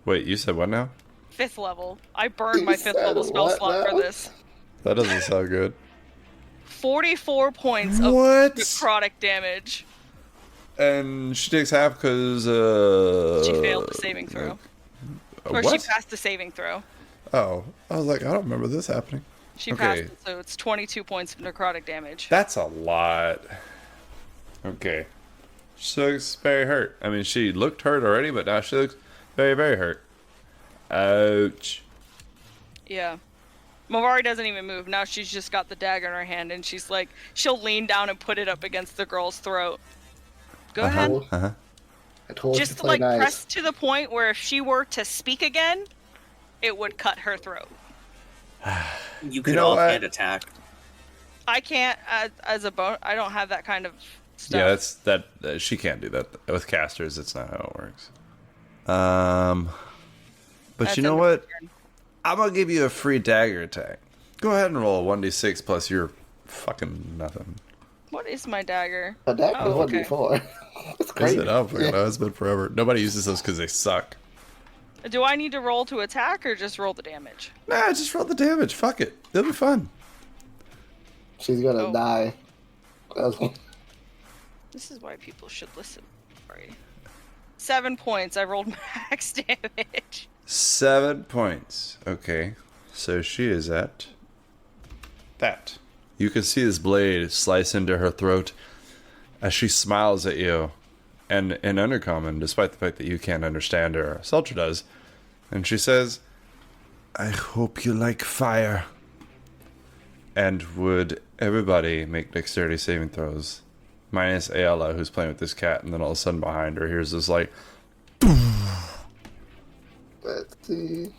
Wait, you said what now? 5th level. I burned my You 5th said level spell what slot for now? this. That doesn't sound good. 44 points of What? necrotic damage. And she takes half because, She failed the saving throw. Or what? she passed the saving throw. Oh, I was like, I don't remember this happening. She Okay. passed it, so it's 22 points of necrotic damage. That's a lot. Okay. She looks very hurt. I mean, she looked hurt already, but now she looks very, very hurt. Ouch. Yeah. Mavari doesn't even move. Now she's just got the dagger in her hand, and she's like, she'll lean down and put it up against the girl's throat. Go ahead. Uh-huh. I told you Just to to, play like, nice. press to the point where if she were to speak again, it would cut her throat. You could know what? offhand attack. I can't as a bone. I don't have that kind of stuff. Yeah, that she can't do that with casters. It's not how it works. But That's you know under what? turn. I'm gonna give you a free dagger attack. Go ahead and roll a 1d6 plus your fucking nothing. What is my dagger? A deck Oh, was okay. 1d4. That's Is crazy. it up? Yeah. It's been forever. Nobody uses those because they suck. Do I need to roll to attack or just roll the damage? Nah, just roll the damage. Fuck it. It'll be fun. She's gonna Oh. die. That's one. This is why people should listen. Sorry. 7 points. I rolled max damage. 7 points. Okay. So she is at that. You can see this blade slice into her throat as she smiles at you. And in Undercommon, despite the fact that you can't understand her, Celtra does. And she says, I hope you like fire. And would everybody make dexterity saving throws? Minus Ayala, who's playing with this cat, and then all of a sudden behind her, here's this like... Let's see.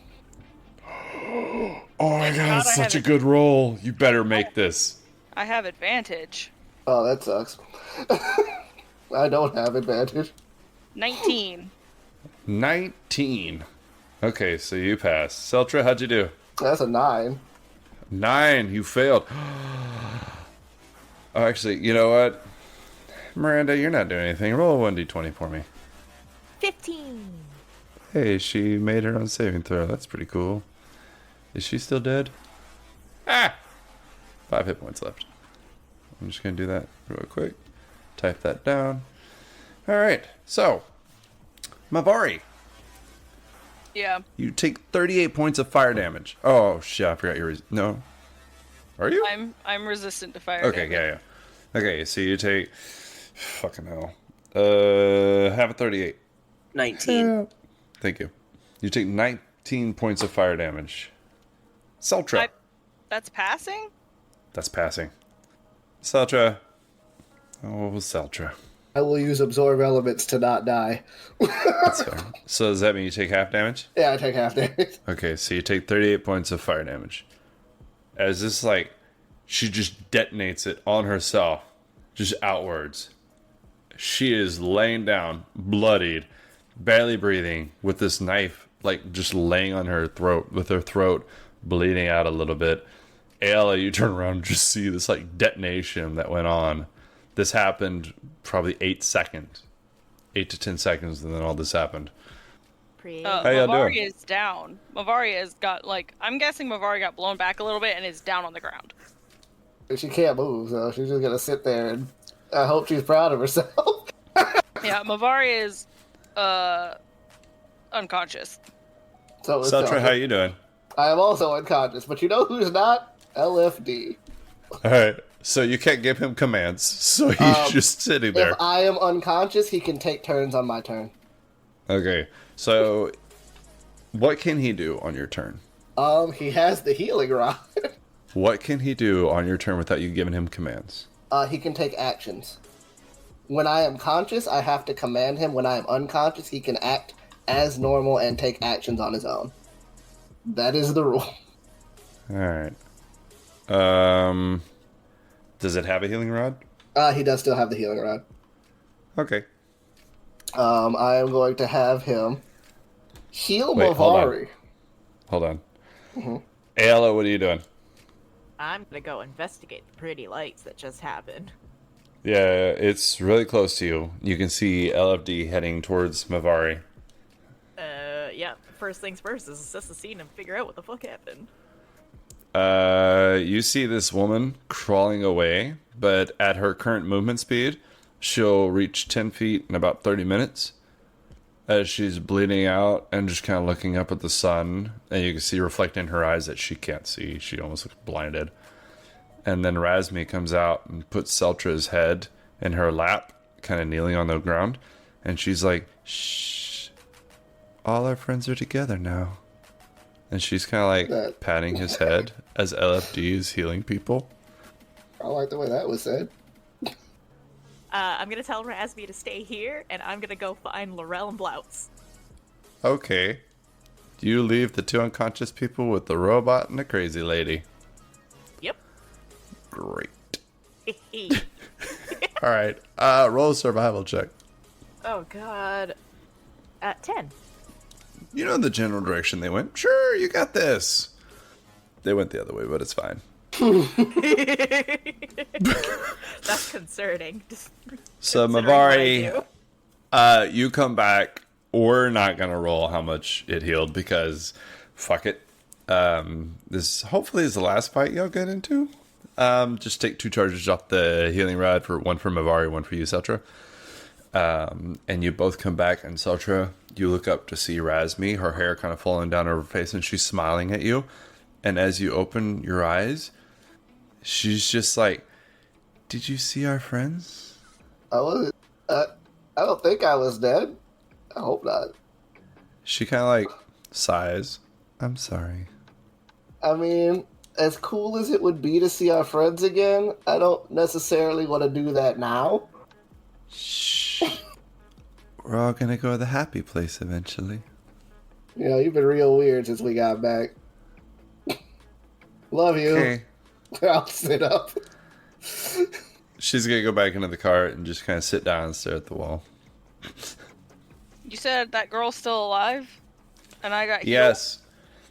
Oh my god, God, it's I such a haven't- good roll. You better make this. I have advantage. Oh, that sucks. I don't have advantage. 19. 19. Okay, so you pass. Celtra, how'd you do? That's a 9. 9. You failed. Oh, actually, you know what? Miranda, you're not doing anything. Roll a 1d20 for me. 15. Hey, she made her own saving throw. That's pretty cool. Is she still dead? Ah! 5 hit points left. I'm just going to do that real quick. Type that down. Alright, so. Mavari. Yeah. You take 38 points of fire damage. Oh, shit, I forgot your... No. Are you? I'm resistant to fire. Okay, damage. yeah. Okay, so you take... Fucking hell. Have a 38. 19. Thank you. You take 19 points of fire damage. Celtra. That's passing? That's passing. Celtra. Oh, Celtra. I will use absorb elements to not die. That's fair. So does that mean you take half damage? Yeah, I take half damage. Okay, so you take 38 points of fire damage. As this, like, she just detonates it on herself, just outwards. She is laying down, bloodied, barely breathing, with this knife, like, just laying on her throat, with her throat bleeding out a little bit. Ayla, you turn around and just see this, like, detonation that went on. This happened probably 8 seconds. 8 to 10 seconds, and then all this happened. How y'all Mavari doing? is down. Mavari has got, like, I'm guessing Mavari got blown back a little bit and is down on the ground. She can't move, so she's just gonna sit there and I hope she's proud of herself. Yeah, Mavari is, unconscious. So it's Celtra, how you doing? I am also unconscious, but you know who's not? LFD. Alright, so you can't give him commands, so he's just sitting there. If I am unconscious, he can take turns on my turn. Okay, so what can he do on your turn? He has the healing rod. What can he do on your turn without you giving him commands? He can take actions. When I am conscious, I have to command him. When I am unconscious, he can act as normal and take actions on his own. That is the rule. Alright. Does it have a healing rod? He does still have the healing rod. Okay. I am going to have him heal Wait, hold on. Mavari. Hold on. Ayla, what are you doing? I'm gonna go investigate the pretty lights that just happened. Yeah, it's really close to you. You can see LFD heading towards Mavari. Yeah, first things first is assess the scene and figure out what the fuck happened. You see this woman crawling away, but at her current movement speed, she'll reach 10 feet in about 30 minutes as she's bleeding out and just kind of looking up at the sun. And you can see reflected in her eyes that she can't see. She almost looks blinded. And then Razmi comes out and puts Celtra's head in her lap, kind of kneeling on the ground. And she's like, shh, all our friends are together now. And she's kind of like patting his head as LFD is healing people. I like the way that was said. I'm gonna tell Razmi to stay here, and I'm gonna go find Lorel and Blouse. Okay. You leave the two unconscious people with the robot and the crazy lady. Yep. Great. All right. Roll a survival check. Oh god. 10. You know the general direction they went. Sure, you got this. They went the other way, but it's fine. That's concerning. So Considering what I Mavari, do. you come back. We're not gonna roll how much it healed because, fuck it. This hopefully is the last fight y'all get into. Just take 2 charges off the healing rod, for one for Mavari, one for you, Celtra. And you both come back, and Celtra, you look up to see Razmi, her hair kind of falling down her face, and she's smiling at you. And as you open your eyes, she's just like, "Did you see our friends?" I don't think I was dead. I hope not. She kind of like sighs. "I'm sorry." I mean, as cool as it would be to see our friends again, I don't necessarily want to do that now. Shh. We're all gonna go to the happy place eventually. You know, you've been real weird since we got back. Love you. Okay. I'll sit up. She's gonna go back into the car and just kind of sit down and stare at the wall. You said that girl's still alive? And I got Yes.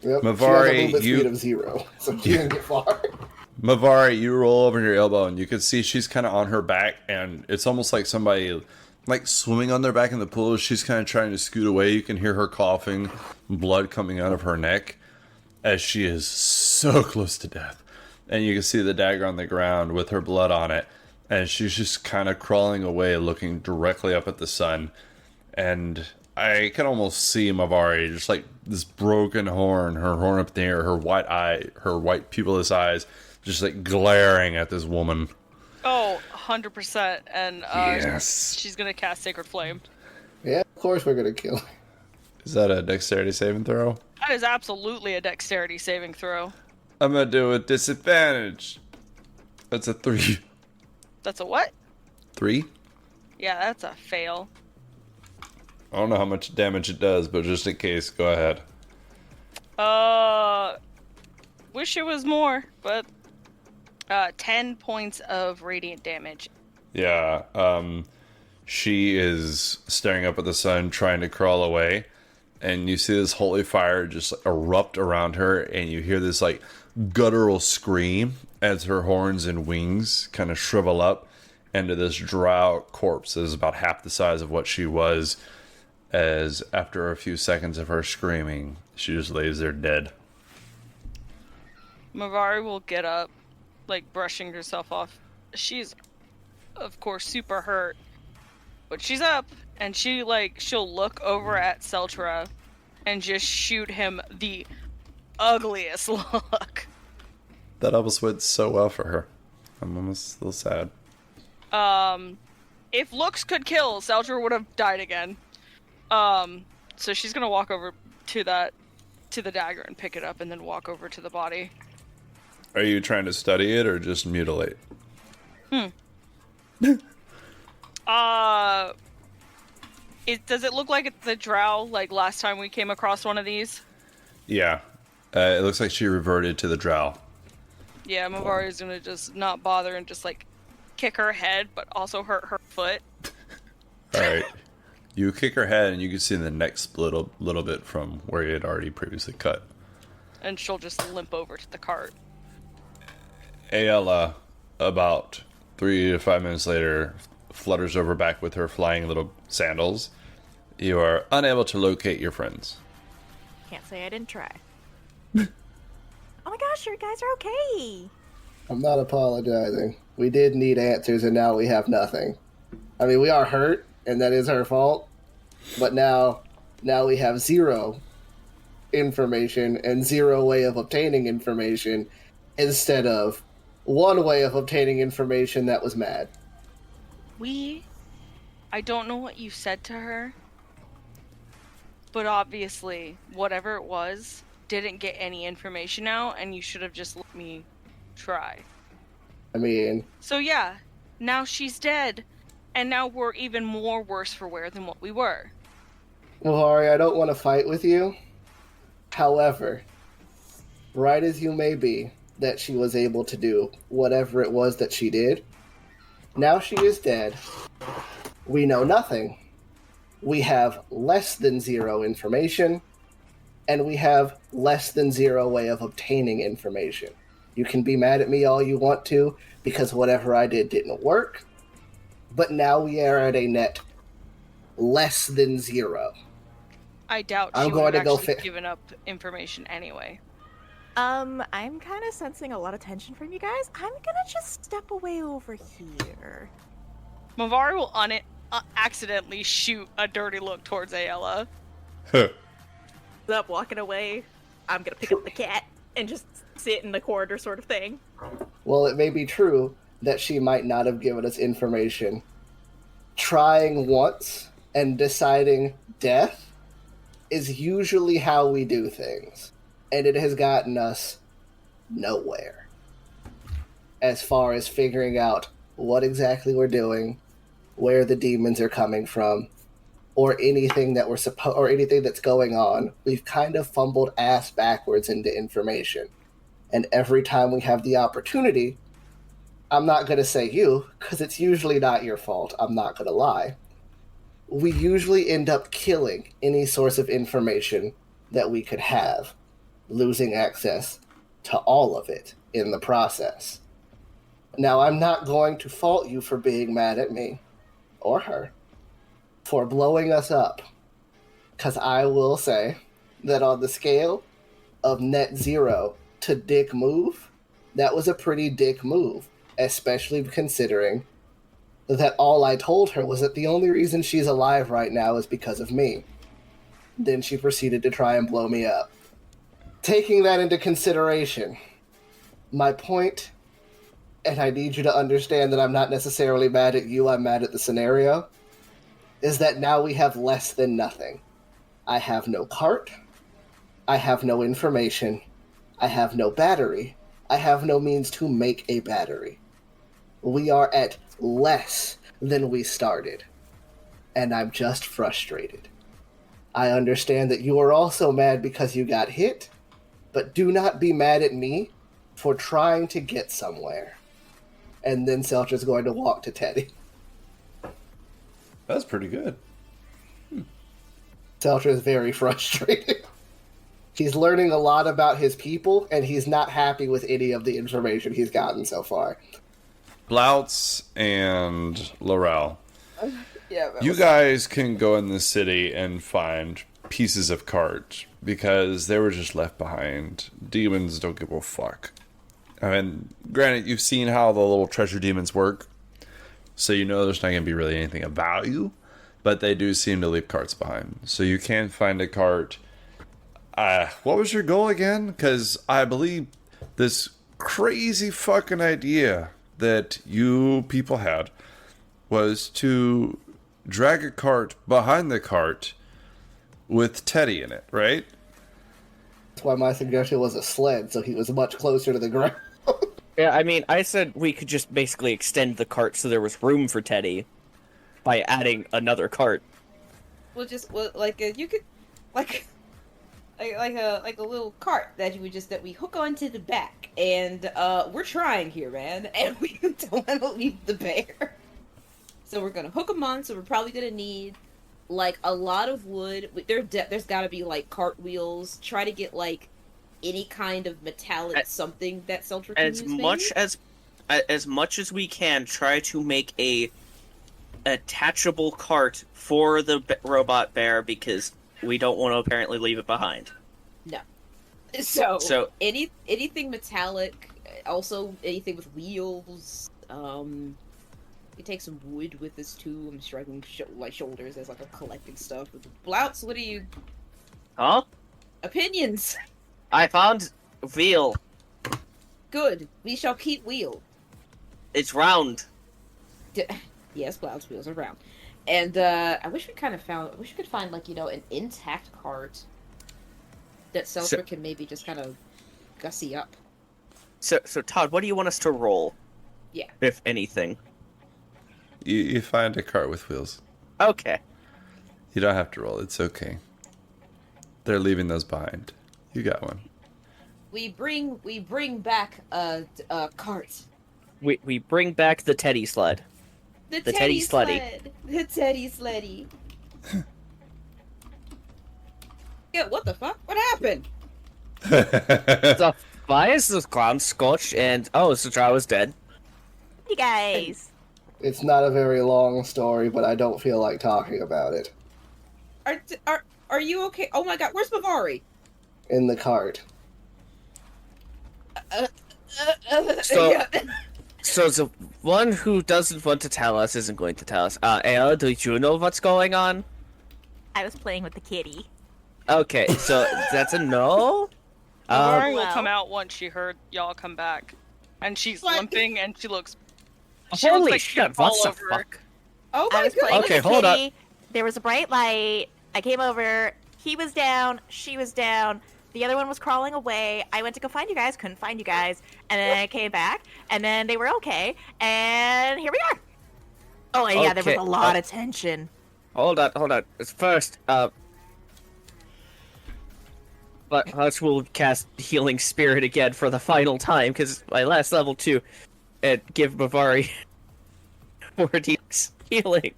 Yep. Mavari, she has a movement you- speed of 0, so she didn't get far. Mavari, you roll over your elbow and you can see she's kind of on her back, and it's almost like somebody like swimming on their back in the pool. She's kind of trying to scoot away. You can hear her coughing, blood coming out of her neck as she is so close to death. And you can see the dagger on the ground with her blood on it, and she's just kind of crawling away, looking directly up at the sun. And I can almost see Mavari just like this broken horn, her horn up there, her white pupilless eyes, just like glaring at this woman. Oh, 100%. And Yes. she's gonna cast Sacred Flame. Yeah, of course we're gonna kill her. Is that a dexterity saving throw? That is absolutely a dexterity saving throw. I'm gonna do it with disadvantage. That's a 3. That's a what? 3? Yeah, that's a fail. I don't know how much damage it does, but just in case, go ahead. Wish it was more, but 10 points of radiant damage. Yeah, she is staring up at the sun, trying to crawl away, and you see this holy fire just erupt around her, and you hear this like guttural scream as her horns and wings kind of shrivel up into this drow corpse that is about half the size of what she was, as after a few seconds of her screaming, she just lays there dead. Mavari will get up, like brushing herself off. She's, of course, super hurt, but she's up, and she'll look over at Celtra and just shoot him the ugliest look. That almost went so well for her. I'm almost a little sad. If looks could kill, Celtra would have died again. So she's gonna walk over to the dagger and pick it up, and then walk over to the body. Are you trying to study it or just mutilate? Does it look like it's the drow, like last time we came across one of these? Yeah. It looks like she reverted to the drow. Yeah, Mavari is gonna just not bother and just like kick her head, but also hurt her foot. Alright. You kick her head and you can see the neck split a little bit from where you had already previously cut. And she'll just limp over to the cart. Ayala, about 3 to 5 minutes later, flutters over back with her flying little sandals. You are unable to locate your friends. Can't say I didn't try. Oh my gosh, you guys are okay. I'm not apologizing. We did need answers, and now we have nothing. I mean, we are hurt, and that is her fault. But now we have 0 information and 0 way of obtaining information instead of 1 way of obtaining information that was mad. I don't know what you said to her, but obviously, whatever it was, didn't get any information out, and you should have just let me try. I mean... So yeah, now she's dead, and now we're even more worse for wear than what we were. Mavari, I don't want to fight with you, However, right as you may be that she was able to do whatever it was that she did, now she is dead. We know nothing. We have less than zero information, and we have less than zero way of obtaining information. You can be mad at me all you want to, because whatever I did didn't work, but now we are at a net less than zero. I doubt I'm she going would to have go actually given up information anyway. I'm kind of sensing a lot of tension from you guys. I'm gonna just step away over here. Mavari will accidentally shoot a dirty look towards Ayala. Up, walking away. I'm gonna pick up the cat and just sit in the corridor, sort of thing. Well, it may be true that she might not have given us information. Trying once and deciding death is usually how we do things, and it has gotten us nowhere as far as figuring out what exactly we're doing, where the demons are coming from, or anything that or anything that's going on. We've kind of fumbled ass backwards into information, and every time we have the opportunity, I'm not going to say you, because it's usually not your fault, I'm not going to lie, we usually end up killing any source of information that we could have, losing access to all of it in the process. Now, I'm not going to fault you for being mad at me, or her, for blowing us up, because I will say that on the scale of net zero to dick move, that was a pretty dick move, especially considering that all I told her was that the only reason she's alive right now is because of me. Then she proceeded to try and blow me up. Taking that into consideration, my point, and I need you to understand that I'm not necessarily mad at you, I'm mad at the scenario, is that now we have less than nothing. I have no cart, I have no information, I have no battery, I have no means to make a battery. We are at less than we started, and I'm just frustrated. I understand that you are also mad because you got hit, but do not be mad at me for trying to get somewhere. And then Celtra's going to walk to Teddy. That's pretty good. Celtra is very frustrated. He's learning a lot about his people, and he's not happy with any of the information he's gotten so far. Blouts and Lorel, Yeah. you guys can go in the city and find pieces of cart because they were just left behind. Demons don't give a fuck. I mean, granted, you've seen how the little treasure demons work, so you know there's not going to be really anything of value, but they do seem to leave carts behind. So you can find a cart. What was your goal again? Because I believe this crazy fucking idea that you people had was to drag a cart behind the cart with Teddy in it, right? That's why my suggestion was a sled, so he was much closer to the ground. Yeah, I mean, I said we could just basically extend the cart so there was room for Teddy by adding another cart. We'll just you could like a little cart that we hook onto the back, and we're trying here, man, and we don't want to leave the bear. So we're gonna hook them on. So we're probably gonna need like a lot of wood. There's got to be like cart wheels. Try to get like any kind of metallic something that Celtra can use. As much as we can, try to make a attachable cart for the robot bear because we don't want to apparently leave it behind. No. So anything metallic, also anything with wheels. We take some wood with us too. I'm striking shoulders as like a collecting stuff. Blouts, what do you? Huh? Opinions. I found wheel. Good. We shall keep wheel. It's round. Yes, Blouts wheels are round. And I wish we could find like an intact cart that Celtra can maybe just kind of gussy up. So Todd, what do you want us to roll? Yeah. If anything. You find a cart with wheels. Okay. You don't have to roll. It's okay. They're leaving those behind. You got one. We bring back a cart. We bring back the teddy sled. The teddy sleddy. sled. The teddy sleddy. Yeah, what the fuck? What happened? The fires was ground scorched, and Celtra was dead. You guys. It's not a very long story, but I don't feel like talking about it. Are you okay? Oh my god, where's Mavari? In the cart. So- Yeah. So the one who doesn't want to tell us isn't going to tell us. Ayla, do you know what's going on? I was playing with the kitty. Okay, so that's a no? Mavari will well. come out once she heard y'all come back. And she's What? limping and she looks like Holy she'd shit, fall what the over. fuck? Oh I my was playing god. Okay, with the hold up. kitty. There was a bright light. I came over. He was down. She was down. The other one was crawling away. I went to go find you guys. Couldn't find you guys. And then I came back. And then they were okay. And here we are. Oh, and yeah, there was Okay, a lot of tension. Hold on. First, but us will cast Healing Spirit again for the final time, because my last level 2, and give Mavari 4d healing.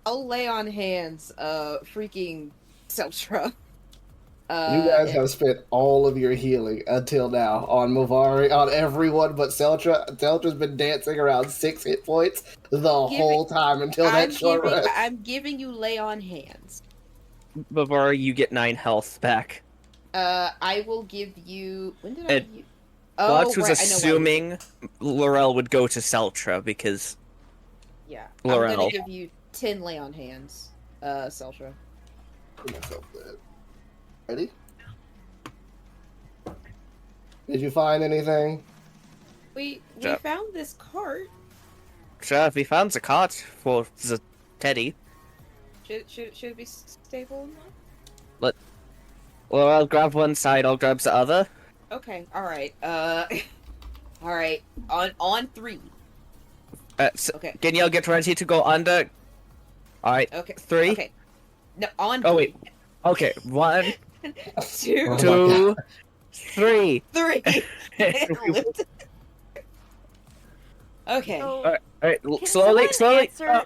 I'll lay on hands, freaking Celtra. You guys have spent all of your healing until now on Mavari, on everyone but Celtra. Celtra's been dancing around 6 hit points the whole time until that short rest. I'm giving you lay on hands. Mavari, you get 9 health back. I will give you. When did I And give you? Watch was right, I know why. assuming Lorel would go to Celtra, because Yeah, Lorel. I'm gonna give you 10 lay on hands, Celtra. Put myself dead. Ready? Did you find anything? We Yeah. found this cart. Sure, we found the cart for the teddy. Should it be stable? Well, I'll grab one side, I'll grab the other. Okay, all right. All right. On 3. Okay. Danielle, get ready to go under. Alright, Okay. 3. Okay. No, on. Oh, wait. Okay, 1, 2, Oh my 2, 3. 3. Okay. So, Alright, can slowly. someone answer-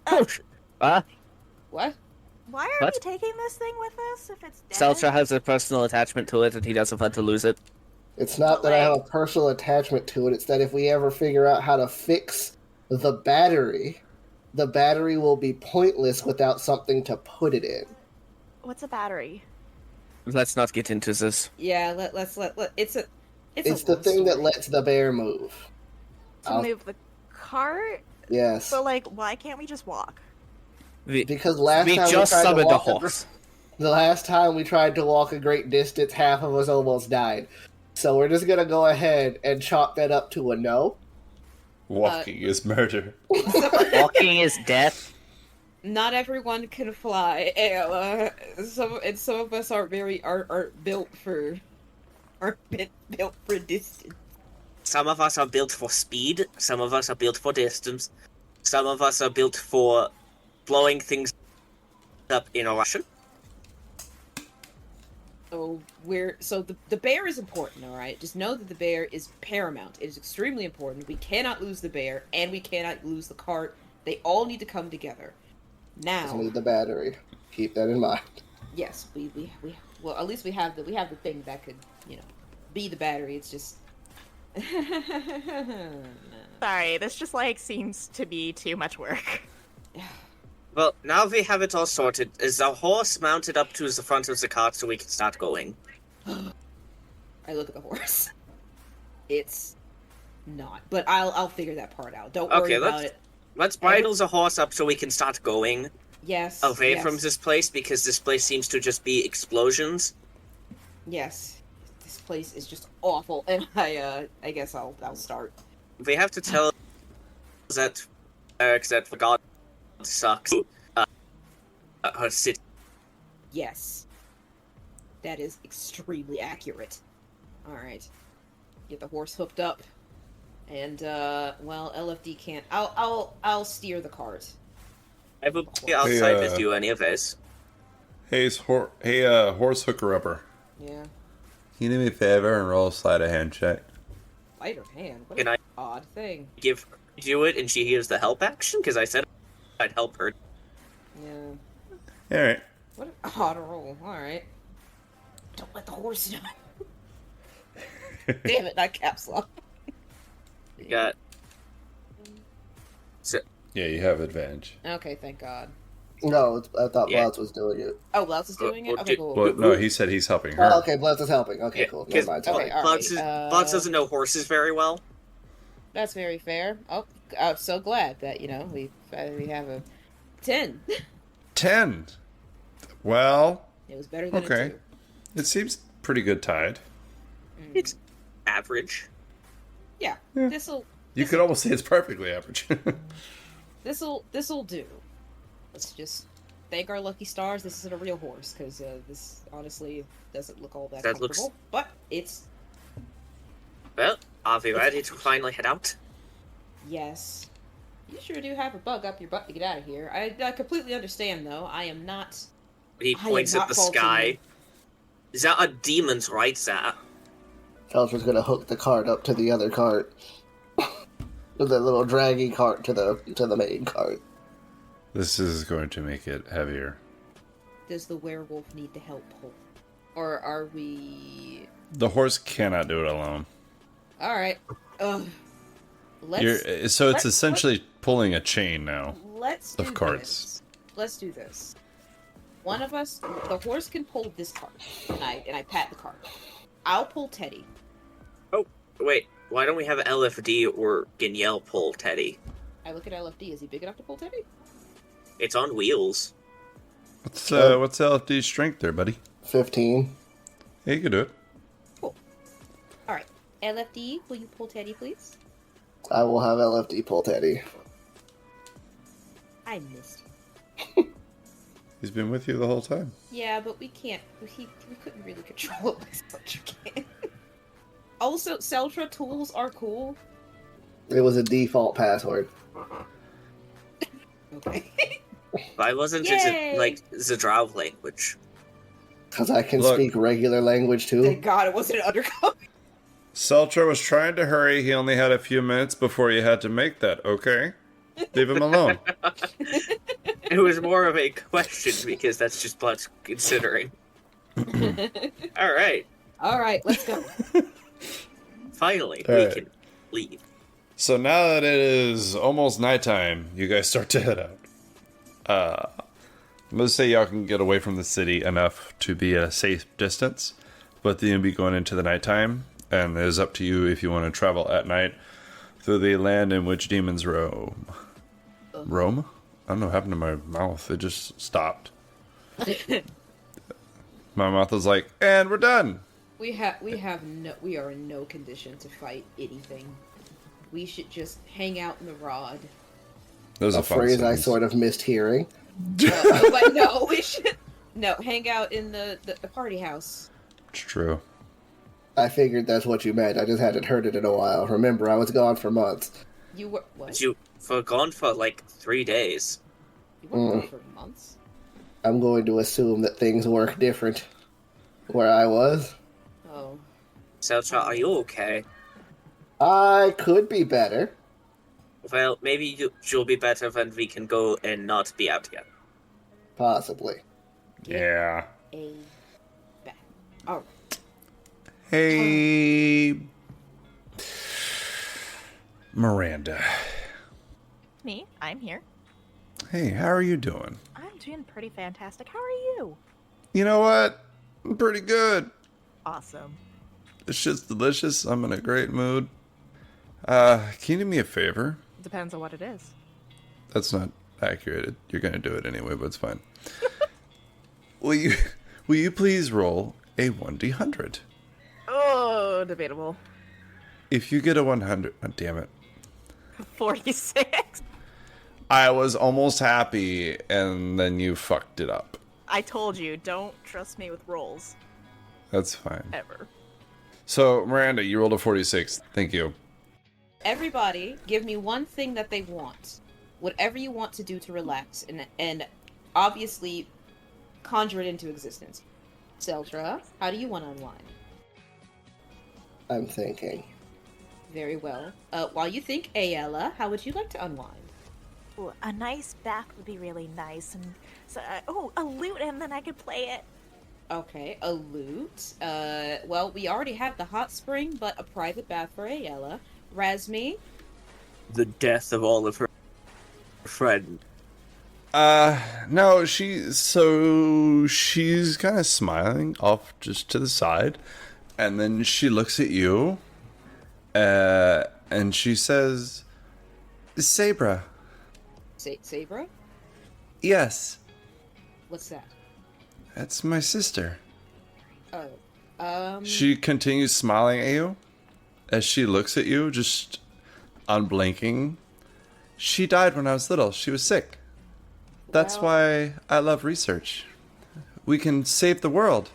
Push. What? why are What? we taking this thing with us if it's dead? Celtra has a personal attachment to it, and he doesn't want to lose it. It's not that I have a personal attachment to it, it's that if we ever figure out how to fix the battery will be pointless without something to put it in. What's a battery? Let's not get into this. Yeah. Let's let. It's a It's the long thing that story. lets the bear move. To I'll- move the cart? Yes. But like, why can't we just walk? Because last We time just we tried to summoned a walk horse. the last time we tried to walk a great distance, half of us almost died. So we're just gonna go ahead and chalk that up to a no. Walking is murder. Walking is death. Not everyone can fly. Some of us are built for built for distance. Some of us are built for speed, some of us are built for distance, some of us are built for blowing things up in a Russian. So the bear is important, all right. Just know that the bear is paramount. It is extremely important. We cannot lose the bear, and we cannot lose the cart. They all need to come together. Just Now, need the battery. Keep that in mind. yes, we well at least we have the thing that could be the battery. It's just. Sorry, this just like seems to be too much work. Well, now we have it all sorted. Is the horse mounted up to the front of the cart so we can start going? I look at the horse. It's not, but I'll figure that part out. Don't worry about it. Let's bridle the horse up so we can start going Yes. away yes, from this place, because this place seems to just be explosions. Yes. This place is just awful, and I guess I'll start. We have to tell that Eric that God sucks. Her city. Yes. That is extremely accurate. Alright. Get the horse hooked up. And well, LFD can't. I'll steer the cart. I will be outside Hey, with you anyways. Hey, horse hooker upper. Yeah. Can you do me a favor and roll a sleight of hand check? Light of hand. What Can an I- odd thing. Do it, and she hears the help action? Because I said I'd help her. Yeah. Alright. What an odd roll. Alright. Don't let the horse know. Damn it, not caps lock. You got... Yeah, you have advantage. Okay, thank God. No, I thought Yeah. Bloods was doing it. Oh, Blouse is doing it? Well, Okay, do- cool. Well, no, he said he's helping her. Oh, okay, Bloods is helping. Okay, Yeah, cool. because- Never mind. Sorry. Okay, all Bloods right. doesn't know horses very well. That's very fair. Oh, I'm so glad that, we have a 10. 10. Well, It was better than Okay. a 2. it seems pretty good tied. It's average. Yeah, Yeah. this'll You could almost say it's perfectly average. this'll do. Let's just thank our lucky stars. This isn't a real horse, because this honestly doesn't look all that That looks- comfortable. But it's Well, are we ready to finally head out? yes. You sure do have a bug up your butt to get out of here. I completely understand, though. I am not. He I am points at not the faulting sky. you. Is that a demon's right there? Celtra's gonna hook the cart up to the other cart. The little draggy cart to the main cart. This is going to make it heavier. Does the werewolf need to help pull? Or are we? The horse cannot do it alone. All right. Let's So it's let's- essentially pulling a chain now. let's of do carts. this. Let's do this. One of us, the horse can pull this cart, and I pat the cart. I'll pull Teddy. Wait, why don't we have LFD or Genielle pull Teddy? I look at LFD. Is he big enough to pull Teddy? It's on wheels. What's LFD's strength there, buddy? 15. Yeah, you can do it. All right. LFD, will you pull Teddy, please? I will have LFD pull Teddy. I missed you. He's been with you the whole time. Yeah, but we can't. We couldn't really control it like Celtra can. Also, Celtra tools are cool. It was a default password. Okay. Why wasn't Yay! it like the Drow language? Because I can Look. speak regular language too. Thank God it wasn't an undercover. Celtra was trying to hurry. He only had a few minutes before he had to make that, okay? Leave him alone. It was more of a question because that's just Blood's considering. All right, All right, let's go. finally All we right. can leave. So now that it is almost nighttime, you guys start to head out. I'm gonna say y'all can get away from the city enough to be at a safe distance, but then you'll be going into the nighttime, and it is up to you if you want to travel at night through the land in which demons roam. Roam? I don't know what happened to my mouth. It just stopped. My mouth was like, and we're done. We are in no condition to fight anything. We should just hang out in the rod. That was A a fun phrase I sentence. sort of missed hearing. But no, we should hang out in the party house. It's true. I figured that's what you meant. I just hadn't heard it in a while. Remember, I was gone for months. You were what? But you were gone for like 3 days. You were gone for months. I'm going to assume that things work different where I was. Oh, Celtra, are you okay? I could be better. Well, maybe you'll be better when we can go and not be out together. Possibly. Yeah. a bat. Oh, Hey, Miranda. Me, I'm here. Hey, how are you doing? I'm doing pretty fantastic. How are you? You know what? I'm pretty good. Awesome. It's just delicious. I'm in a great mood. Can you do me a favor? Depends on what it is. That's not accurate. You're gonna do it anyway, but it's fine. Will you please roll a 1d100? Oh, debatable. If you get a 100, oh, damn it. 46. I was almost happy, and then you fucked it up. I told you, don't trust me with rolls. That's fine. Ever. So, Miranda, you rolled a 46. Thank you. everybody, give me one thing that they want. Whatever you want to do to relax, and obviously conjure it into existence. Celtra, how do you want to unwind? I'm thinking. Very well. While you think, Ayala, how would you like to unwind? Ooh, a nice bath would be really nice, and so a lute, and then I could play it. Okay, a lute. Well, we already have the hot spring, but a private bath for Ayala. Razmi? The death of all of her friends. No, she's kind of smiling off just to the side, and then she looks at you, and she says, "Sabra." Sabra? Yes, What's that? that's my sister. Oh, She continues smiling at you as she looks at you, just unblinking. She died when I was little. She was sick. That's Well- why I love research. We can save the world.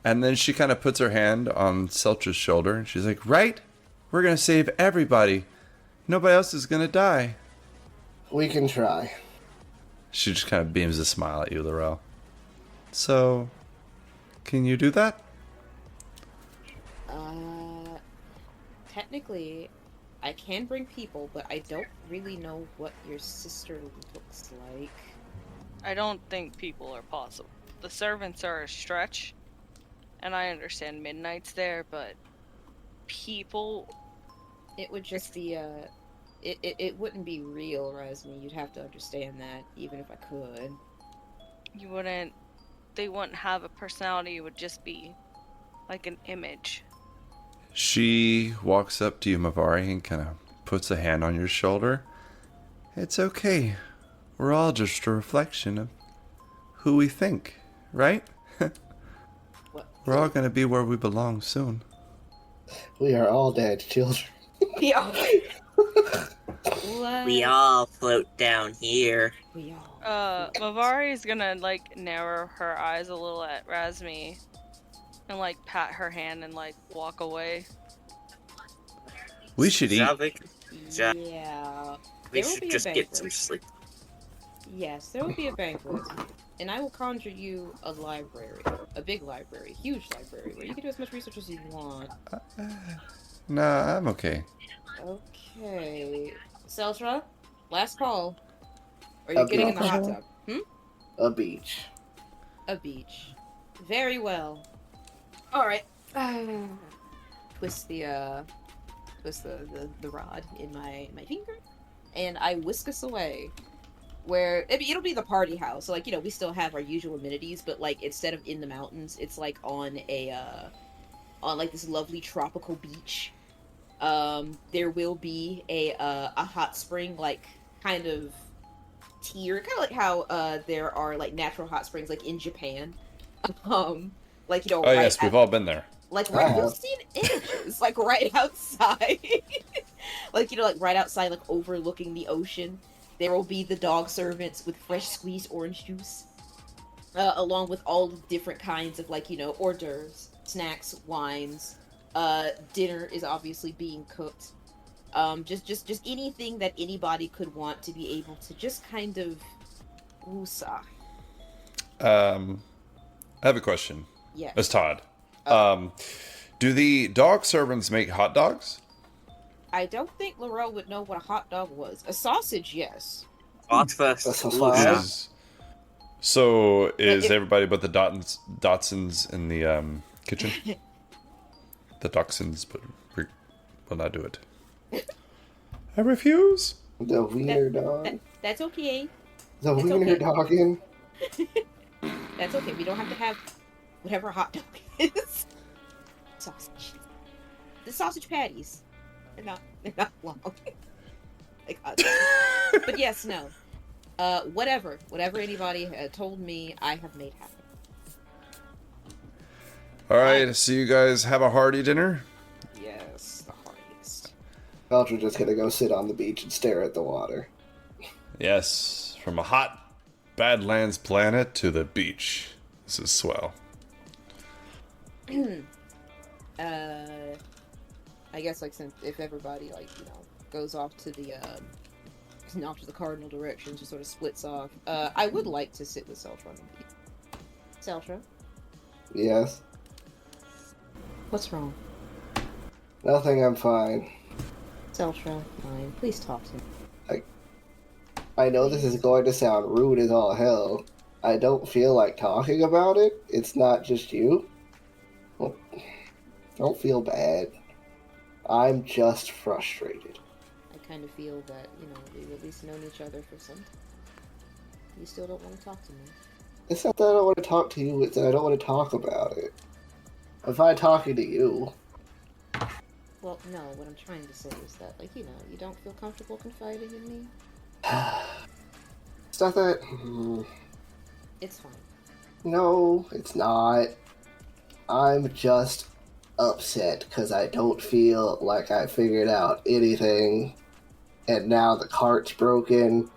And then she kind of puts her hand on Celtra's shoulder, and she's like, right? We're going to save everybody. Nobody else is going to die. We can try. She just kind of beams a smile at you, Lorel. So, can you do that? Technically, I can bring people, but I don't really know what your sister looks like. I don't think people are possible. The servants are a stretch, and I understand Midnight's there, but people. It would just be, it wouldn't be real, Razmi. You'd have to understand that, even if I could. You wouldn't. They wouldn't have a personality, it would just be like an image. She walks up to you, Mavari, and kind of puts a hand on your shoulder. It's okay. We're all just a reflection of who we think, right? What? We're all going to be where we belong soon. We are all dead children. Yeah. We all float down here. We all. Mavari is gonna narrow her eyes a little at Razmi, and pat her hand and walk away. We should eat. Yeah. We There will should be a just get banquet. some sleep. Yes, there will be a banquet, and I will conjure you a library, a big library, huge library, where you can do as much research as you want. Nah, I'm okay. Okay, Celtra, last call. Are you getting in the hot tub? A beach. A beach. Very well. All right. Twist the rod in my finger, and I whisk us away. Where it'll be the party house, so we still have our usual amenities, but instead of in the mountains, it's on this lovely tropical beach. There will be a hot spring, kind of tier, kind of like how there are natural hot springs in Japan. Oh right yes, we've all been there. Right, you've seen images, right outside, right outside, overlooking the ocean. There will be the dog servants with fresh squeezed orange juice, along with all the different kinds of hors d'oeuvres, snacks, wines. Dinner is obviously being cooked. Just anything that anybody could want to be able to just kind of woosah. I have a question. Yeah. As Todd. Do the dog servants make hot dogs? I don't think Lorel would know what a hot dog was. A sausage, yes. Hot first. That's a Ooh, fire. yeah. Is everybody but the Dotsons in the kitchen? The Dachshunds, but we will not do it. I refuse. The wiener dog. That's okay. The it's wiener okay. dogging. That's okay. We don't have to have whatever a hot dog is. Sausage. The sausage patties. They're not long. But yes, no. Whatever anybody told me, I have made happen. All right, so you guys have a hearty dinner? Yes, the heartiest. Celtra just gonna go sit on the beach and stare at the water. Yes, from a hot Badlands planet to the beach. This is swell. I guess since if everybody goes off to the cardinal direction, just sort of splits off. I would like to sit with Celtra on the beach. Celtra, Yes. What's wrong? Nothing, I'm fine. Celtra, fine. Please talk to me. I know this is going to sound rude as all hell. I don't feel like talking about it. It's not just you. Well, don't feel bad. I'm just frustrated. I kind of feel that, we've at least known each other for some time. You still don't want to talk to me. It's not that I don't want to talk to you, it's that I don't want to talk about it. If I'm talking to you... Well, no, what I'm trying to say is that, you don't feel comfortable confiding in me? It's not that... It's fine. No, it's not. I'm just upset because I don't feel like I figured out anything. And now the cart's broken.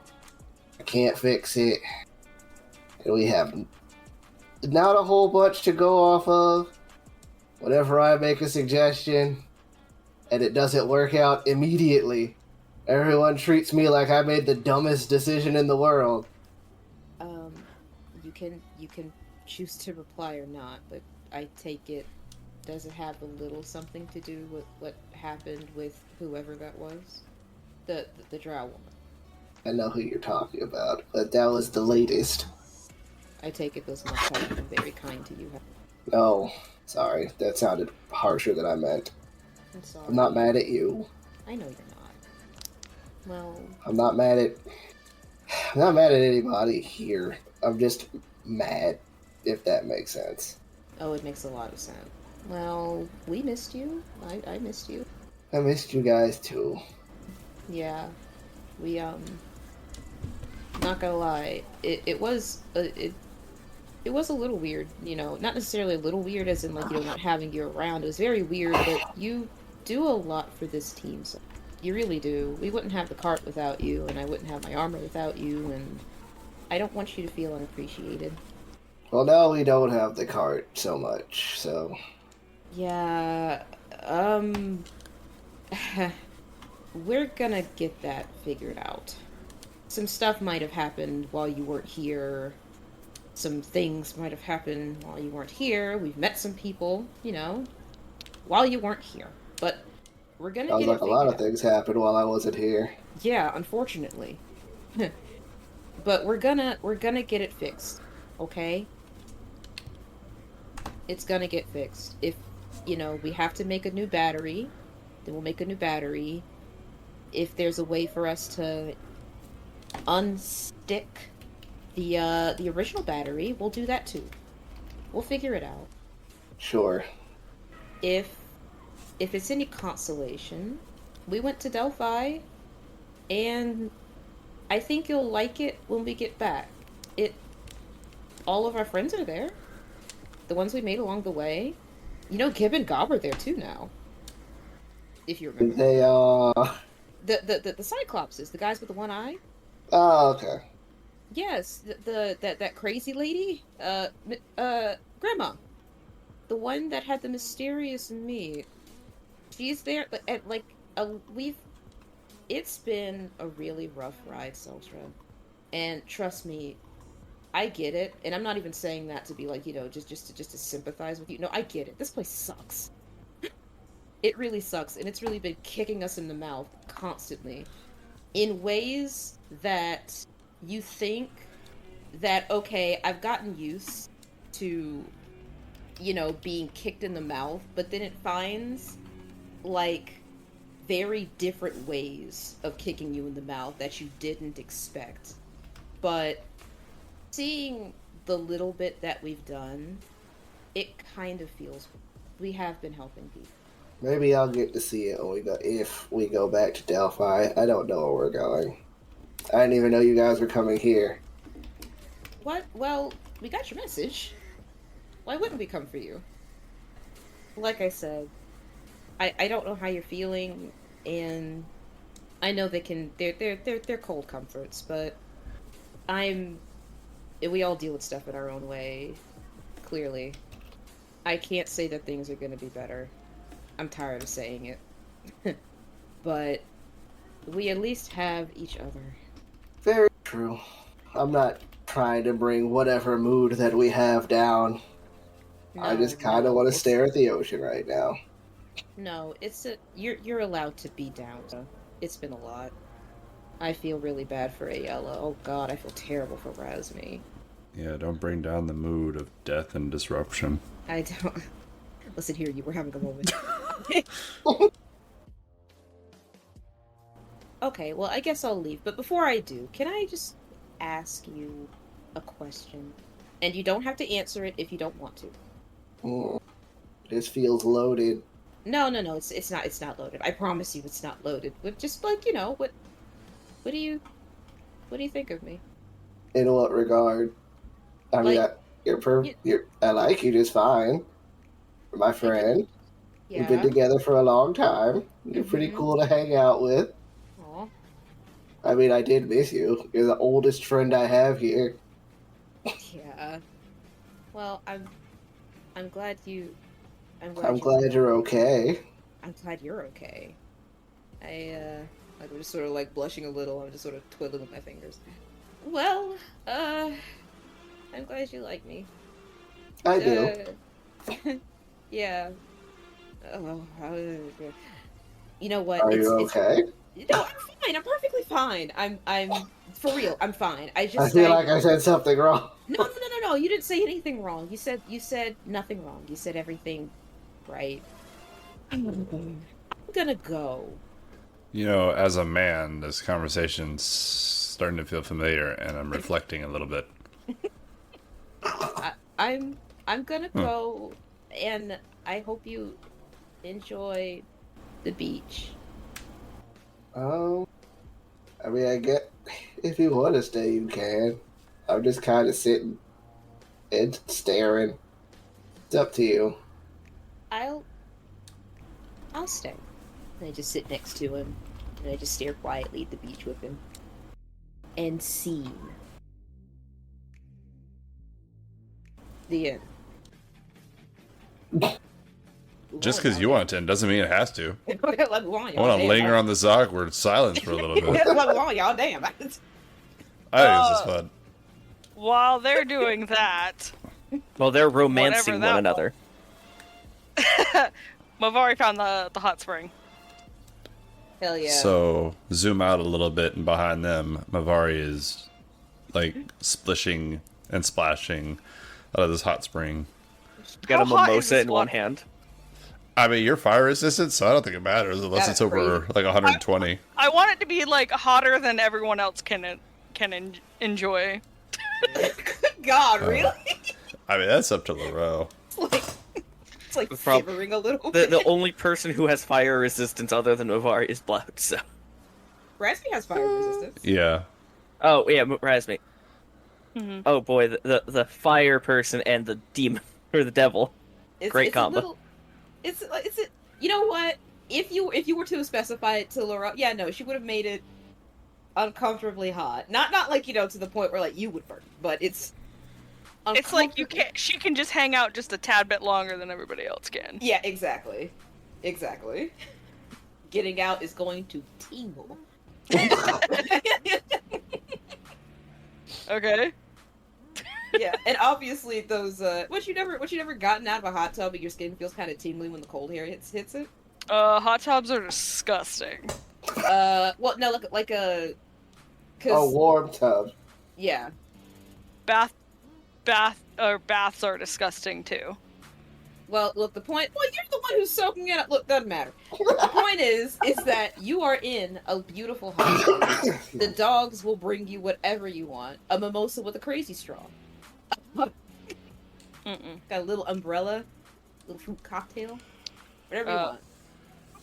I can't fix it. And we have not a whole bunch to go off of. Whenever I make a suggestion and it doesn't work out immediately, everyone treats me like I made the dumbest decision in the world. You can choose to reply or not, but I take it, does it have a little something to do with what happened with whoever that was? The drow woman. I know who you're talking about, but that was the latest. I take it those must have been very kind to you. No, sorry, that sounded harsher than I meant. I'm sorry. I'm not mad at you. I know you're not. Well... I'm not mad at anybody here. I'm just mad, if that makes sense. Oh, it makes a lot of sense. Well, we missed you. I missed you. I missed you guys too. Yeah. We, not gonna lie, it was a little weird, not necessarily a little weird as in, not having you around. It was very weird, but you do a lot for this team, so you really do. We wouldn't have the cart without you, and I wouldn't have my armor without you, and I don't want you to feel unappreciated. Well, now we don't have the cart so much, so... Yeah, we're gonna get that figured out. Some stuff might have happened while you weren't here. Some things might have happened while you weren't here. We've met some people, while you weren't here. But we're gonna Sounds get like it a lot of out. things happened while I wasn't here. Yeah, unfortunately. But we're gonna get it fixed, okay? It's gonna get fixed. If, we have to make a new battery, then we'll make a new battery. If there's a way for us to unstick the original battery, we'll do that too. We'll figure it out. Sure. If it's any consolation, we went to Delphi, and I think you'll like it when we get back. All of our friends are there. The ones we made along the way. Gib and Gob are there too now. If you remember. They, The Cyclopses, the guys with the one eye. Oh, okay. Yes, that crazy lady, Grandma, the one that had the mysterious meat. She's there, and it's been a really rough ride, Celtra, and trust me, I get it, and I'm not even saying that to be just to sympathize with you. No, I get it. This place sucks. It really sucks, and it's really been kicking us in the mouth constantly, in ways that you think that, okay, I've gotten used to, being kicked in the mouth, but then it finds, very different ways of kicking you in the mouth that you didn't expect. But seeing the little bit that we've done, it kind of feels we have been helping people. Maybe I'll get to see it when if we go back to Delphi. I don't know where we're going. I didn't even know you guys were coming here. What? Well, we got your message. Why wouldn't we come for you? Like I said, I don't know how you're feeling, and I know they're cold comforts, but we all deal with stuff in our own way, clearly. I can't say that things are gonna be better. I'm tired of saying it. But we at least have each other. Very true. I'm not trying to bring whatever mood that we have down. I just No, kind of no, want to it's- stare at the ocean right now. No, you're allowed to be down. It's been a lot. I feel really bad for Ayala. Oh god, I feel terrible for Razmi. Yeah, don't bring down the mood of death and disruption. I don't. Listen here, you were having a moment. Okay, well, I guess I'll leave. But before I do, can I just ask you a question? And you don't have to answer it if you don't want to. This feels loaded. No, it's not loaded. I promise you, it's not loaded. But just like what do you think of me? In what regard? I mean, I like you just fine. You're my friend. Yeah. We've been together for a long time. You're pretty cool to hang out with. Aw. I mean, I did miss you. You're the oldest friend I have here. Yeah. Well, I'm glad you. I'm glad you're okay. I'm glad you're okay. I'm just sort of like blushing a little. I'm just sort of twiddling with my fingers. Well, I'm glad you like me. I do. Yeah. Oh, you know what? Are you okay? No, I'm fine. I'm perfectly fine. I'm for real. I'm fine. I feel like I said something wrong. No. You didn't say anything wrong. You said nothing wrong. You said everything right. I'm gonna go. You know, as a man, this conversation's starting to feel familiar, and I'm reflecting a little bit. I'm gonna go, and I hope you enjoy the beach. I mean, I get if you want to stay, you can. I'm just kind of sitting and staring. It's up to you. I'll stay. And I just sit next to him, and I just stare quietly at the beach with him. And scene. The end. Just because you want it to end doesn't mean it has to. Let me on, I want to linger on this awkward silence for a little bit. Let me on, y'all. Damn. I think this is fun. While they're doing that, Well, they're romancing that one another. Mavari found the hot spring. Hell yeah. So, zoom out a little bit, and behind them, Mavari is, like, splishing and splashing out of this hot spring. Got a How hot is mimosa this in one hand. I mean, you're fire resistant, so I don't think it matters unless That's it's over, like, 120. I want it to be like hotter than everyone else can enjoy. God, really? I mean, that's up to Lorel. It's like Prob- shivering a little The bit. only person who has fire resistance other than Mavari is Blood, so... Razmi has fire resistance. Yeah. Oh, yeah, Razmi. Mm-hmm. Oh boy, the fire person and the demon, or the devil. Great combo. You know what? If you were to specify it to Laura, yeah, no, she would have made it uncomfortably hot. Not like, to the point where like you would burn, but it's like she can just hang out just a tad bit longer than everybody else can. Yeah, exactly. Getting out is going to tingle. Okay. Yeah, and obviously those what you never gotten out of a hot tub and your skin feels kind of tingly when the cold air hits it? Hot tubs are disgusting. Well, no, like a warm tub. Yeah. Baths are disgusting too. Well, look, the point. Well, you're the one who's soaking it up. Look, doesn't matter. The point is that you are in a beautiful hot tub. The dogs will bring you whatever you want. A mimosa with a crazy straw. Got a little umbrella, little fruit cocktail, whatever you want.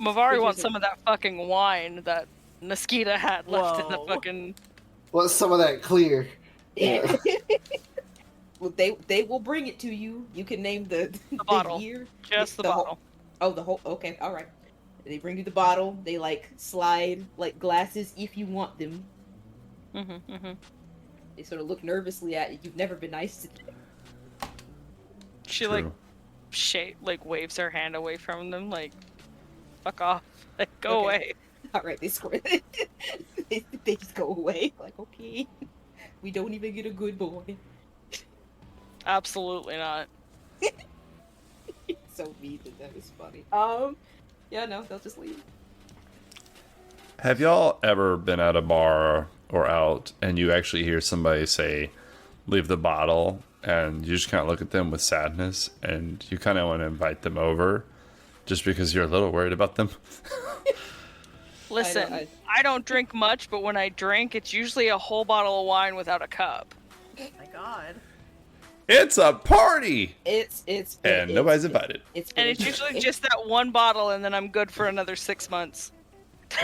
Mavari wants some of that fucking wine that Niskita had left in the fucking. What's some of that clear? Yeah. Well, they will bring it to you. You can name the bottle. Year. Just the bottle. The whole. Okay, all right. They bring you the bottle. They like slide like glasses if you want them. They sort of look nervously at you. You've never been nice to them. She like waves her hand away from them, like fuck off, like go away. All right, they squirt. they just go away. Like okay, we don't even get a good boy. Absolutely not. so mean that is funny. Yeah, no, they'll just leave. Have y'all ever been at a bar or out and you actually hear somebody say, leave the bottle, and you just kind of look at them with sadness and you kind of want to invite them over just because you're a little worried about them? Listen, I don't drink much, but when I drink, it's usually a whole bottle of wine without a cup. Oh my god. It's a party! And nobody's invited. And it's usually just that one bottle, and then I'm good for another 6 months.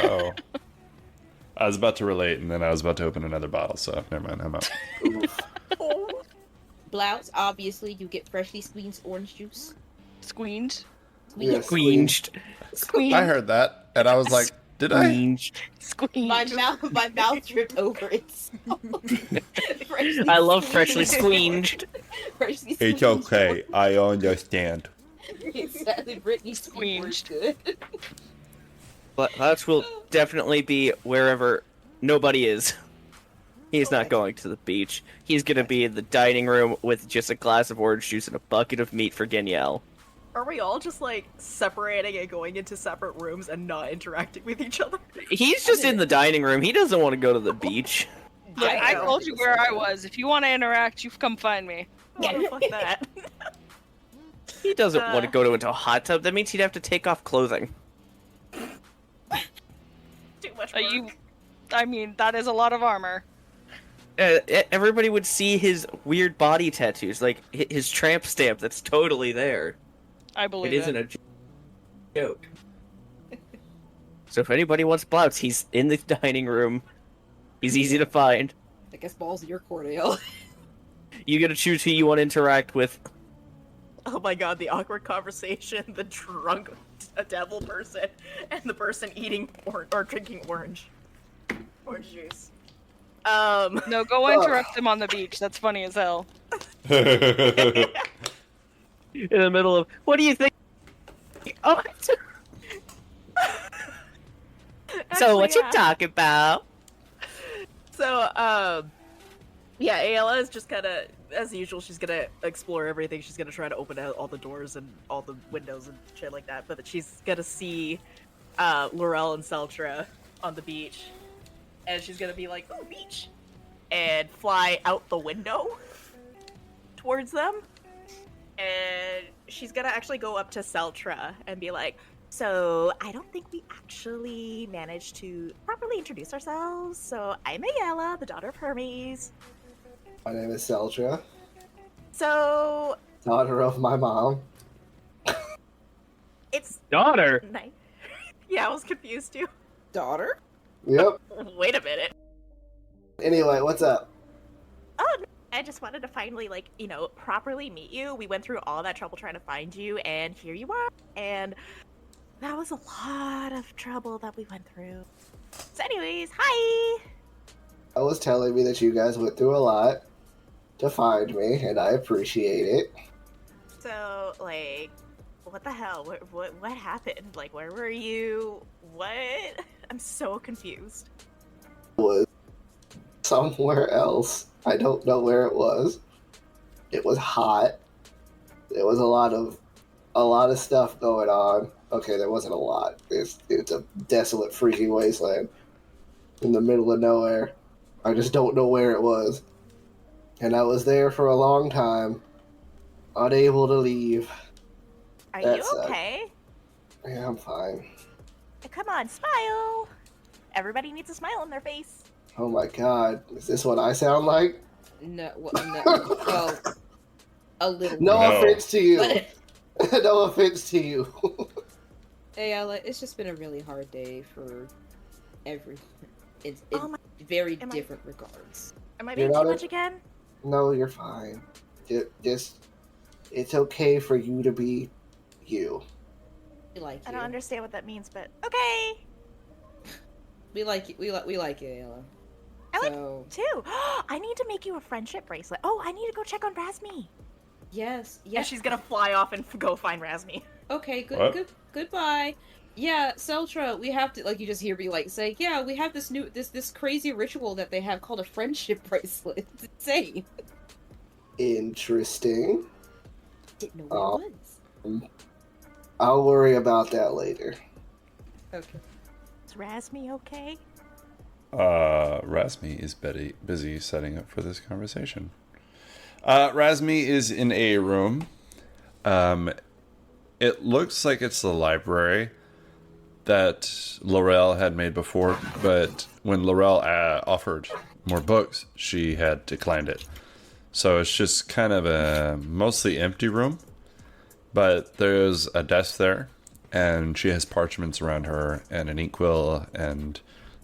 Oh. I was about to relate, and then I was about to open another bottle, so never mind, I'm out. Blouse, obviously, you get freshly squeezed orange juice. Squeezed? Yes, Squeezed. Squeezed. I heard that, and I was like, did I? Squeezed. My mouth dripped over itself. I love freshly squeezed. Freshly It's squeezed. okay, I understand. Exactly, Brittany squeezed. Good. But Lux will definitely be wherever nobody is. He's not going to the beach. He's gonna be in the dining room with just a glass of orange juice and a bucket of meat for Danielle. Are we all just like separating and going into separate rooms and not interacting with each other? He's just in the dining room. He doesn't want to go to the beach. Look, I know. told you where I was. If you want to interact, you come find me. Oh, fuck that. He doesn't want to go into a hot tub. That means he'd have to take off clothing. Too much work. I mean, that is a lot of armor. Everybody would see his weird body tattoos, like his tramp stamp that's totally there. I believe It isn't a joke. So if anybody wants Blouts, he's in the dining room. He's easy to find. I guess balls in your court, Ale. You get to choose who you want to interact with. Oh my god, the awkward conversation, the drunk devil person, and the person eating or drinking orange juice. No, go interrupt him on the beach. That's funny as hell. In the middle of, what do you think? Oh, so what you talking about? So, yeah, Ayla is just kind of, as usual, she's gonna explore everything. She's gonna try to open out all the doors and all the windows and shit like that. But she's gonna see Lorel and Celtra on the beach, and she's gonna be like, "Oh, beach," and fly out the window towards them. And she's gonna actually go up to Celtra and be like, "So, I don't think we actually managed to properly introduce ourselves. So, I'm Ayala, the daughter of Hermes. My name is Celtra, So, daughter of my mom. it's Daughter? nice." Yeah, I was confused too. Daughter? Yep. Wait a minute. Anyway, what's up? Oh, no, I just wanted to finally, properly meet you. We went through all that trouble trying to find you, and here you are. And that was a lot of trouble that we went through. So anyways, hi! I was telling me that you guys went through a lot to find me, and I appreciate it. So, what the hell? What happened? Where were you? What? I'm so confused. It was somewhere else. I don't know where it was. It was hot. There was a lot of stuff going on. Okay, there wasn't a lot. It's a desolate, freaking wasteland in the middle of nowhere. I just don't know where it was. And I was there for a long time, unable to leave. Are That you sucked. okay? Yeah, I'm fine. Come on, smile! Everybody needs a smile on their face. Oh my god, is this what I sound like? No, well, a little. No No. offense to you. But, No offense to you. hey, Ella, it's just been a really hard day for everyone. In Oh my- very am I- different regards. Am I You're being not too a- much again? No, you're fine. Just, it's okay for you to be you. We like I you. don't understand what that means, but okay. We like you. We like you, Ella. I like So, Too. I need to make you a friendship bracelet. Oh, I need to go check on Razmi. yes. And she's gonna fly off and go find Razmi. Okay, What? goodbye. Yeah, Celtra, we have to, you just hear me, say, yeah, we have this new, this crazy ritual that they have called a friendship bracelet. It's insane. Interesting. Didn't know what Oh. it was. I'll worry about that later. Okay. Is Razmi okay? Razmi is busy setting up for this conversation. Razmi is in a room. It looks like it's the library that Lorel had made before, but when Lorel offered more books, she had declined it. So it's just kind of a mostly empty room, but there's a desk there, and she has parchments around her, and an inkwell, and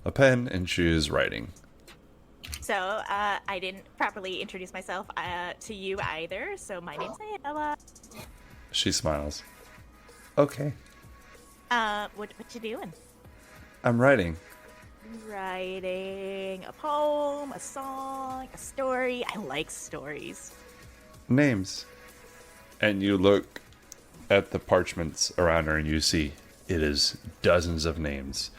a pen, and she is writing. So, I didn't properly introduce myself to you either, so my name's Ayala. She smiles. Okay, What you doing? I'm writing. Writing a poem, a song, a story. I like stories. Names. And you look at the parchments around her and you see it is dozens of names.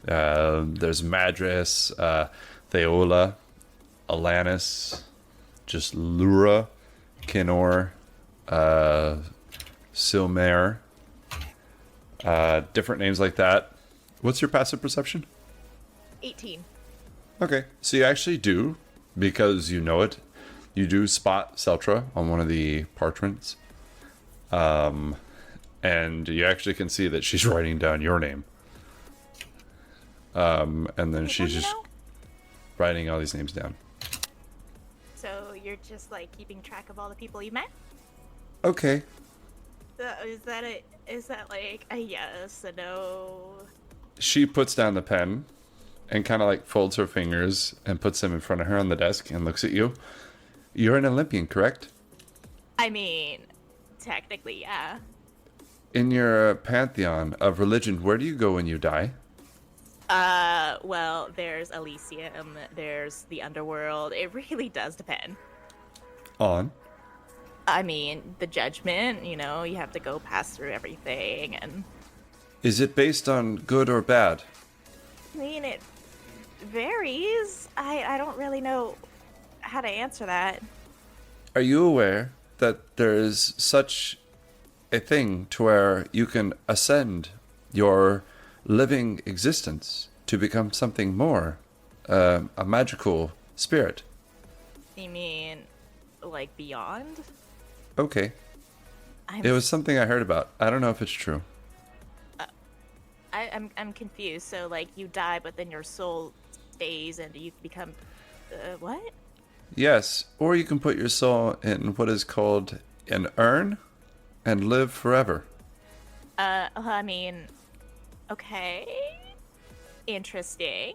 There's Madras, Theola, Alanis, just Lura, Kinor, Silmare, different names like that. What's your passive perception? 18. Okay, so you actually do, because you know it, you do spot Celtra on one of the parchments. And you actually can see that she's writing down your name. And then she's just writing all these names down. So you're just like keeping track of all the people you met? Okay. Is that like a yes, a no? She puts down the pen and kind of like folds her fingers and puts them in front of her on the desk and looks at you. You're an Olympian, correct? I mean, technically, yeah. In your pantheon of religion, where do you go when you die? Well, there's Elysium, there's the underworld. It really does depend. On? I mean, the judgment, you have to go pass through everything, and... Is it based on good or bad? I mean, it varies. I don't really know how to answer that. Are you aware that there is such a thing to where you can ascend your living existence to become something more, a magical spirit? You mean, like, beyond? Okay. It was something I heard about. I don't know if it's true. I'm confused. So, like, you die, but then your soul stays and you become... what? Yes, or you can put your soul in what is called an urn and live forever. I mean... Okay. Interesting.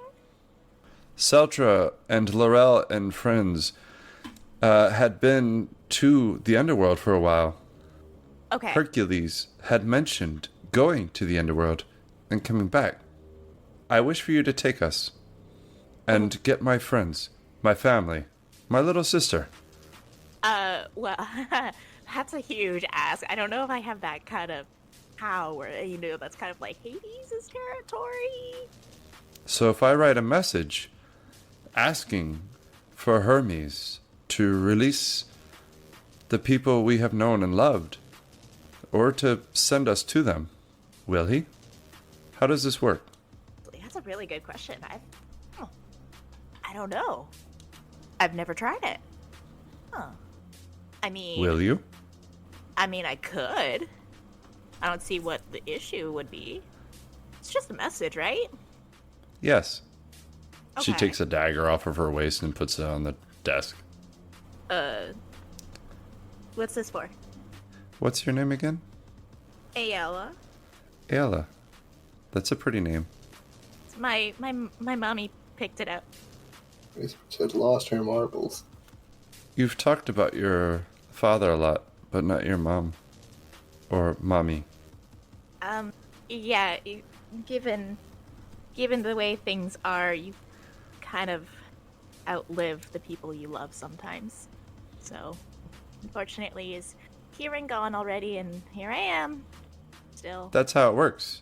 Celtra and Lorel and friends had been to the underworld for a while. Okay. Hercules had mentioned going to the underworld and coming back. I wish for you to take us and get my friends, my family, my little sister. Well, that's a huge ask. I don't know if I have that kind of power. That's kind of like Hades' territory. So if I write a message asking for Hermes to release the people we have known and loved, or to send us to them, will he? How does this work? That's a really good question. I don't know. I've never tried it. Huh. I mean... Will you? I mean, I could. I don't see what the issue would be. It's just a message, right? Yes. Okay. She takes a dagger off of her waist and puts it on the desk. What's this for? What's your name again? Ayala. Ayala. That's a pretty name. My mommy picked it up. Just lost her marbles. You've talked about your father a lot, but not your mom. Or mommy. Yeah, given the way things are, you kind of outlive the people you love sometimes. So, unfortunately, is here and gone already, and here I am. Still. That's how it works.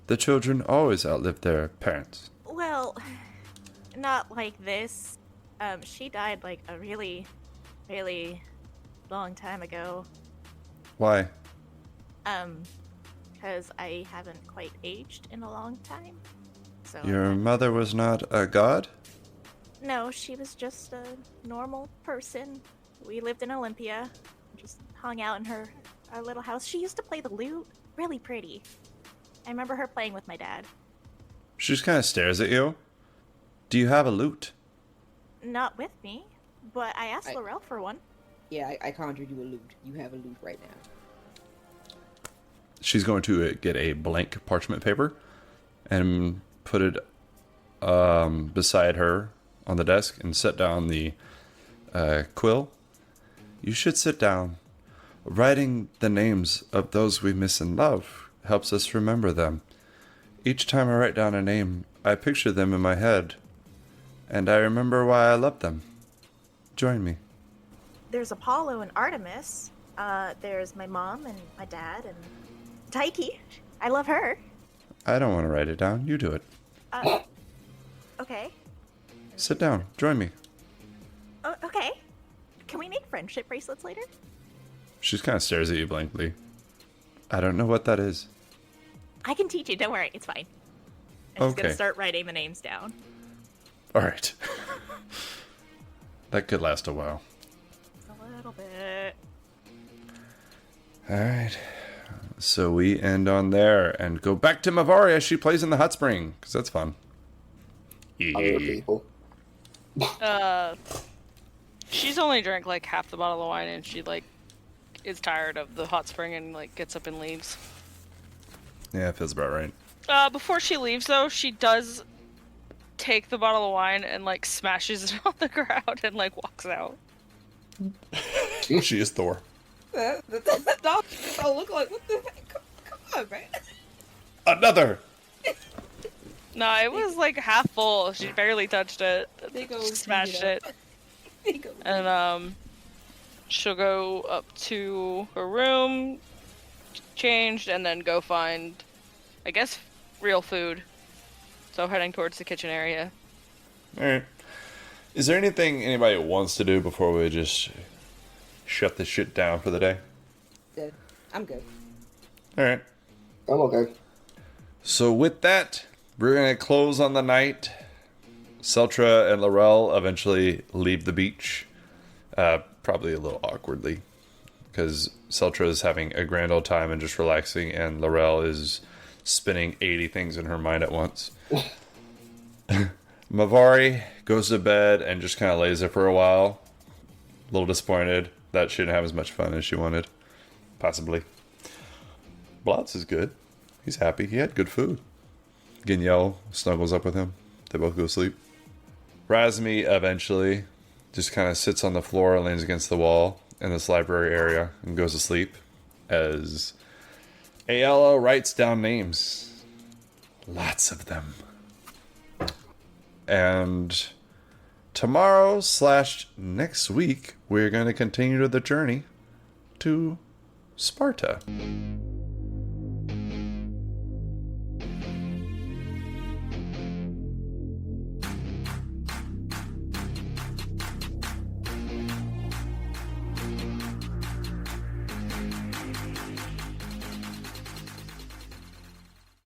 The children always outlive their parents. Well, not like this. She died like a really, really long time ago. Why? because I haven't quite aged in a long time. So Your mother was not a god? no, she was just a normal person. We lived in Olympia, just hung out in our little house. She used to play the lute, really pretty. I remember her playing with my dad. She just kind of stares at you. Do you have a lute? Not with me, but I asked Lorel for one. Yeah, I conjured you a lute. You have a lute right now. She's going to get a blank parchment paper and put it beside her on the desk and set down the quill. You should sit down. Writing the names of those we miss and love helps us remember them. Each time I write down a name, I picture them in my head, and I remember why I love them. Join me. There's Apollo and Artemis. There's my mom and my dad and Taiki. I love her. I don't want to write it down. You do it. Okay. Sit down. Join me. Okay. Can we make friendship bracelets later? She kind of stares at you blankly. I don't know what that is. I can teach you. Don't worry. It's fine. I'm just Okay. gonna start writing the names down. All right. That could last a while. A little bit. All right. So we end on there and go back to Mavari as she plays in the hot spring, because that's fun. Other people. She's only drank like half the bottle of wine, and she like is tired of the hot spring and like gets up and leaves. Yeah, it feels about right. Before she leaves, though, she does take the bottle of wine and like smashes it on the ground and like walks out. She is Thor. That dog don't look like, what the heck? Come on, man. Another! No, it was like half full. She barely touched it. They go Smashed clean it. up. They go And she'll go up to her room, changed, and then go find, I guess, real food. So heading towards the kitchen area. Alright. Is there anything anybody wants to do before we just shut this shit down for the day? Good. I'm good. Alright. I'm okay. So with that, we're going to close on the night. Celtra and Lorel eventually leave the beach. Probably a little awkwardly. Because Celtra is having a grand old time and just relaxing, and Lorel is spinning 80 things in her mind at once. Mavari goes to bed and just kind of lays there for a while. A little disappointed that she didn't have as much fun as she wanted. Possibly. Blotz is good. He's happy. He had good food. Ginyel snuggles up with him. They both go to sleep. Razmi eventually just kind of sits on the floor and leans against the wall in this library area and goes to sleep as Ayala writes down names. Lots of them. And tomorrow / next week, we're going to continue the journey to Sparta.